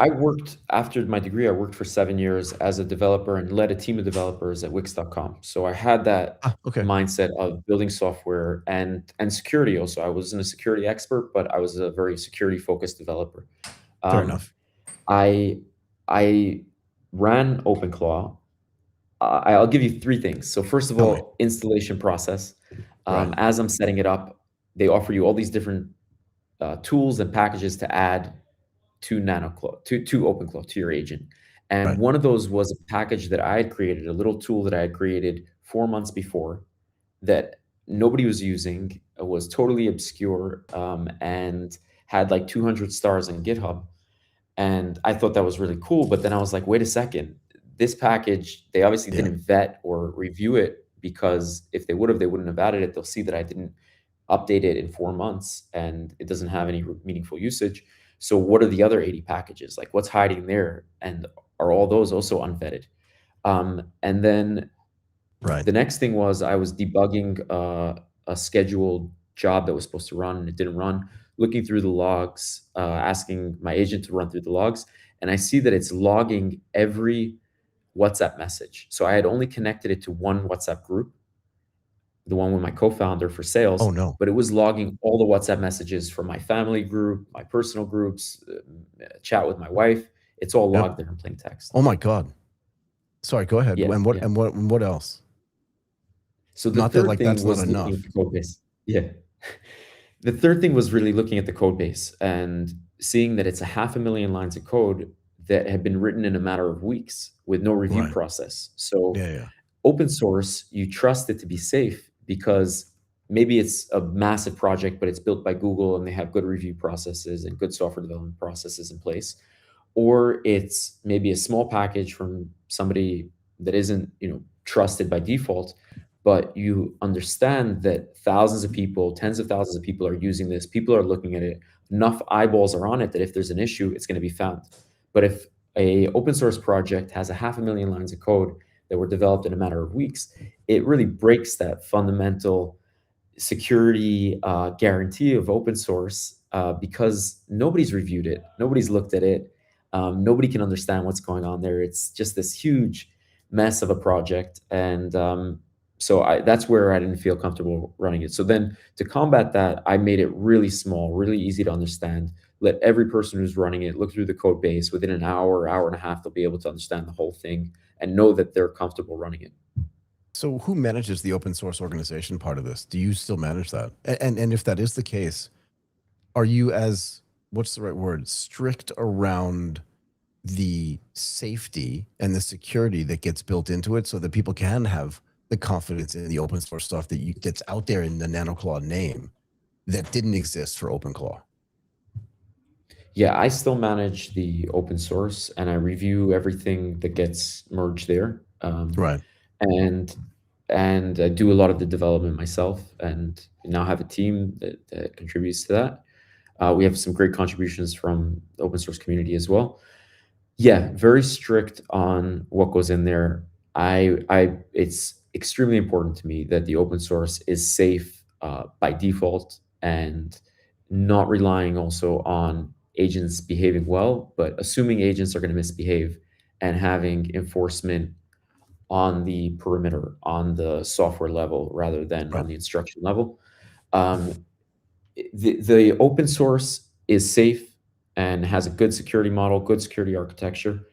after my degree, I worked for 7 years as a developer and led a team of developers at Wix.com. So I had that Okay. mindset of building software and security also. I wasn't a security expert, but I was a very security-focused developer. Fair enough. I ran OpenClaw. I'll give you 3 things. So first of Tell all, me. installation process. Right. As I'm setting it up, they offer you all these different tools and packages to add to Nanoco, to OpenClaw, to your agent. And Right. one of those was a package that I had created, a little tool that I had created 4 months before that nobody was using. It was totally obscure, and had like 200 stars in GitHub. And I thought that was really cool. But then I was like, wait a second, this package, they obviously Yeah. didn't vet or review it, because if they would have, they wouldn't have added it. They'll see that I didn't update it in 4 months and it doesn't have any meaningful usage. So what are the other 80 packages? Like, what's hiding there? And are all those also unvetted? And then Right. the next thing was I was debugging a scheduled job that was supposed to run and it didn't run, looking through the logs, asking my agent to run through the logs. And I see that it's logging every WhatsApp message. So I had only connected it to one WhatsApp group, the one with my co-founder for sales. Oh, no. But it was logging all the WhatsApp messages from my family group, my personal groups, chat with my wife. It's all Yep. logged there in plain text. Oh my God. Sorry, go ahead. Yeah, And what yeah. and what else? So the Not that, third like, thing that's not was looking enough. at the code base. Yeah. The third thing was really looking at the code base and seeing that it's 500,000 lines of code that had been written in a matter of weeks with no review Right. process. So Yeah. open source, you trust it to be safe because maybe it's a massive project, but it's built by Google and they have good review processes and good software development processes in place. Or it's maybe a small package from somebody that isn't, trusted by default, but you understand that thousands of people, tens of thousands of people are using this. People are looking at it. Enough eyeballs are on it that if there's an issue, it's going to be found. But if a open source project has 500,000 lines of code that were developed in a matter of weeks, it really breaks that fundamental security guarantee of open source because nobody's reviewed it, nobody's looked at it, nobody can understand what's going on there. It's just this huge mess of a project, and so that's where I didn't feel comfortable running it. So then to combat that, I made it really small, really easy to understand. Let every person who's running it look through the code base. Within an hour and a half, they'll be able to understand the whole thing and know that they're comfortable running it. So who manages the open source organization part of this? Do you still manage that? And if that is the case, are you, as, what's the right word, strict around the safety and the security that gets built into it so that people can have the confidence in the open source stuff that's out there in the Nanoclaw name that didn't exist for OpenClaw? Yeah, I still manage the open source and I review everything that gets merged there. Right. And I do a lot of the development myself, and now have a team that contributes to that. We have some great contributions from the open source community as well. Yeah, very strict on what goes in there. It's extremely important to me that the open source is safe by default, and not relying also on agents behaving well, but assuming agents are going to misbehave and having enforcement on the perimeter, on the software level, rather than on the instruction level. The open source is safe and has a good security model, good security architecture.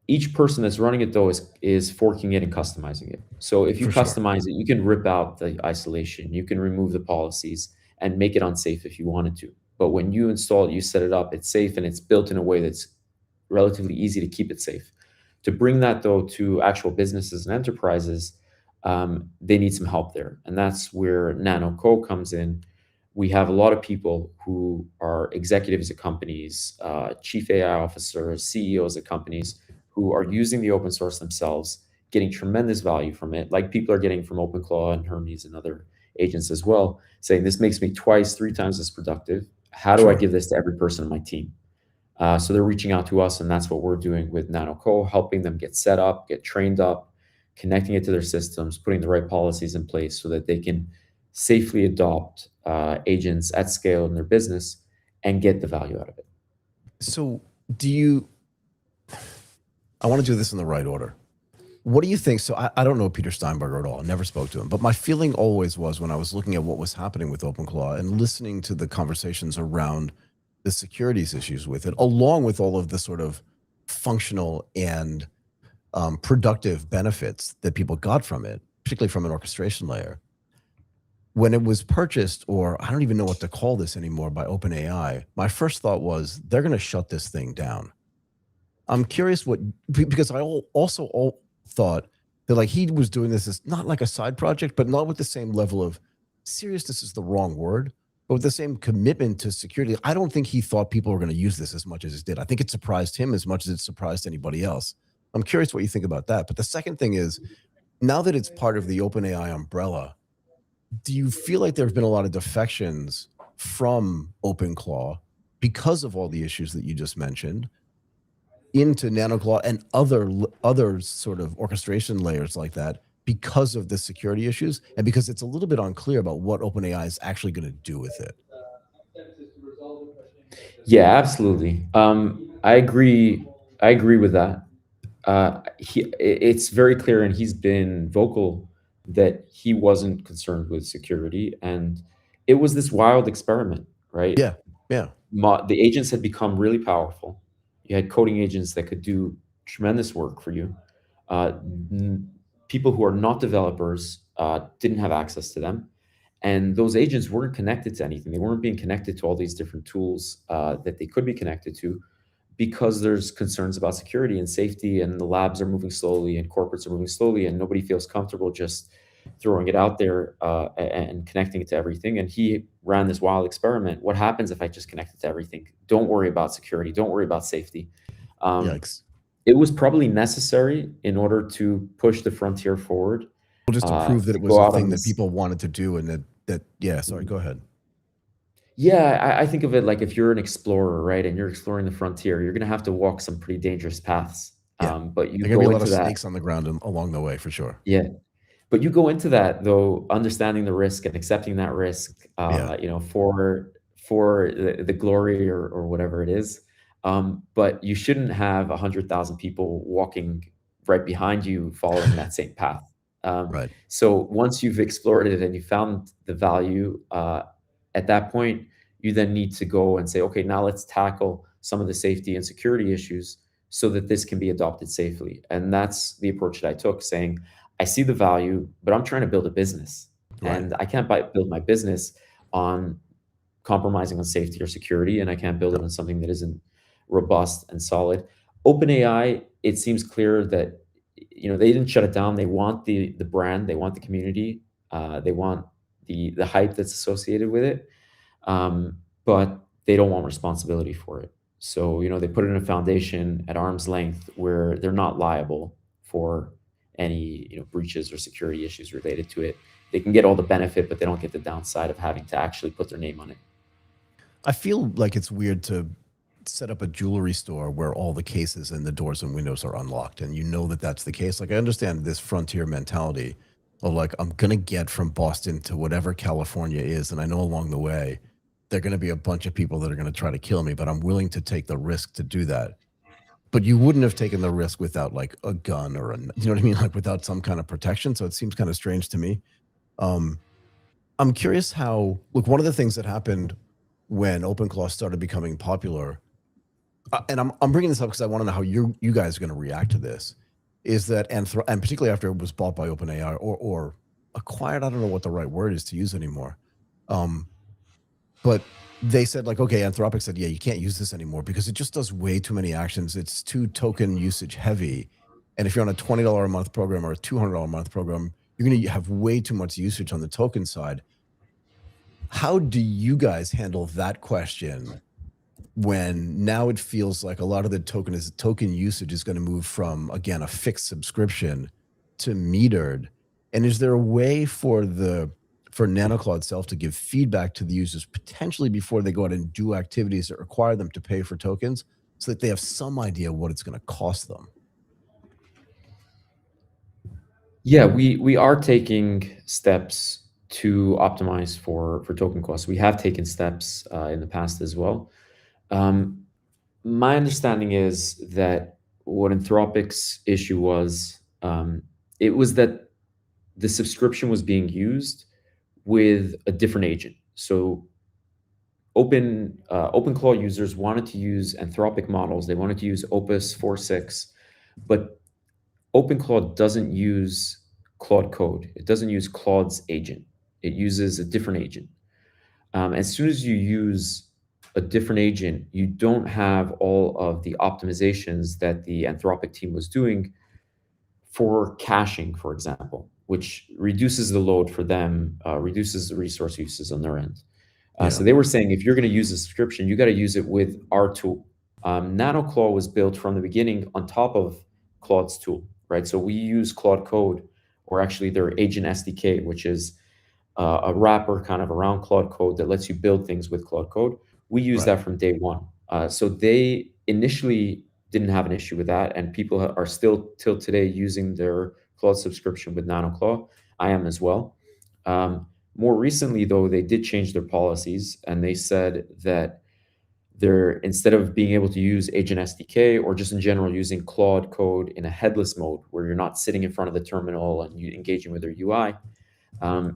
Each person that's running it, though, is forking it and customizing it. So if you customize it, you can rip out the isolation, you can remove the policies and make it unsafe if you wanted to. But when you install it, you set it up, it's safe, and it's built in a way that's relatively easy to keep it safe. To bring that, though, to actual businesses and enterprises, they need some help there. And that's where Nanoco comes in. We have a lot of people who are executives at companies, chief AI officers, CEOs at companies, who are using the open source themselves, getting tremendous value from it, like people are getting from OpenClaw and Hermes and other agents as well, saying this makes me 2x, 3x as productive. How do I give this to every person on my team? So they're reaching out to us, and that's what we're doing with Nanoco, helping them get set up, get trained up, connecting it to their systems, putting the right policies in place so that they can safely adopt agents at scale in their business and get the value out of it. So I want to do this in the right order. What do you think? So I don't know Peter Steinberger at all. I never spoke to him. But my feeling always was, when I was looking at what was happening with OpenClaw and listening to the conversations around the securities issues with it, along with all of the sort of functional and productive benefits that people got from it, particularly from an orchestration layer, when it was purchased, or I don't even know what to call this anymore, by OpenAI, my first thought was they're going to shut this thing down. I'm curious because I also thought that, like, he was doing this as not like a side project, but not with the same level of seriousness is the wrong word, but with the same commitment to security. I don't think he thought people were going to use this as much as it did. I think it surprised him as much as it surprised anybody else. I'm curious what you think about that. But the second thing is, now that it's part of the OpenAI umbrella, do you feel like there have been a lot of defections from OpenClaw because of all the issues that you just mentioned into Nanoclaw and other sort of orchestration layers like that, because of the security issues and because it's a little bit unclear about what OpenAI is actually going to do with it? Yeah, absolutely. I agree with that. It's very clear, and he's been vocal that he wasn't concerned with security, and it was this wild experiment, right? Yeah. The agents had become really powerful. You had coding agents that could do tremendous work for you. People who are not developers didn't have access to them, and those agents weren't connected to anything. They weren't being connected to all these different tools that they could be connected to, because there's concerns about security and safety, and the labs are moving slowly and corporates are moving slowly, and nobody feels comfortable just throwing it out there and connecting it to everything. And he ran this wild experiment. What happens if I just connect it to everything? Don't worry about security. Don't worry about safety. Yikes. It was probably necessary in order to push the frontier forward. just to prove that it to was go a out thing on that this. people wanted to do, and yeah. Sorry, go ahead. Yeah, I think of it like if you're an explorer, right, and you're exploring the frontier, you're going to have to walk some pretty dangerous paths. Yeah. But you There are gonna be go a lot of into that, snakes on the ground along the way for sure. yeah. But you go into that though, understanding the risk and accepting that risk, Yeah. for the glory or whatever it is. But you shouldn't have 100,000 people walking right behind you, following that same path. Right. So once you've explored it and you found the value, at that point, you then need to go and say, okay, now let's tackle some of the safety and security issues so that this can be adopted safely. And that's the approach that I took, saying, I see the value, but I'm trying to build a business. Right. And I can't build my business on compromising on safety or security, and I can't build it on something that isn't robust and solid. OpenAI, it seems clear that they didn't shut it down. They want the brand, they want the community, they want the hype that's associated with it, but they don't want responsibility for it. So they put it in a foundation at arm's length where they're not liable for any breaches or security issues related to it. They can get all the benefit, but they don't get the downside of having to actually put their name on it. I feel like it's weird to set up a jewelry store where all the cases and the doors and windows are unlocked, and that that's the case. Like, I understand this frontier mentality of like, I'm gonna get from Boston to whatever California is, and I know along the way there are gonna be a bunch of people that are gonna try to kill me, but I'm willing to take the risk to do that. But you wouldn't have taken the risk without like a gun or you know what I mean, like without some kind of protection. So it seems kind of strange to me. I'm curious how, look, one of the things that happened when OpenClaw started becoming popular, and I'm bringing this up because I want to know how you guys are going to react to this, is that, and particularly after it was bought by OpenAI or acquired, I don't know what the right word is to use anymore. But they said like, okay, Anthropic said, yeah, you can't use this anymore because it just does way too many actions. It's too token usage heavy. And if you're on a $20 a month program or a $200 a month program, you're going to have way too much usage on the token side. How do you guys handle that question when now it feels like a lot of the token usage is going to move from, again, a fixed subscription to metered? And is there a way for Nanoco itself to give feedback to the users potentially before they go out and do activities that require them to pay for tokens so that they have some idea what it's going to cost them? Yeah, we are taking steps to optimize for token costs. We have taken steps in the past as well. My understanding is that what Anthropic's issue was, it was that the subscription was being used with a different agent. So OpenClaw users wanted to use Anthropic models. They wanted to use Opus 4.6, but OpenClaw doesn't use Claude Code. It doesn't use Claude's agent. It uses a different agent. As soon as you use a different agent, you don't have all of the optimizations that the Anthropic team was doing for caching, for example, which reduces the load for them, reduces the resource uses on their end. So they were saying, if you're going to use a subscription, you got to use it with our tool. Nanoco was built from the beginning on top of Claude's tool, right? So we use Claude Code, or actually their agent SDK, which is a wrapper kind of around Claude Code that lets you build things with Claude Code. We use that from day one. So they initially didn't have an issue with that, and people are still till today using their Claude subscription with Nanoco. I am as well. More recently, though, they did change their policies, and they said that instead of being able to use Agent SDK or just in general using Claude Code in a headless mode where you're not sitting in front of the terminal and you engaging with their UI,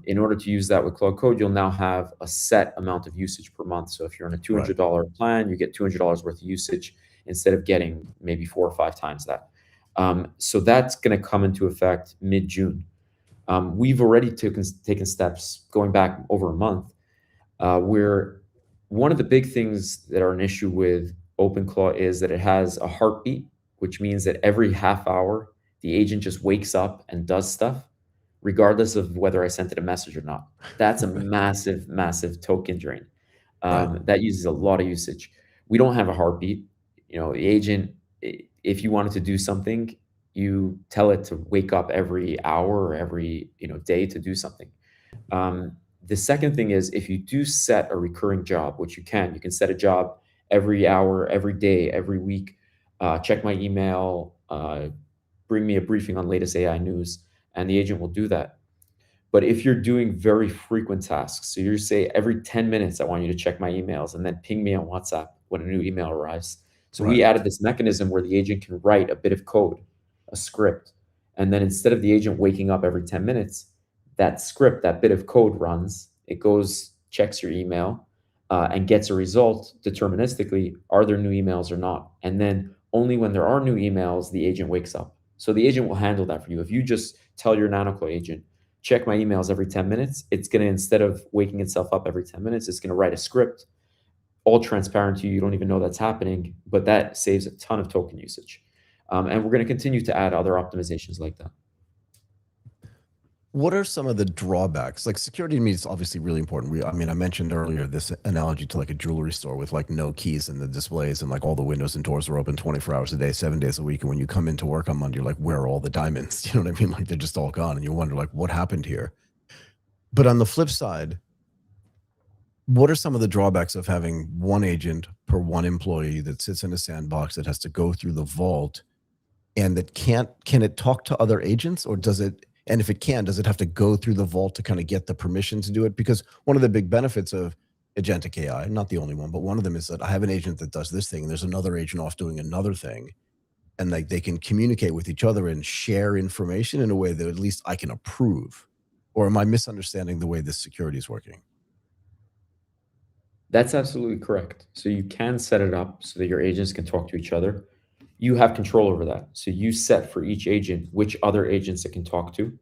in order to use that with Claude Code, you'll now have a set amount of usage per month. So if you're on a $200 plan, you get $200 worth of usage instead of getting maybe 4 or 5 times that. So that's going to come into effect mid-June. We've already taken steps going back over a month, where one of the big things that are an issue with OpenClaw is that it has a heartbeat, which means that every half hour, the agent just wakes up and does stuff, regardless of whether I sent it a message or not. That's a massive, massive token drain. That uses a lot of usage. We don't have a heartbeat. The agent, if you wanted to do something, you tell it to wake up every hour or every day to do something. The second thing is, if you do set a recurring job, which you can set a job every hour, every day, every week. Check my email, bring me a briefing on latest AI news, and the agent will do that. But if you're doing very frequent tasks, so you say every 10 minutes, I want you to check my emails and then ping me on WhatsApp when a new email arrives. So we added this mechanism where the agent can write a bit of code, a script. And then instead of the agent waking up every 10 minutes, that script, that bit of code runs, it goes, checks your email, and gets a result deterministically. Are there new emails or not? And then only when there are new emails, the agent wakes up. So the agent will handle that for you. If you just tell your Nanoco agent, check my emails every 10 minutes, it's going to, instead of waking itself up every 10 minutes, it's going to write a script, all transparent to you. You don't even know that's happening, but that saves a ton of token usage. And we're going to continue to add other optimizations like that. What are some of the drawbacks? Like, security to me is obviously really important. I mentioned earlier this analogy to like a jewelry store with like no keys in the displays and like all the windows and doors are open 24 hours a day, 7 days a week. And when you come into work on Monday, you're like, where are all the diamonds? You know what I mean? Like, they're just all gone. And you wonder like, what happened here? But on the flip side, what are some of the drawbacks of having one agent per one employee that sits in a sandbox that has to go through the vault, and that can it talk to other agents, or does it? And if it can, does it have to go through the vault to kind of get the permission to do it? Because one of the big benefits of agentic AI, not the only one, but one of them is that I have an agent that does this thing and there's another agent off doing another thing. And like they can communicate with each other and share information in a way that at least I can approve. Or am I misunderstanding the way this security is working? That's absolutely correct. So you can set it up so that your agents can talk to each other. You have control over that. So you set for each agent which other agents it can talk to.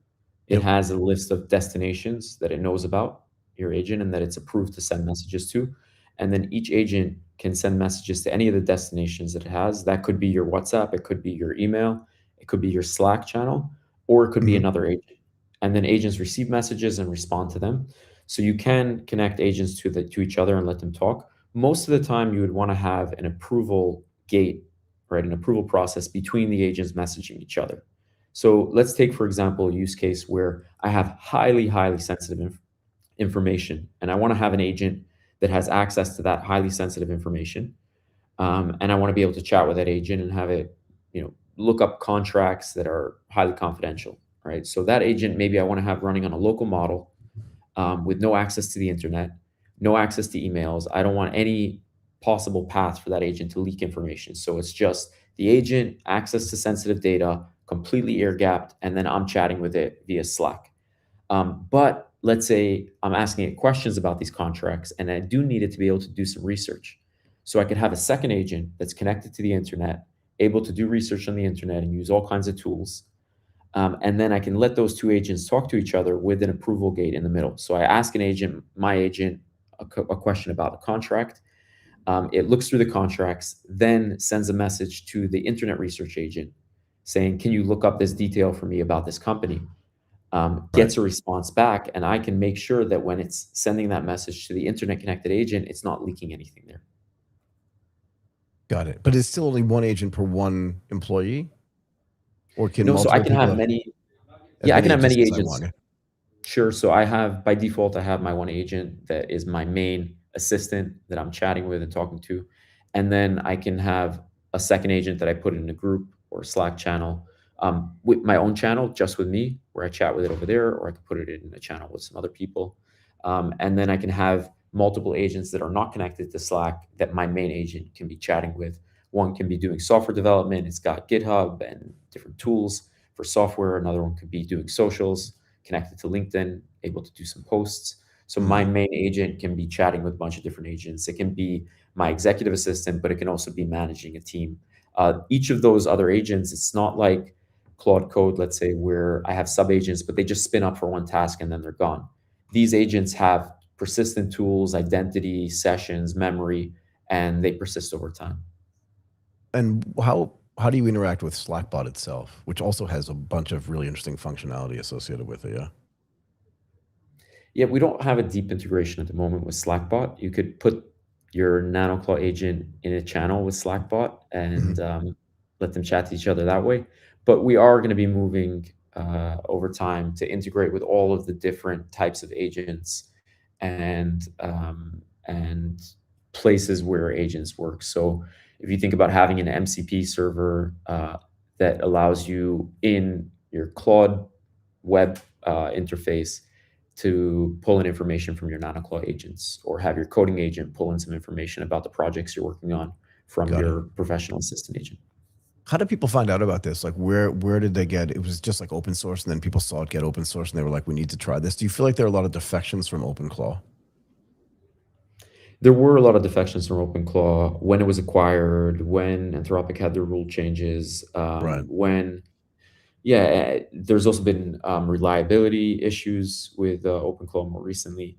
It has a list of destinations that it knows about your agent and that it's approved to send messages to. And then each agent can send messages to any of the destinations that it has. That could be your WhatsApp, it could be your email, it could be your Slack channel, or it could be another agent. And then agents receive messages and respond to them. So you can connect agents to each other and let them talk. Most of the time, you would want to have an approval gate, right? An approval process between the agents messaging each other. So let's take, for example, a use case where I have highly, highly sensitive information, and I want to have an agent that has access to that highly sensitive information. And I want to be able to chat with that agent and have it, look up contracts that are highly confidential, right? So that agent, maybe I want to have running on a local model with no access to the internet, no access to emails. I don't want any possible path for that agent to leak information. So it's just the agent, access to sensitive data, completely air-gapped, and then I'm chatting with it via Slack. But let's say I'm asking it questions about these contracts, and I do need it to be able to do some research. So I could have a second agent that's connected to the internet, able to do research on the internet and use all kinds of tools. And then I can let those two agents talk to each other with an approval gate in the middle. So I ask an agent, my agent, a question about a contract. It looks through the contracts, then sends a message to the internet research agent saying, can you look up this detail for me about this company? Gets a response back, and I can make sure that when it's sending that message to the internet connected agent, it's not leaking anything there. Got it. But it's still only one agent per one employee? Or can no, so I can have many. Yeah, I can have many agents. Sure. So I have, by default, I have my one agent that is my main assistant that I'm chatting with and talking to. And then I can have a second agent that I put in a group or a Slack channel with my own channel, just with me, where I chat with it over there, or I can put it in a channel with some other people. And then I can have multiple agents that are not connected to Slack that my main agent can be chatting with. One can be doing software development. It's got GitHub and different tools for software. Another one could be doing socials, connected to LinkedIn, able to do some posts. So my main agent can be chatting with a bunch of different agents. It can be my executive assistant, but it can also be managing a team. Each of those other agents, it's not like Claude Code, let's say, where I have sub-agents, but they just spin up for one task and then they're gone. These agents have persistent tools, identity, sessions, memory, and they persist over time. And how do you interact with Slackbot itself, which also has a bunch of really interesting functionality associated with it? Yeah, we don't have a deep integration at the moment with Slackbot. You could put your Nanoco agent in a channel with Slackbot and let them chat to each other that way. But we are going to be moving over time to integrate with all of the different types of agents and places where agents work. So if you think about having an MCP server that allows you in your Claude web interface to pull in information from your Nanoco agents, or have your coding agent pull in some information about the projects you're working on from your professional assistant agent. How did people find out about this? Like, where did they get it? Was just like open source, and then people saw it get open source, and they were like, "We need to try this." Do you feel like there are a lot of defections from OpenClaw? There were a lot of defections from OpenClaw when it was acquired, when Anthropic had their rule changes, Right. when, yeah, there's also been reliability issues with OpenClaw more recently.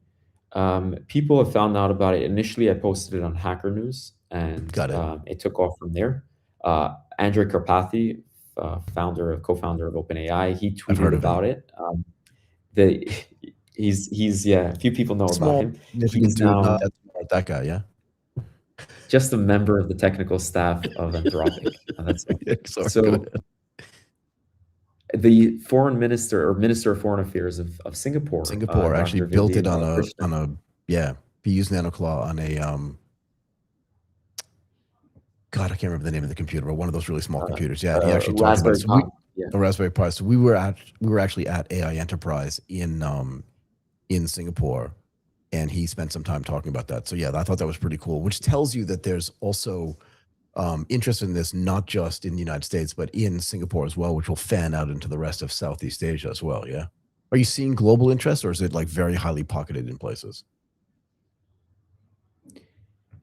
People have found out about it. Initially, I posted it on Hacker News, and Got it. it took off from there. Andrej Karpathy, co-founder of OpenAI, he I've heard tweeted of about him. it. He's a few people know about Small him. Michigan He's dude, now not that guy, yeah. just a member of the technical staff of Anthropic. That's all. Yeah, sorry, go So ahead. the foreign minister or minister of foreign affairs of Singapore, Actually Dr. built it Vivian on a yeah. He used Nanoclaw on a God, I can't remember the name of the computer, but one of those really small computers. Yeah, he actually talked about it. Raspberry Pi. A Raspberry Pi. So we were actually at AI Enterprise in Singapore, and he spent some time talking about that. So yeah, I thought that was pretty cool, which tells you that there's also interest in this, not just in the United States, but in Singapore as well, which will fan out into the rest of Southeast Asia as well. Yeah. Are you seeing global interest, or is it like very highly pocketed in places?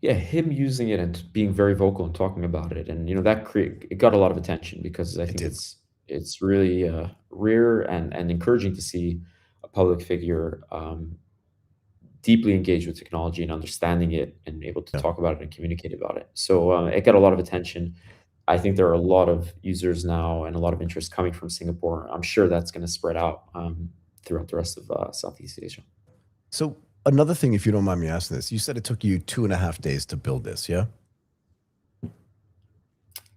Yeah, him using it and being very vocal and talking about it, and it got a lot of attention, because I think it's really rare and encouraging to see a public figure deeply engaged with technology and understanding it and able to talk about it and communicate about it. So it got a lot of attention. I think there are a lot of users now and a lot of interest coming from Singapore. I'm sure that's going to spread out throughout the rest of Southeast Asia. So another thing, if you don't mind me asking this, you said it took you 2.5 days to build this, yeah?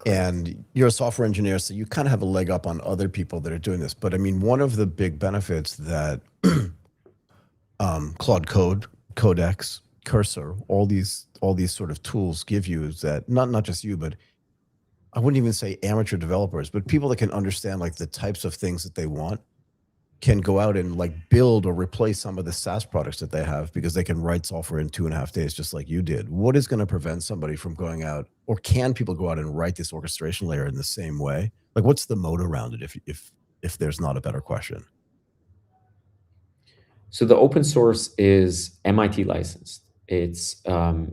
And you're a software engineer, so you kind of have a leg up on other people that are doing this. But I mean, one of the big benefits that Claude Code, Codex, Cursor, all these sort of tools give you is that not just you, but I wouldn't even say amateur developers, but people that can understand like the types of things that they want can go out and like build or replace some of the SaaS products that they have, because they can write software in 2.5 days, just like you did. What is going to prevent somebody from going out, or can people go out and write this orchestration layer in the same way? Like, what's the moat around it, if there's not a better question? So the open source is MIT licensed. It's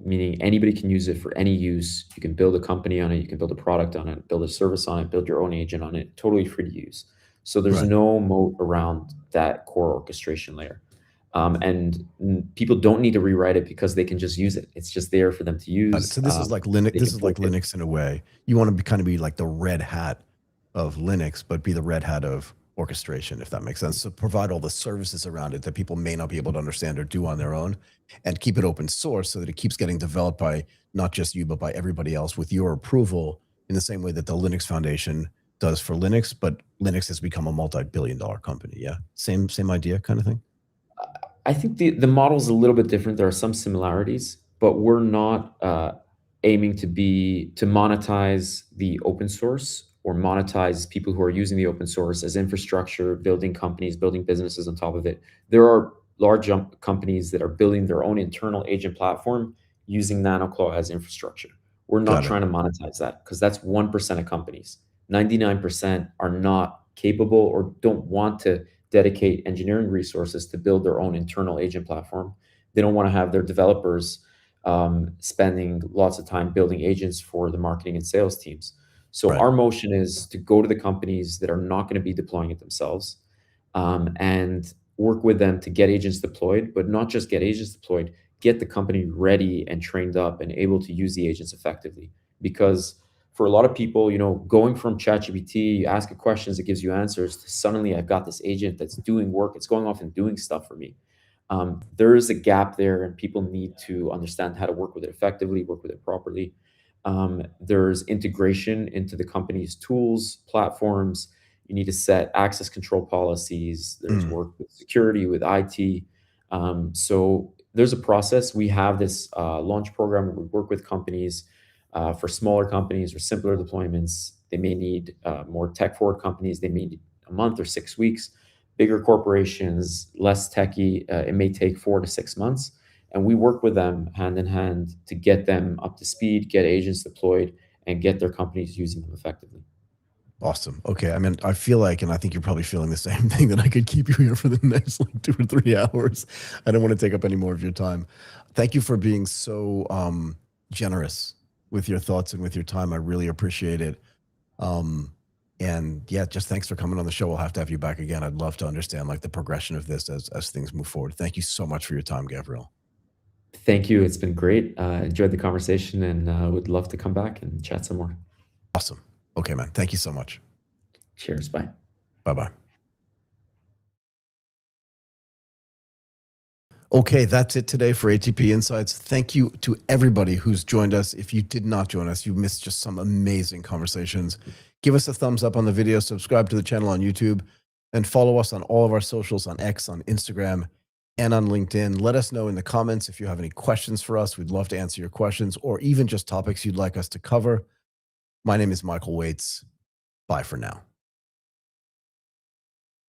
meaning anybody can use it for any use. You can build a company on it. You can build a product on it, build a service on it, build your own agent on it, totally free to use. So there's no moat around that core orchestration layer. And people don't need to rewrite it, because they can just use it. It's just there for them to use. So this is like Linux. This is like Linux in a way. You want to kind of be like the Red Hat of Linux, but be the Red Hat of orchestration, if that makes sense. So provide all the services around it that people may not be able to understand or do on their own, and keep it open source so that it keeps getting developed by not just you, but by everybody else with your approval, in the same way that the Linux Foundation does for Linux, but Linux has become a multi-billion-dollar company. Yeah, same idea kind of thing. I think the model is a little bit different. There are some similarities, but we're not aiming to monetize the open source, or monetize people who are using the open source as infrastructure, building companies, building businesses on top of it. There are large companies that are building their own internal agent platform using Nanoco as infrastructure. We're not trying to monetize that, because that's 1% of companies. 99% are not capable or don't want to dedicate engineering resources to build their own internal agent platform. They don't want to have their developers spending lots of time building agents for the marketing and sales teams. So our motion is to go to the companies that are not going to be deploying it themselves, and work with them to get agents deployed, but not just get agents deployed, get the company ready and trained up and able to use the agents effectively. Because for a lot of people, going from ChatGPT, you ask it questions, it gives you answers, to suddenly I've got this agent that's doing work, it's going off and doing stuff for me. There is a gap there, and people need to understand how to work with it effectively, work with it properly. There's integration into the company's tools, platforms. You need to set access control policies. There's work with security, with IT. So there's a process. We have this launch program where we work with companies. For smaller companies or simpler deployments, they may need more tech-forward companies. They may need a month or 6 weeks. Bigger corporations, less techy, it may take 4 to 6 months. And we work with them hand in hand to get them up to speed, get agents deployed, and get their companies using them effectively. Awesome. Okay. I mean, I feel like, and I think you're probably feeling the same thing, that I could keep you here for the next like 2 or 3 hours. I don't want to take up any more of your time. Thank you for being so generous with your thoughts and with your time. I really appreciate it. And yeah, just thanks for coming on the show. We'll have to have you back again. I'd love to understand like the progression of this as things move forward. Thank you so much for your time, Gavriel. Thank you. It's been great. Enjoyed the conversation and would love to come back and chat some more. Awesome. Okay, man. Thank you so much. Cheers. Bye. Bye-bye. Okay, that's it today for ATP Insights. Thank you to everybody who's joined us. If you did not join us, you missed just some amazing conversations. Give us a thumbs up on the video, subscribe to the channel on YouTube, and follow us on all of our socials on X, on Instagram, and on LinkedIn. Let us know in the comments if you have any questions for us. We'd love to answer your questions or even just topics you'd like us to cover. My name is Michael Waitz. Bye for now.